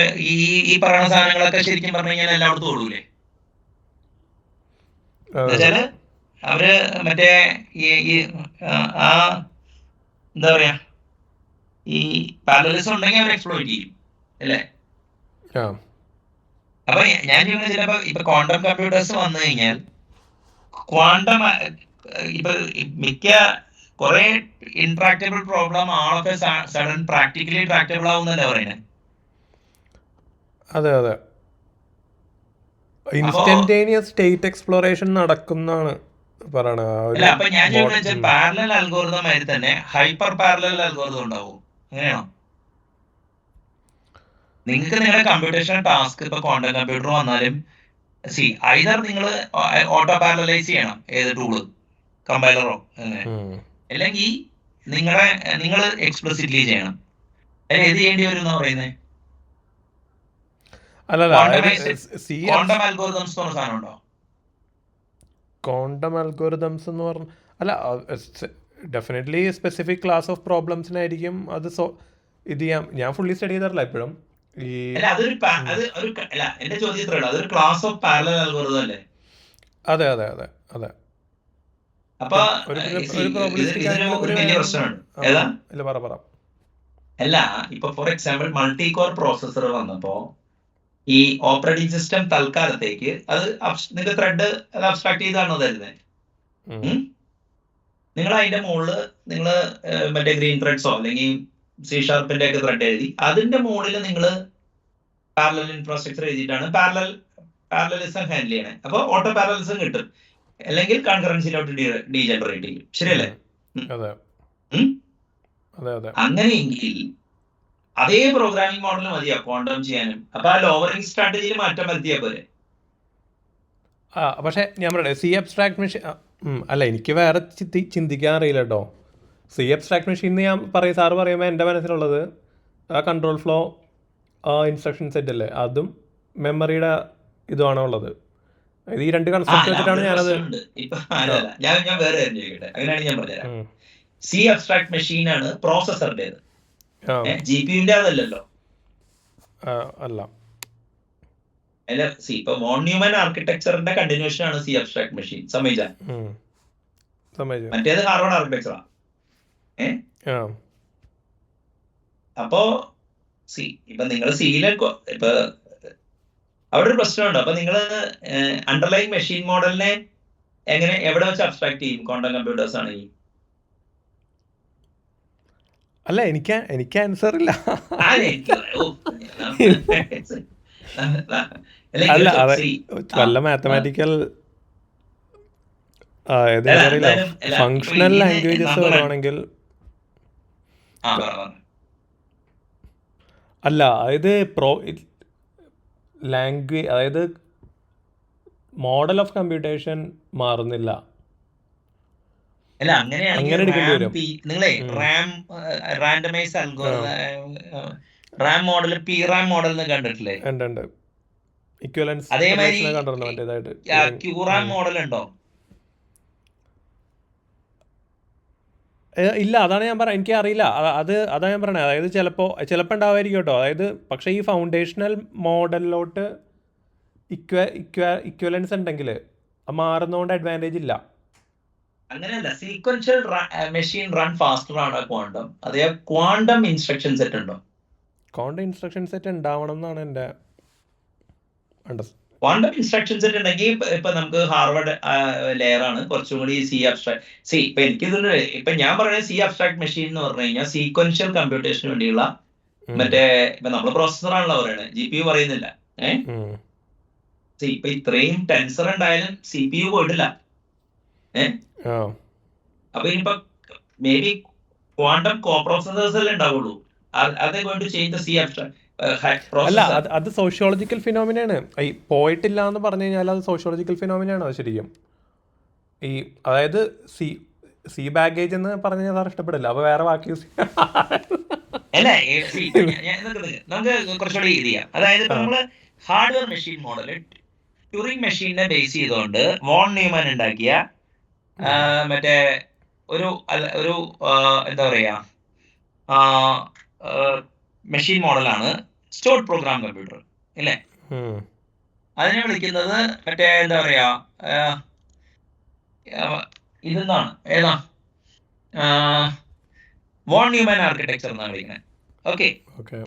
ഈ പറയുന്ന സാധനങ്ങളൊക്കെ ശരിക്കും പറഞ്ഞു കഴിഞ്ഞാൽ എല്ലായിടത്തും ഓടൂലേ? എന്നുവെച്ചാല് അവര് മറ്റേ ആ എന്താ പറയാ, ഈ പാരലലിസം ഉണ്ടെങ്കിൽ അവർ എക്സ്പ്ലോയിറ്റ് ചെയ്യും അല്ലേ? അപ്പൊ ഞാൻ ചോദിക്കുന്നത്, ചിലപ്പോ ഇപ്പൊ ക്വാണ്ടം കമ്പ്യൂട്ടേഴ്സ് വന്നു കഴിഞ്ഞാൽ ക്വാണ്ടം ഇപ്പൊ മിക്ക കുറെ ഇൻട്രാക്റ്റബിൾ പ്രോബ്ലം ആളൊക്കെ സഡൻ പ്രാക്ടിക്കലി ട്രാക്റ്റബിൾ ആവുന്നല്ലേ പറയുന്നത്? അതെ അതെ. ഇൻസ്റ്റന്റേനിയസ് സ്റ്റേറ്റ് എക്സ്പ്ലോറേഷൻ നടക്കുന്നതാണ് പറയണത്. അപ്പൊ ഞാൻ ചോദിക്കുന്നത് പാരലൽ അൽഗോരിതം ആയി തന്നെ ഹൈപ്പർ പാരലൽ അൽഗോരിതം ഉണ്ടാവും, അങ്ങനെയാണോ? നിങ്ങൾക്ക് നിങ്ങളുടെ കമ്പ്യൂട്ടേഷൻ ടാസ്ക് ഇപ്പൊ ക്വാണ്ടം കമ്പ്യൂട്ടർ വന്നാലും ഐദർ നിങ്ങൾ ഓട്ടോ പാരലലൈസ് ചെയ്യണം, ഏത് ടൂള് കമ്പൈലറോ അങ്ങനെ, അല്ലെങ്കിൽ നിങ്ങൾ എക്സ്പ്ലിസിറ്റ്ലി ചെയ്യണം. ഏത് ചെയ്യേണ്ടി വരും എന്നാ പറയുന്നത്? ക്വാണ്ടം അൽഗോരിതംസ് എന്ന് പറഞ്ഞ സാധനം ഉണ്ടോ? ക്വാണ്ടം അൽഗോരിതംസ് എന്ന് പറഞ്ഞ അല്ല, ഡെഫിനറ്റ്ലി സ്പെസിഫിക് ക്ലാസ് ഓഫ് പ്രോബ്ലംസിനായിരിക്കും അത് ഇത് ചെയ്യാം. ഞാൻ ഫുള്ളി സ്റ്റഡി ചെയ്തിട്ടില്ല ഇപ്പോഴും. എന്റെ ചോദ്യത്തിലുള്ള അതൊരു ക്ലാസ് ഓഫ് പാരലൽ അൽഗോരിതം അല്ലേ? അതെ അതെ അതെ അതെ. അപ്പൊ വലിയ പ്രശ്നമാണ്. അല്ല ഇപ്പൊ for example multi core processor വന്നപ്പോ ഈ ഓപ്പറേറ്റിംഗ് സിസ്റ്റം തൽക്കാലത്തേക്ക് അത് നിങ്ങൾക്ക് ത്രെഡ് അത് അബ്സ്ട്രാക്ട് ചെയ്താണോ തരുന്നത്? നിങ്ങൾ അതിന്റെ മുകളിൽ നിങ്ങൾ മറ്റേ ഗ്രീൻ ത്രെഡ്സോ അല്ലെങ്കിൽ C# ഒക്കെ ത്രെഡ് എഴുതി അതിന്റെ മുകളിൽ നിങ്ങൾ പാരലൽ ഇൻഫ്രാസ്ട്രക്ചർ എഴുതിയിട്ടാണ് പാരലലിസം ഹാൻഡിൽ ചെയ്യണേ. അപ്പോൾ ഓട്ടോ പാരലലിസം കിട്ടും, അല്ലെങ്കിൽ കൺകറൻസിയിലോട്ട് ഡീജനറേറ്റ് ചെയ്യും. ശരിയല്ലേ? അങ്ങനെയെങ്കിൽ അതേ പ്രോഗ്രാമിംഗ് മോഡൽ മതിയാ ക്വാണ്ടം ചെയ്യാനും. അപ്പൊ ആ ലോവറിംഗ് സ്ട്രാറ്റജിയിൽ മാറ്റം വരുത്തിയാ പോലെ. പക്ഷെ ഞാൻ പറയട്ടെ, C അബ്സ്ട്രാക്ട് മെഷീൻ അല്ല, എനിക്ക് വേറെ ചിന്തിക്കാൻ അറിയില്ല കേട്ടോ. C അബ്സ്ട്രാക്ട് മെഷീൻ ഞാൻ സാറ് പറയുമ്പോൾ എൻ്റെ മനസ്സിലുള്ളത് ആ കൺട്രോൾ ഫ്ലോ ഇൻസ്ട്രക്ഷൻ സെറ്റ് അല്ലേ, അതും മെമ്മറിയുടെ ഇതുമാണ് ഉള്ളത്. ഈ രണ്ട് കൺസെപ്റ്റ് വെച്ചിട്ടാണ് ഞാനത്. ഞാൻ വേറെ ചോദിക്കട്ടെ, അങ്ങനെയാണ് ഞാൻ പറഞ്ഞുതരാം. C അബ്സ്ട്രാക്ട് മെഷീൻ ആണ് പ്രോസസറിന്റേത്, GPU-ന്റെ അതല്ലല്ലോ. അല്ല, ഇപ്പൊ വോൺ ന്യൂമാൻ ആർക്കിടെക്ചറിന്റെ കണ്ടിന്യൂഷൻ ആണ് C അബ്സ്ട്രാക്ട് മെഷീൻ. സമ്മതിച്ചാ? മറ്റേത് ഹാർവാർഡ് ആർക്കിടെക്ചറാ. അപ്പോ ഇപ്പൊ നിങ്ങൾ സിയിലെ ഇപ്പൊ അവിടെ ഒരു പ്രശ്നമുണ്ട്. അപ്പൊ നിങ്ങൾ അണ്ടർലൈൻ മെഷീൻ മോഡലിനെ എവിടെ വെച്ച് അബ്സ്ട്രാക്ട് ചെയ്യും? ക്വാണ്ടം കമ്പ്യൂട്ടേഴ്സ് ആണെങ്കിൽ. അല്ല, എനിക്ക് ആൻസർ ഇല്ല. അല്ല, വല്ല മാത്തമാറ്റിക്കൽ ഫങ്ഷണൽ ലാംഗ്വേജസ് വരുവാണെങ്കിൽ അല്ല, അതായത് ലാംഗ്വേജ്, അതായത് മോഡൽ ഓഫ് കമ്പ്യൂട്ടേഷൻ മാറുന്നില്ല. അല്ല, അങ്ങനെ എടുക്കേണ്ടി വരും. നിങ്ങളെ റാം മോഡൽ PRAM മോഡൽ കണ്ടിട്ടില്ലേ? അതേമാതിരി QRAM മോഡൽ ഉണ്ടോ? ഇല്ല, അതാണ് ഞാൻ പറഞ്ഞത്. എനിക്ക് അറിയില്ല, അതാണ് ഞാൻ പറഞ്ഞത്. അതായത് ചിലപ്പോൾ ഉണ്ടാവുമായിരിക്കും കേട്ടോ. അതായത് പക്ഷേ ഈ ഫൗണ്ടേഷണൽ മോഡലിലോട്ട് ഇക്വലൻസ് ഉണ്ടെങ്കിൽ മാറുന്നതുകൊണ്ട് അഡ്വാൻറ്റേജ് ഇല്ല. അങ്ങനെയല്ല, സീക്വൻഷ്യൽ മെഷീൻ റൺ ഫാസ്റ്റർ ആണ് ക്വാണ്ടം. അതേ ക്വാണ്ടം ഇൻസ്ട്രക്ഷൻ സെറ്റ് ഉണ്ടോ? ക്വാണ്ടം ഇൻസ്ട്രക്ഷൻ സെറ്റ് ഉണ്ടാവണം എന്നാണ് എൻ്റെ ക്വാണ്ടം ഇൻസ്ട്രക്ഷൻ സെറ്റ് ഉണ്ടെങ്കിൽ ഇപ്പൊ നമുക്ക് ഹാർവാർഡ് ലെയർ ആണ് കുറച്ചും കൂടി C അബ്സ്ട്രാക്ട്. ഇപ്പൊ എനിക്കിത് ഇപ്പൊ ഞാൻ പറയുന്നത് C അബ്സ്ട്രാക്ട് മെഷീൻ എന്ന് പറഞ്ഞു കഴിഞ്ഞാൽ സീക്വൻഷ്യൽ കമ്പ്യൂട്ടേഷന് വേണ്ടിയുള്ള മറ്റേ ഇപ്പൊ നമ്മൾ പ്രോസസർ ആണല്ലോ പറയുന്നത്, GPU പറയുന്നില്ല. ഇപ്പൊ ഇത്രയും ടെൻസർ ഉണ്ടായാലും CPU പോയിട്ടില്ല. അപ്പൊ ഇനിയിപ്പോ may be quantum co processors അല്ലേ ഉണ്ടാവുള്ളൂ. അതേ going to change the C abstract. അല്ല, അത് സോഷ്യോളജിക്കൽ ഫിനോമിനയാണ്. ഈ പോയിട്ടില്ല എന്ന് പറഞ്ഞു കഴിഞ്ഞാൽ അത് സോഷ്യോളജിക്കൽ ഫിനോമിനയാണ്. അത് ശരിക്കും ഈ അതായത് സി ബാഗേജ് എന്ന് പറഞ്ഞു കഴിഞ്ഞാൽ സാർ ഇഷ്ടപ്പെടില്ല. അപ്പൊ വേറെ വാക്ക് യൂസ് അല്ല, നമുക്ക് കുറച്ചുകൂടി ഇത് ചെയ്യാം. അതായത് നമ്മള് ഹാർഡ്വെയർ മെഷീൻ മോഡൽ ട്യൂറിംഗ് മെഷീനെ ബേസ് ചെയ്തുകൊണ്ട് വോൺ ന്യൂമാൻ ഉണ്ടാക്കിയ മറ്റേ ഒരു എന്താ പറയാ മെഷീൻ മോഡലാണ് സ്റ്റോർഡ് പ്രോഗ്രാം കമ്പ്യൂട്ടർ ഇല്ലേ? അതിനെ വിളിക്കുന്നത് മറ്റേ എന്താ പറയാ ഇതെന്നാണ്, ഏതാ, വോൺ ന്യൂമാൻ ആർക്കിടെക്ചർ എന്നാണ് വിളിക്കുന്നത്. ഓക്കെ,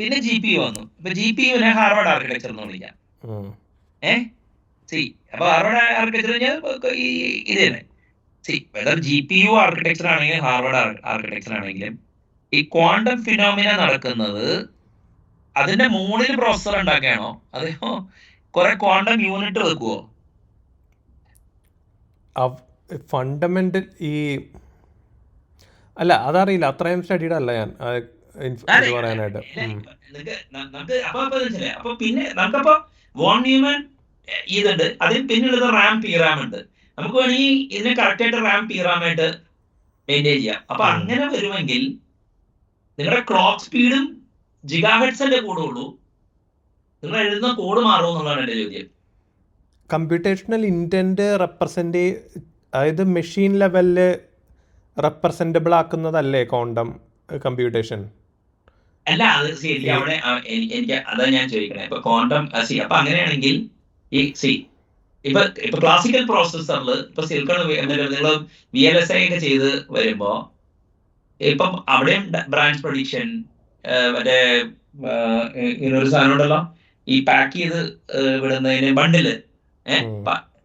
പിന്നെ GPU വന്നു. ഇപ്പൊ GPU-നെ ഹാർവാർഡ് ആർക്കിടെക്ചർ എന്ന് വിളിക്കാം. അപ്പൊ ഹാർവാർഡ് ആർക്കിടെക്ചർ ഇത് തന്നെ. വെദർ GPU ആർക്കിടെക്ചർ ആണെങ്കിലും ഹാർവാർഡ് ആർക്കിടെക്ചർ ആണെങ്കിലും ഈ ക്വാണ്ടം ഫിനോമിന നടക്കുന്നത് അതിന്റെ മുകളിൽ പ്രോസസർ ഉണ്ടാക്കുകയാണോ അതെയോ കുറെ ക്വാണ്ടം യൂണിറ്റ് വെക്കുവോ? ഫണ്ടമെന്റൽ അല്ല, അതറിയില്ല, അത്രയും സ്റ്റഡീഡ് അല്ല ഞാൻ പറയാനായിട്ട്. അപ്പൊ പിന്നെ നമുക്കപ്പോ വോൺ ന്യൂമാൻ ഇതുണ്ട്, അതിന് പിന്നുള്ളത് PRAM ഉണ്ട്. നമുക്ക് വേണമെങ്കിൽ ഇതിനെ കറക്റ്റ് ആയിട്ട് PRAM ആയിട്ട് മെയിൻറ്റെയിൻ ചെയ്യാം. അപ്പൊ അങ്ങനെ വരുമെങ്കിൽ നിങ്ങളുടെ ക്ലോക്ക് സ്പീഡും ജിഗാഹെർട്സിന്റെ കൂടെ ഉള്ളൂ, നിങ്ങൾ എഴുതുന്ന കോഡ് മാറുമോ എന്നുള്ളതാണ് എന്റെ ചോദ്യം. കമ്പ്യൂട്ടേഷണൽ ഇന്റന്റ് റെപ്രസെന്റ്, അതായത് മെഷീൻ ലെവലില് റെപ്രസെന്റബിൾ ആക്കുന്നതല്ലേ ക്വാണ്ടം കമ്പ്യൂട്ടേഷൻ? അല്ല, അത് അവിടെ എനിക്ക് അതാ ഞാൻ ചോദിക്കണേ. ഇപ്പൊ ക്വാണ്ടം അപ്പൊ അങ്ങനെയാണെങ്കിൽ ഈ ഇപ്പൊ ക്ലാസിക്കൽ പ്രോസസറിൽ ഇപ്പൊ സിലിക്കൺ നിങ്ങൾ VLSI ഒക്കെ ചെയ്ത് വരുമ്പോ ഇപ്പം അവിടെയും ബ്രാഞ്ച് പ്രൊഡിക്ഷൻ മറ്റേ ഇങ്ങനൊരു സാധനം ഉണ്ടല്ലോ, ഈ പാക്ക് ചെയ്ത് വിടുന്നതിന് ബണ്ടില്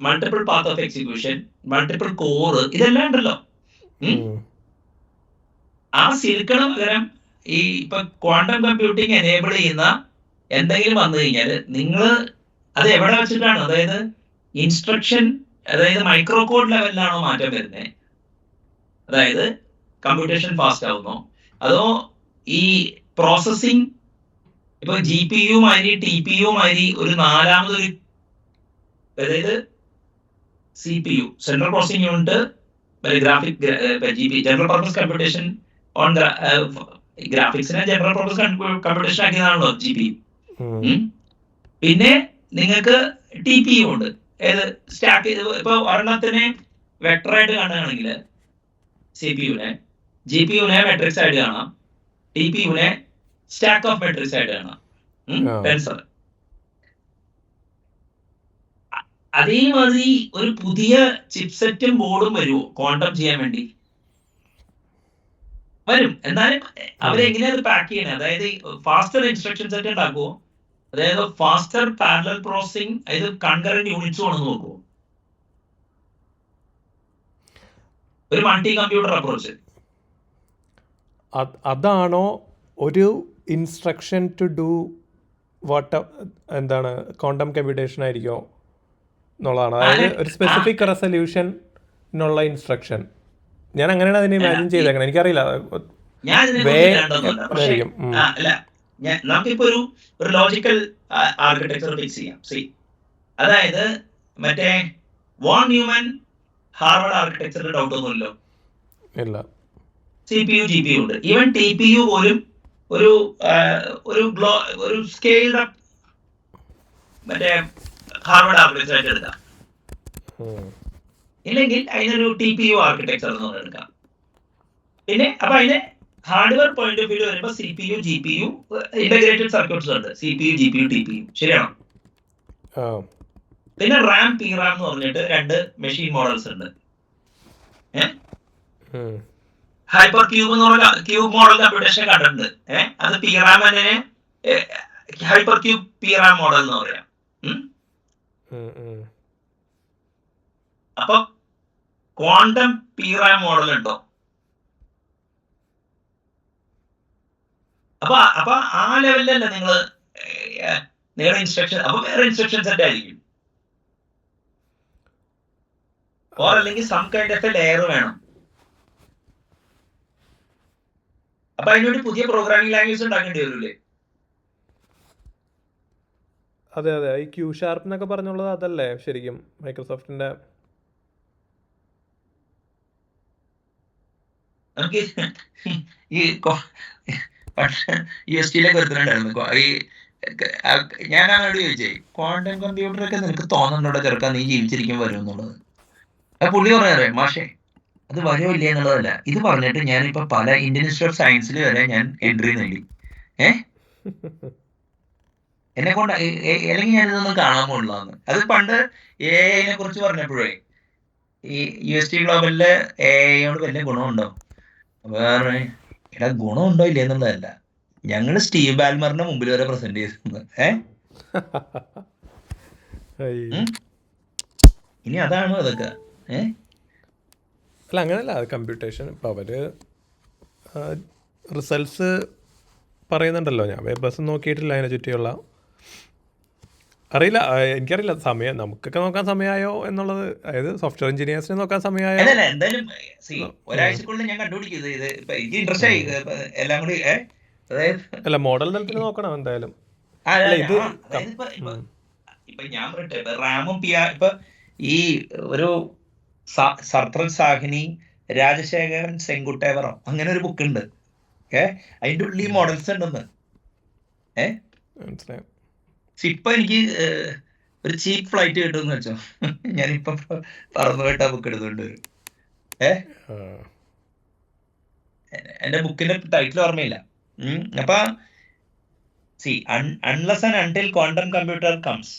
multiple path of execution, multiple core, ഇതെല്ലാം ഉണ്ടല്ലോ. ആ സിലിക്കണ് പകരം ഈ ഇപ്പൊ ക്വാണ്ടം കമ്പ്യൂട്ടിംഗ് എനേബിൾ ചെയ്യുന്ന എന്തെങ്കിലും വന്നു കഴിഞ്ഞാൽ നിങ്ങൾ അത് എവിടെ വെച്ചിട്ടാണ്, അതായത് ഇൻസ്ട്രക്ഷൻ, അതായത് മൈക്രോ കോഡ് ലെവലിലാണോ മാറ്റം വരുന്നത്, അതായത് കമ്പ്യൂട്ടേഷൻ ഫാസ്റ്റ് ആവുന്നോ, അതോ ഈ പ്രോസസ്സിംഗ് ഇപ്പൊ GPU മാതിരി TPU മാതിരി ഒരു നാലാമതൊരു, അതായത് CPU central processing unit, graphic general purpose computation on ഗ്രാഫിക്സിനെ ജനറൽ പർപ്പസ് കമ്പ്യൂട്ടേഷൻ ആക്കിയതാണല്ലോ GPU. പിന്നെ നിങ്ങൾക്ക് TPU ഉണ്ട്, ഏത് സ്റ്റാക്ക് ഇപ്പൊ ഒരെണ്ണത്തിനെ വെക്ടറായിട്ട് കാണുകയാണെങ്കിൽ CPU-നെ, GPU-നെ മെട്രിക്സ് ആയിട്ട് കാണാം, TPU-നെ സ്റ്റാക്ക് ഓഫ് മെട്രിക്സ് ആയിട്ട് കാണാം, ടെൻസർ. അതേമാതിരി ഒരു പുതിയ ചിപ്സെറ്റും ബോർഡും വരുമോ ക്വാണ്ടം ചെയ്യാൻ വേണ്ടി? വരും. എന്നാലും അവരെങ്ങനെയാ അത് പാക്ക് ചെയ്യണേ? അതായത് ഫാസ്റ്റർ ഇൻസ്ട്രക്ഷൻ സെറ്റ് ഉണ്ടാക്കുമോ, അതായത് ഫാസ്റ്റർ പാരലൽ പ്രോസസിംഗ്, ഇത് കൺകറന്റ് യൂണിറ്റ്സും ആണെന്ന് നോക്കുമോ? ഒരു മൾട്ടി കമ്പ്യൂട്ടർ അപ്രോച്ച് അതാണോ ഒരു ഇൻസ്ട്രക്ഷൻ ടു ഡു വാട്ട്, എന്താണ് ക്വാണ്ടം കമ്പ്യൂട്ടേഷൻ ആയിരിക്കുമോ എന്നുള്ളതാണ്. അതായത് ഒരു സ്പെസിഫിക് റെസൊല്യൂഷനുള്ള ഇൻസ്ട്രക്ഷൻ. ഞാൻ അങ്ങനെയാണ് അതിനെ ഇമാജിൻ ചെയ്തേക്കണം, എനിക്കറിയില്ല. നമുക്കിപ്പോ ഒരു ലോജിക്കൽ ആർക്കിടെക്ചർ ഫിക്സ് ചെയ്യാം. അതായത് മറ്റേ വോൺ ന്യൂമൻ ഹാർവർഡ് ആർക്കിടെക്ചറിൽ ഡൗട്ട് ഒന്നുമില്ലോ. ഇല്ല. CPU GPU ഉണ്ട്. ഈവൻ TPU പോലും ഒരു സ്കെയിൽഡ് അപ്പ് മറ്റേ ഹാർവർഡ് ആർക്കിടെക്ചർ ആയിട്ട് എടുക്കാം. ഇല്ലെങ്കിൽ അതിനൊരു TPU ആർക്കിടെക്ചർ എന്ന് എടുക്കാം. പിന്നെ അപ്പൊ അതിന് ഹാർഡ്വെയർ പോയിന്റ് ഓഫ് വ്യൂ വരുമ്പോൾ CPU GPU ഇന്റഗ്രേറ്റഡ് സർക്യൂട്ട്സ് ഉണ്ട്, CPU GPU TPU, ശരിയാണോ? പിന്നെ RAM PRAM എന്ന് പറഞ്ഞിട്ട് 2 മെഷീൻ മോഡൽസ് ഉണ്ട്. ഹൈപ്പർ ക്യൂബ് എന്ന് പറഞ്ഞ ക്യൂബ് മോഡൽ കമ്പ്യൂട്ടേഷൻ കണ്ടിട്ടുണ്ട്. അത് PRAM തന്നെ ഹൈപ്പർ ക്യൂബ് PRAM മോഡൽ എന്ന് പറയാം. അപ്പൊ ക്വാണ്ടം PRAM മോഡൽ ഉണ്ടോ? അപ്പൊ ആ ലെവലിലല്ല നിങ്ങളുടെ ഇൻസ്ട്രക്ഷൻ. അപ്പൊ വേറെ ഇൻസ്ട്രക്ഷൻ സെറ്റ് ആയിരിക്കും, ഓർ അല്ലെങ്കിൽ some kind of a layer വേണം. അപ്പൊ അതിനൊരു പുതിയ പ്രോഗ്രാമിംഗ് ലാംഗ്വേജ് ഉണ്ടാക്കേണ്ടി വരൂലേ? അതെ അതെ, ഈ Q# എന്നൊക്കെ പറഞ്ഞുള്ളത് അതല്ലേ ശരിക്കും മൈക്രോസോഫ്റ്റിന്റെ? നമുക്ക് ഈ UST-യിലൊക്കെ ഒരുത്തനുണ്ടായിരുന്നു. ഞാൻ അവനോട് ചോദിച്ചേ, ക്വാണ്ടം കമ്പ്യൂട്ടർ ഒക്കെ നിനക്ക് തോന്നുന്നുണ്ടോ ചെറുക്കാൻ നീ ജീവിച്ചിരിക്കും വരും എന്നുള്ളത്? പുള്ളി പറയാറേ, മാഷേ അത് വരുമോ ഇല്ല എന്നുള്ളതല്ല, ഇത് പറഞ്ഞിട്ട് ഞാനിപ്പോ പല ഇന്ത്യൻ ഇൻസ്റ്റിറ്റ്യൂട്ട് ഓഫ് സയൻസിൽ വരെ ഞാൻ എൻട്രി നേടി. എന്നെ കൊണ്ട് അല്ലെങ്കിൽ ഞാനിതൊന്നും കാണാൻ പോലുള്ളതാണ്. അത് പണ്ട് AI-നെ കുറിച്ച് പറഞ്ഞപ്പോഴേ, ഈ UST ഗ്ലോബലില് AI-യോട് വലിയ ഗുണമുണ്ടോ? വേറെ എടാ ഗുണമുണ്ടോ ഇല്ല എന്നുള്ളതല്ല, ഞങ്ങള് സ്റ്റീവ് ബാൽമറിന്റെ മുമ്പിൽ വരെ പ്രസന്റ് ചെയ്തിരുന്നത്. ഇനി അതാണോ അതൊക്കെ? അല്ല അങ്ങനെയല്ല, കമ്പ്യൂട്ടേഷൻ ഇപ്പം അവർ റിസൾട്ട്സ് പറയുന്നുണ്ടല്ലോ. ഞാൻ ബസ് നോക്കിയിട്ടില്ല അതിനെ ചുറ്റിയുള്ള, അറിയില്ല, എനിക്കറിയില്ല സമയം, നമുക്കൊക്കെ നോക്കാൻ സമയമായോ എന്നുള്ളത്. അതായത് സോഫ്റ്റ്വെയർ എഞ്ചിനീയേഴ്സിനെ നോക്കാൻ സമയമായോ? എന്തായാലും ഒരാഴ്ചക്കുള്ളിൽ ഞാൻ കണ്ടുപിടിക്കുന്നത് എല്ലാം കൂടി. അല്ല മോഡൽ തലത്തിൽ നോക്കണം എന്തായാലും. ഇപ്പൊ ഞാൻ പറയട്ടെ, റാമും ഇപ്പൊ ഈ ഒരു സർത്രൽ സാഹിനി, രാജശേഖരൻ സെങ്കുട്ടേവറോ അങ്ങനെ ഒരു ബുക്ക് ഉണ്ട്. അതിന്റെ ഉള്ളിൽ മോഡൽസ് ഉണ്ടെന്ന്. ഇപ്പൊ എനിക്ക് ഒരു ചീപ്പ് ഫ്ലൈറ്റ് കിട്ടുമെന്ന് വെച്ചോ, ഞാനിപ്പൊ പറന്നു പോയിട്ട് ആ ബുക്ക് എടുത്തുകൊണ്ട് വരും. എന്റെ ബുക്കിന്റെ ടൈറ്റിൽ ഓർമ്മയില്ല. അപ്പൊ unless and until quantum computer comes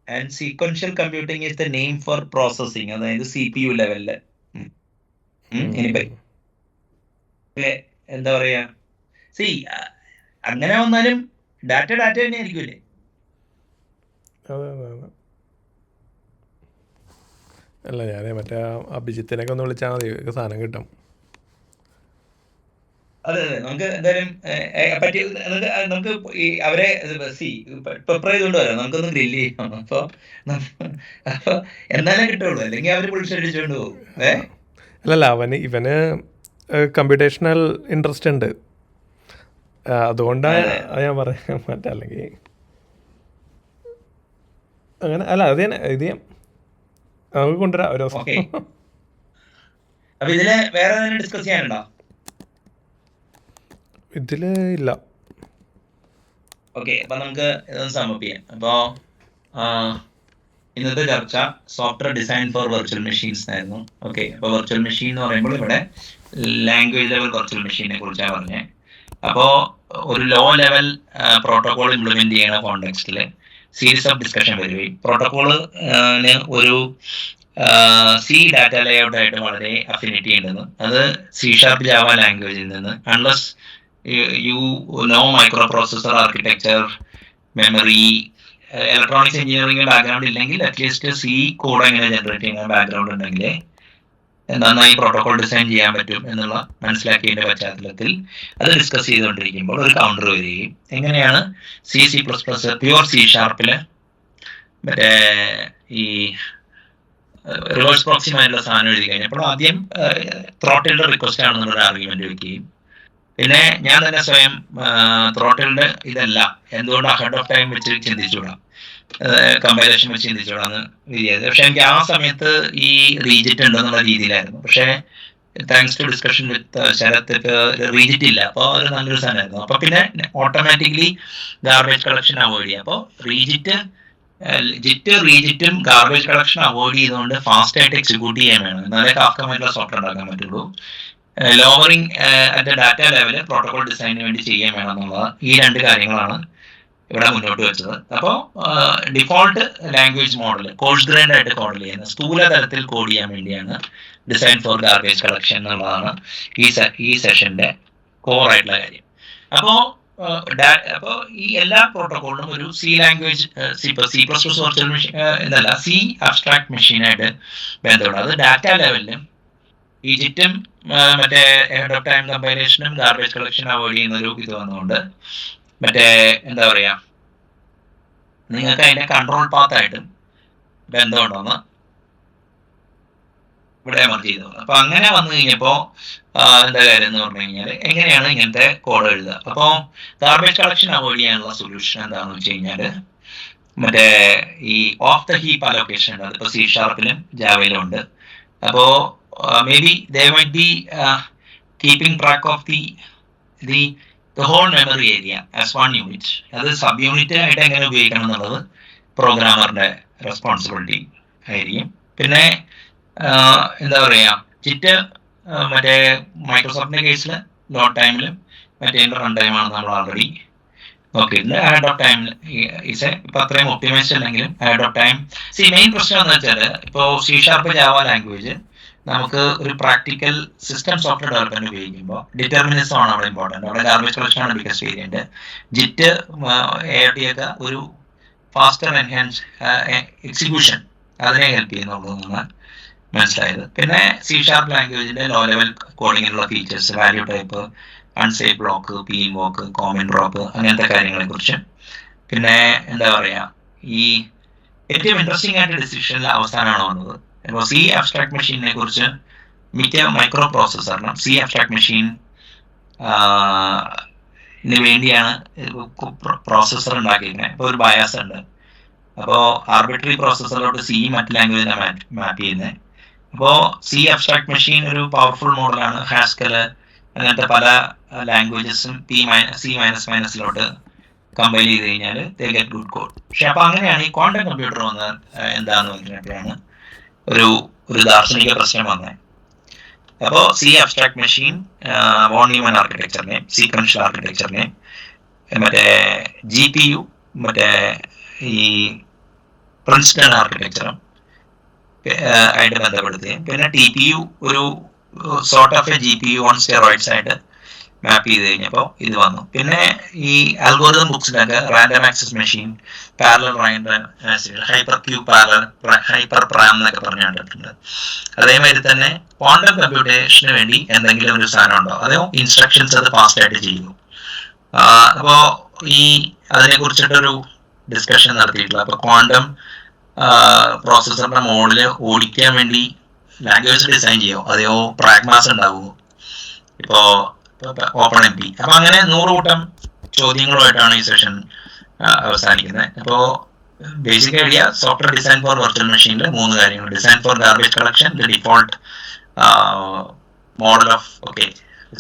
and sequential computing is the name for processing, അതായത് CPU ലെവലില് എന്താ പറയാ, അങ്ങനെ വന്നാലും ഡാറ്റ തന്നെ ആയിരിക്കൂലേ? അല്ല ഞാൻ മറ്റേ അഭിജിത്തിനൊക്കെ ഒന്ന് വിളിച്ചാൽ മതി, സാധനം കിട്ടും. അതെ നമുക്ക് എന്തായാലും പറ്റി നമുക്ക് ഈ അവരെ പ്രിപ്പയർ ചെയ്തുകൊണ്ട് വരാം, നമുക്കൊന്ന് ഗ്രില്ല് ചെയ്യാം. അപ്പൊ എന്നാലേ കിട്ടുള്ളൂ, അല്ലെങ്കിൽ അവര് വിളിച്ചടിച്ചുകൊണ്ട് പോകും. അല്ലല്ല ഇവന് കമ്പ്യൂട്ടേഷണൽ ഇൻട്രസ്റ്റ് ഉണ്ട്, അതുകൊണ്ടാണ് ഞാൻ പറയാം. മറ്റല്ലെങ്കിൽ അങ്ങനെ അല്ല, അത് തന്നെ ഇത് ചെയ്യാം, നമുക്ക് കൊണ്ടുവരാം ഒരു ദിവസം. അപ്പൊ ഇതില് വേറെ ഡിസ്കസ് ചെയ്യാനുണ്ടോ? ഇതില് ഇല്ല. ഓക്കെ, അപ്പൊ നമുക്ക് ഇതൊന്ന് സമപ്പ് ചെയ്യാം. അപ്പോ ഇന്നത്തെ ചർച്ച software design for virtual machines ആയിരുന്നു. ഓക്കെ, അപ്പൊ വെർച്വൽ മെഷീൻ എന്ന് പറയുമ്പോൾ ഇവിടെ ലാംഗ്വേജ് ലെവൽ വെർച്വൽ മെഷീനെ കുറിച്ചാണ് പറഞ്ഞത്. അപ്പോൾ ഒരു ലോ ലെവൽ പ്രോട്ടോകോൾ ഇംപ്ലിമെന്റ് ചെയ്യുന്ന കോണ്ടെക്സ്റ്റിൽ സീരീസ് ഓഫ് ഡിസ്കഷൻ വരികയും പ്രോട്ടോകോളിന് ഒരു സി ഡാറ്റ ലേഔട്ട് ആയിട്ട് വളരെ അഫിനിറ്റി ഉണ്ടെന്ന്, അത് C# ജാവ ലാംഗ്വേജിൽ നിന്ന് unless you know micro processor architecture, memory, electronics engineering background ഇല്ലെങ്കിൽ അറ്റ്ലീസ്റ്റ് C കോഡ് എങ്ങനെ ജനറേറ്റ് ചെയ്യുന്ന ബാക്ക്ഗ്രൗണ്ട് ഉണ്ടെങ്കിൽ നന്നായി പ്രോട്ടോകോൾ ഡിസൈൻ ചെയ്യാൻ പറ്റും എന്നുള്ള മനസ്സിലാക്കിയതിന്റെ പശ്ചാത്തലത്തിൽ അത് ഡിസ്കസ് ചെയ്തുകൊണ്ടിരിക്കുമ്പോൾ ഒരു കൗണ്ടർ വരികയും എങ്ങനെയാണ് C++ പ്യുവർ C# മറ്റേ ഈ റിവേഴ്സ് പ്രോക്സിമായിട്ടുള്ള സാധനം എഴുതി കഴിഞ്ഞപ്പോൾ ആദ്യം ത്രോട്ടിലിന്റെ റിക്വസ്റ്റ് ആണെന്നുള്ള ആർഗ്യുമെന്റ് വയ്ക്കുകയും പിന്നെ ഞാൻ തന്നെ സ്വയം ത്രോട്ടിലിന്റെ ഇതല്ല, എന്തുകൊണ്ട് അഹെഡ് ഓഫ് ടൈം വെച്ച് ചിന്തിച്ചുകൂടാം, കമ്പൈലേഷൻ വെച്ച് ചിന്തിച്ചോളാന്ന് വിചാരിച്ചത്. പക്ഷെ എനിക്ക് ആ സമയത്ത് ഈ റീജിറ്റ് ഉണ്ടെന്നുള്ള രീതിയിലായിരുന്നു. പക്ഷെ thanks to discussion with Sharath ReJIT ഇല്ല, അപ്പോൾ ഒരു നല്ലൊരു സാധനമായിരുന്നു. അപ്പൊ പിന്നെ ഓട്ടോമാറ്റിക്കലി ഗാർബേജ് കളക്ഷൻ അവോയ്ഡ് ചെയ്യാം. അപ്പോൾ റീജിറ്റും ഗാർബേജ് കളക്ഷൻ അവോയ്ഡ് ചെയ്തുകൊണ്ട് ഫാസ്റ്റ് ആയിട്ട് എക്സിക്യൂട്ട് ചെയ്യാൻ വേണം, എന്നാലേ കാഫ്കമായിട്ടുള്ള സോഫ്റ്റ്വെയർ ഉണ്ടാക്കാൻ പറ്റുള്ളൂ. Lowering at data level protocol ഡിസൈനിന് വേണ്ടി ചെയ്യാൻ വേണം എന്നുള്ളത് ഈ രണ്ട് കാര്യങ്ങളാണ് ഇവിടെ മുന്നോട്ട് വെച്ചത്. അപ്പോൾ default language model course grind ആയിട്ട് കോഡ് ചെയ്യുന്നത് സ്ഥൂല തലത്തിൽ കോഡ് ചെയ്യാൻ വേണ്ടിയാണ് ഡിസൈൻ ഫോർ ഗാർബേജ് കളക്ഷൻ എന്നുള്ളതാണ് ഈ സെഷന്റെ കോർ ആയിട്ടുള്ള കാര്യം. അപ്പോൾ ഈ എല്ലാ പ്രോട്ടോകോളിനും ഒരു C language C++ virtual machine എന്നല്ല, C അബ്സ്ട്രാക്ട് മെഷീനായിട്ട് ബന്ധമുണ്ട്. അത് ഡാറ്റ ലെവലിലും ഈജിപ്റ്റും മറ്റേ ഹെഡ് ഓഫ് ടൈം കമ്പൈലേഷനും ഗാർബേജ് കളക്ഷൻ അവോയ്ഡ് ചെയ്യുന്ന ഒരു ഇത് വന്നുകൊണ്ട് മറ്റേ എന്താ പറയാ, നിങ്ങൾക്ക് അതിന്റെ കൺട്രോൾ പാത്തായിട്ടും ബന്ധമുണ്ടെന്ന് ഇവിടെ എമർജ് ചെയ്തു. അപ്പൊ അങ്ങനെ വന്നു കഴിഞ്ഞപ്പോ എന്താ കാര്യം എന്ന് പറഞ്ഞു കഴിഞ്ഞാൽ എങ്ങനെയാണ് ഇങ്ങനത്തെ കോഡ് എഴുതുക. അപ്പോൾ ഗാർബേജ് കളക്ഷൻ അവോയ്ഡ് ചെയ്യാനുള്ള സൊല്യൂഷൻ എന്താണെന്ന് വെച്ച് കഴിഞ്ഞാല് മറ്റേ ഈ ഓഫ് ദ ഹീപ്പ് അലോക്കേഷൻ ഉണ്ട്, അതിപ്പോ C# ജാവയിലും ഉണ്ട്. അപ്പോ may be they might be keeping track of the whole memory area as one unit. അത് സബ് യൂണിറ്റ് ആയിട്ട് എങ്ങനെ ഉപയോഗിക്കണം എന്നുള്ളത് പ്രോഗ്രാമറിന്റെ റെസ്പോൺസിബിലിറ്റി ആയിരിക്കും. പിന്നെ എന്താ പറയാ, ജിറ്റ് മറ്റേ മൈക്രോസോഫ്റ്റിന്റെ കേസിൽ ലോഡ് ടൈമിലും മറ്റേ റൺ ടൈമാണ് നമ്മൾ ഓൾറെഡി നോക്കിയിട്ടുണ്ട്. ആഡ് ഓഫ് ടൈം ഇപ്പൊ അത്രയും ഒപ്റ്റിമൈസ്ഡ് അല്ലെങ്കിലും ആഡ് ഓഫ് ടൈം മെയിൻ പ്രശ്നം എന്ന് വെച്ചാൽ ഇപ്പോൾ C# ജാവ ലാംഗ്വേജ് നമുക്ക് ഒരു പ്രാക്ടിക്കൽ സിസ്റ്റം സോഫ്റ്റ്വെയർ ഡെവലപ്മെന്റ് ഉപയോഗിക്കുമ്പോൾ ഡിറ്റർമിനിസം ആണ് അവിടെ ഇമ്പോർട്ടൻറ്റ്. അവിടെ ഗാർബേജ് കളക്ഷൻ ആണ് ബിഗസ്റ്റ് വേരിയന്റ്. ജിറ്റ് ART ഒക്കെ ഒരു ഫാസ്റ്റർ എൻഹാൻസ് എക്സിക്യൂഷൻ അതിനെ ഹെൽപ്പ് ചെയ്യുന്നുള്ളതെന്നാണ് മനസ്സിലായത്. പിന്നെ C# ലാംഗ്വേജിന്റെ ലോ ലെവൽ കോഡിങ്ങിനുള്ള features, value type, unsafe block, PIN-വോക്ക്, കോമൻ ഡ്രോപ്പ്, അങ്ങനത്തെ കാര്യങ്ങളെ കുറിച്ച്. പിന്നെ എന്താ പറയാ, ഈ ഏറ്റവും ഇൻട്രസ്റ്റിംഗ് ആയിട്ട് ഡിസിഷനിൽ അവസാനമാണ് വന്നത്. ഇപ്പോൾ C അബ്സ്ട്രാക്ട് മെഷീനെ കുറിച്ച് മിക്ക മൈക്രോ പ്രോസസ്സറിനും C അബ്സ്ട്രാക്ട് മെഷീൻ വേണ്ടിയാണ് പ്രോസസ്സർ ഉണ്ടാക്കിയിരിക്കുന്നത്. ഇപ്പോൾ ഒരു ബയാസ് ഉണ്ട്. അപ്പോൾ ആർബിട്രറി പ്രോസസ്സറിലോട്ട് C മറ്റ് ലാംഗ്വേജിനെ മാപ്പ് ചെയ്യുന്നത്. അപ്പോൾ C അബ്സ്ട്രാക്ട് മെഷീൻ ഒരു പവർഫുൾ മോഡലാണ്. ഹാസ്കൽ അങ്ങനത്തെ പല ലാംഗ്വേജസും C++ലോട്ട് കമ്പൈൽ ചെയ്ത് കഴിഞ്ഞാൽ ദേ ഗെറ്റ് ഗുഡ് കോഡ്. പക്ഷെ അപ്പൊ അങ്ങനെയാണ് ഈ ക്വാണ്ടം കമ്പ്യൂട്ടർ വന്നത് എന്താന്ന് പറഞ്ഞപ്പോഴാണ് ഒരു ദാർശനിക പ്രശ്നം വന്നത്. അപ്പോൾ C abstract machine von Neumann ആർക്കിടെക്ചറിനെയും സീക്വൻഷ്യൽ ആർക്കിടെക്ചറിനെയും മറ്റേ GPU മറ്റേ ഈ പ്രിൻസ്റ്റൺ ആർക്കിടെക്ചറും ആയിട്ട് ബന്ധപ്പെടുത്തുകയും പിന്നെ TPU ഒരു sort of a GPU on steroids ആയിട്ട് മാപ്പ് ചെയ്ത് കഴിഞ്ഞപ്പോൾ ഇത് വന്നു. പിന്നെ ഈ അൽഗോരിതം ബുക്സിലൊക്കെ random access machine, parallel random hypercube parallel hyper PRAM എന്നൊക്കെ പറഞ്ഞു കണ്ടിട്ടുണ്ട്. അതേമാതിരി തന്നെ ക്വാണ്ടം കമ്പ്യൂട്ടേഷന് വേണ്ടി എന്തെങ്കിലും ഒരു സാധനം ഉണ്ടോ, അതോ ഇൻസ്ട്രക്ഷൻസ് അത് ഫാസ്റ്റ് ആയിട്ട് ചെയ്യുന്നു. അപ്പോൾ ഈ അതിനെ കുറിച്ചിട്ടൊരു ഡിസ്കഷൻ നടത്തിയിട്ടുള്ള, അപ്പോൾ ക്വാണ്ടം പ്രോസസ്സറിന്റെ മോഡിൽ ഓടിക്കാൻ വേണ്ടി ലാംഗ്വേജ് ഡിസൈൻ ചെയ്യുമോ, അതെയോ പ്രാഗ്മാസ് ഉണ്ടാവുമോ, ഇപ്പോ ഓപ്പൺ എം പി. അപ്പൊ അങ്ങനെ 100 കൂട്ടം ചോദ്യങ്ങളുമായിട്ടാണ് ഈ സെഷൻ അവസാനിക്കുന്നത്. അപ്പോൾ basic idea, software design for virtual മെഷീനിൽ 3 കാര്യങ്ങൾ: design for garbage collection, the default model of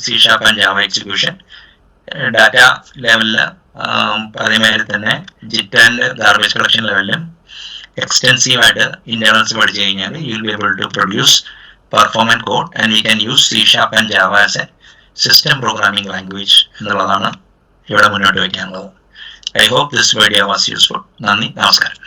C# and Java execution, data ലെവലില് അതേമാതിരി തന്നെ ജിറ്റ് ആൻഡ് ഗാർബേജ് കളക്ഷൻ ലെവലിലും എക്സ്റ്റെൻസീവ് ആയിട്ട് ഇന്റേണൽസ് പഠിച്ചു കഴിഞ്ഞാൽ you will be able to produce performance code and we can use C# and Java as a system programming language എന്നുള്ളതാണ് ഇവിടെ മുന്നോട്ട് വയ്ക്കാനുള്ളത്. I hope this video was useful. നന്ദി, നമസ്കാരം.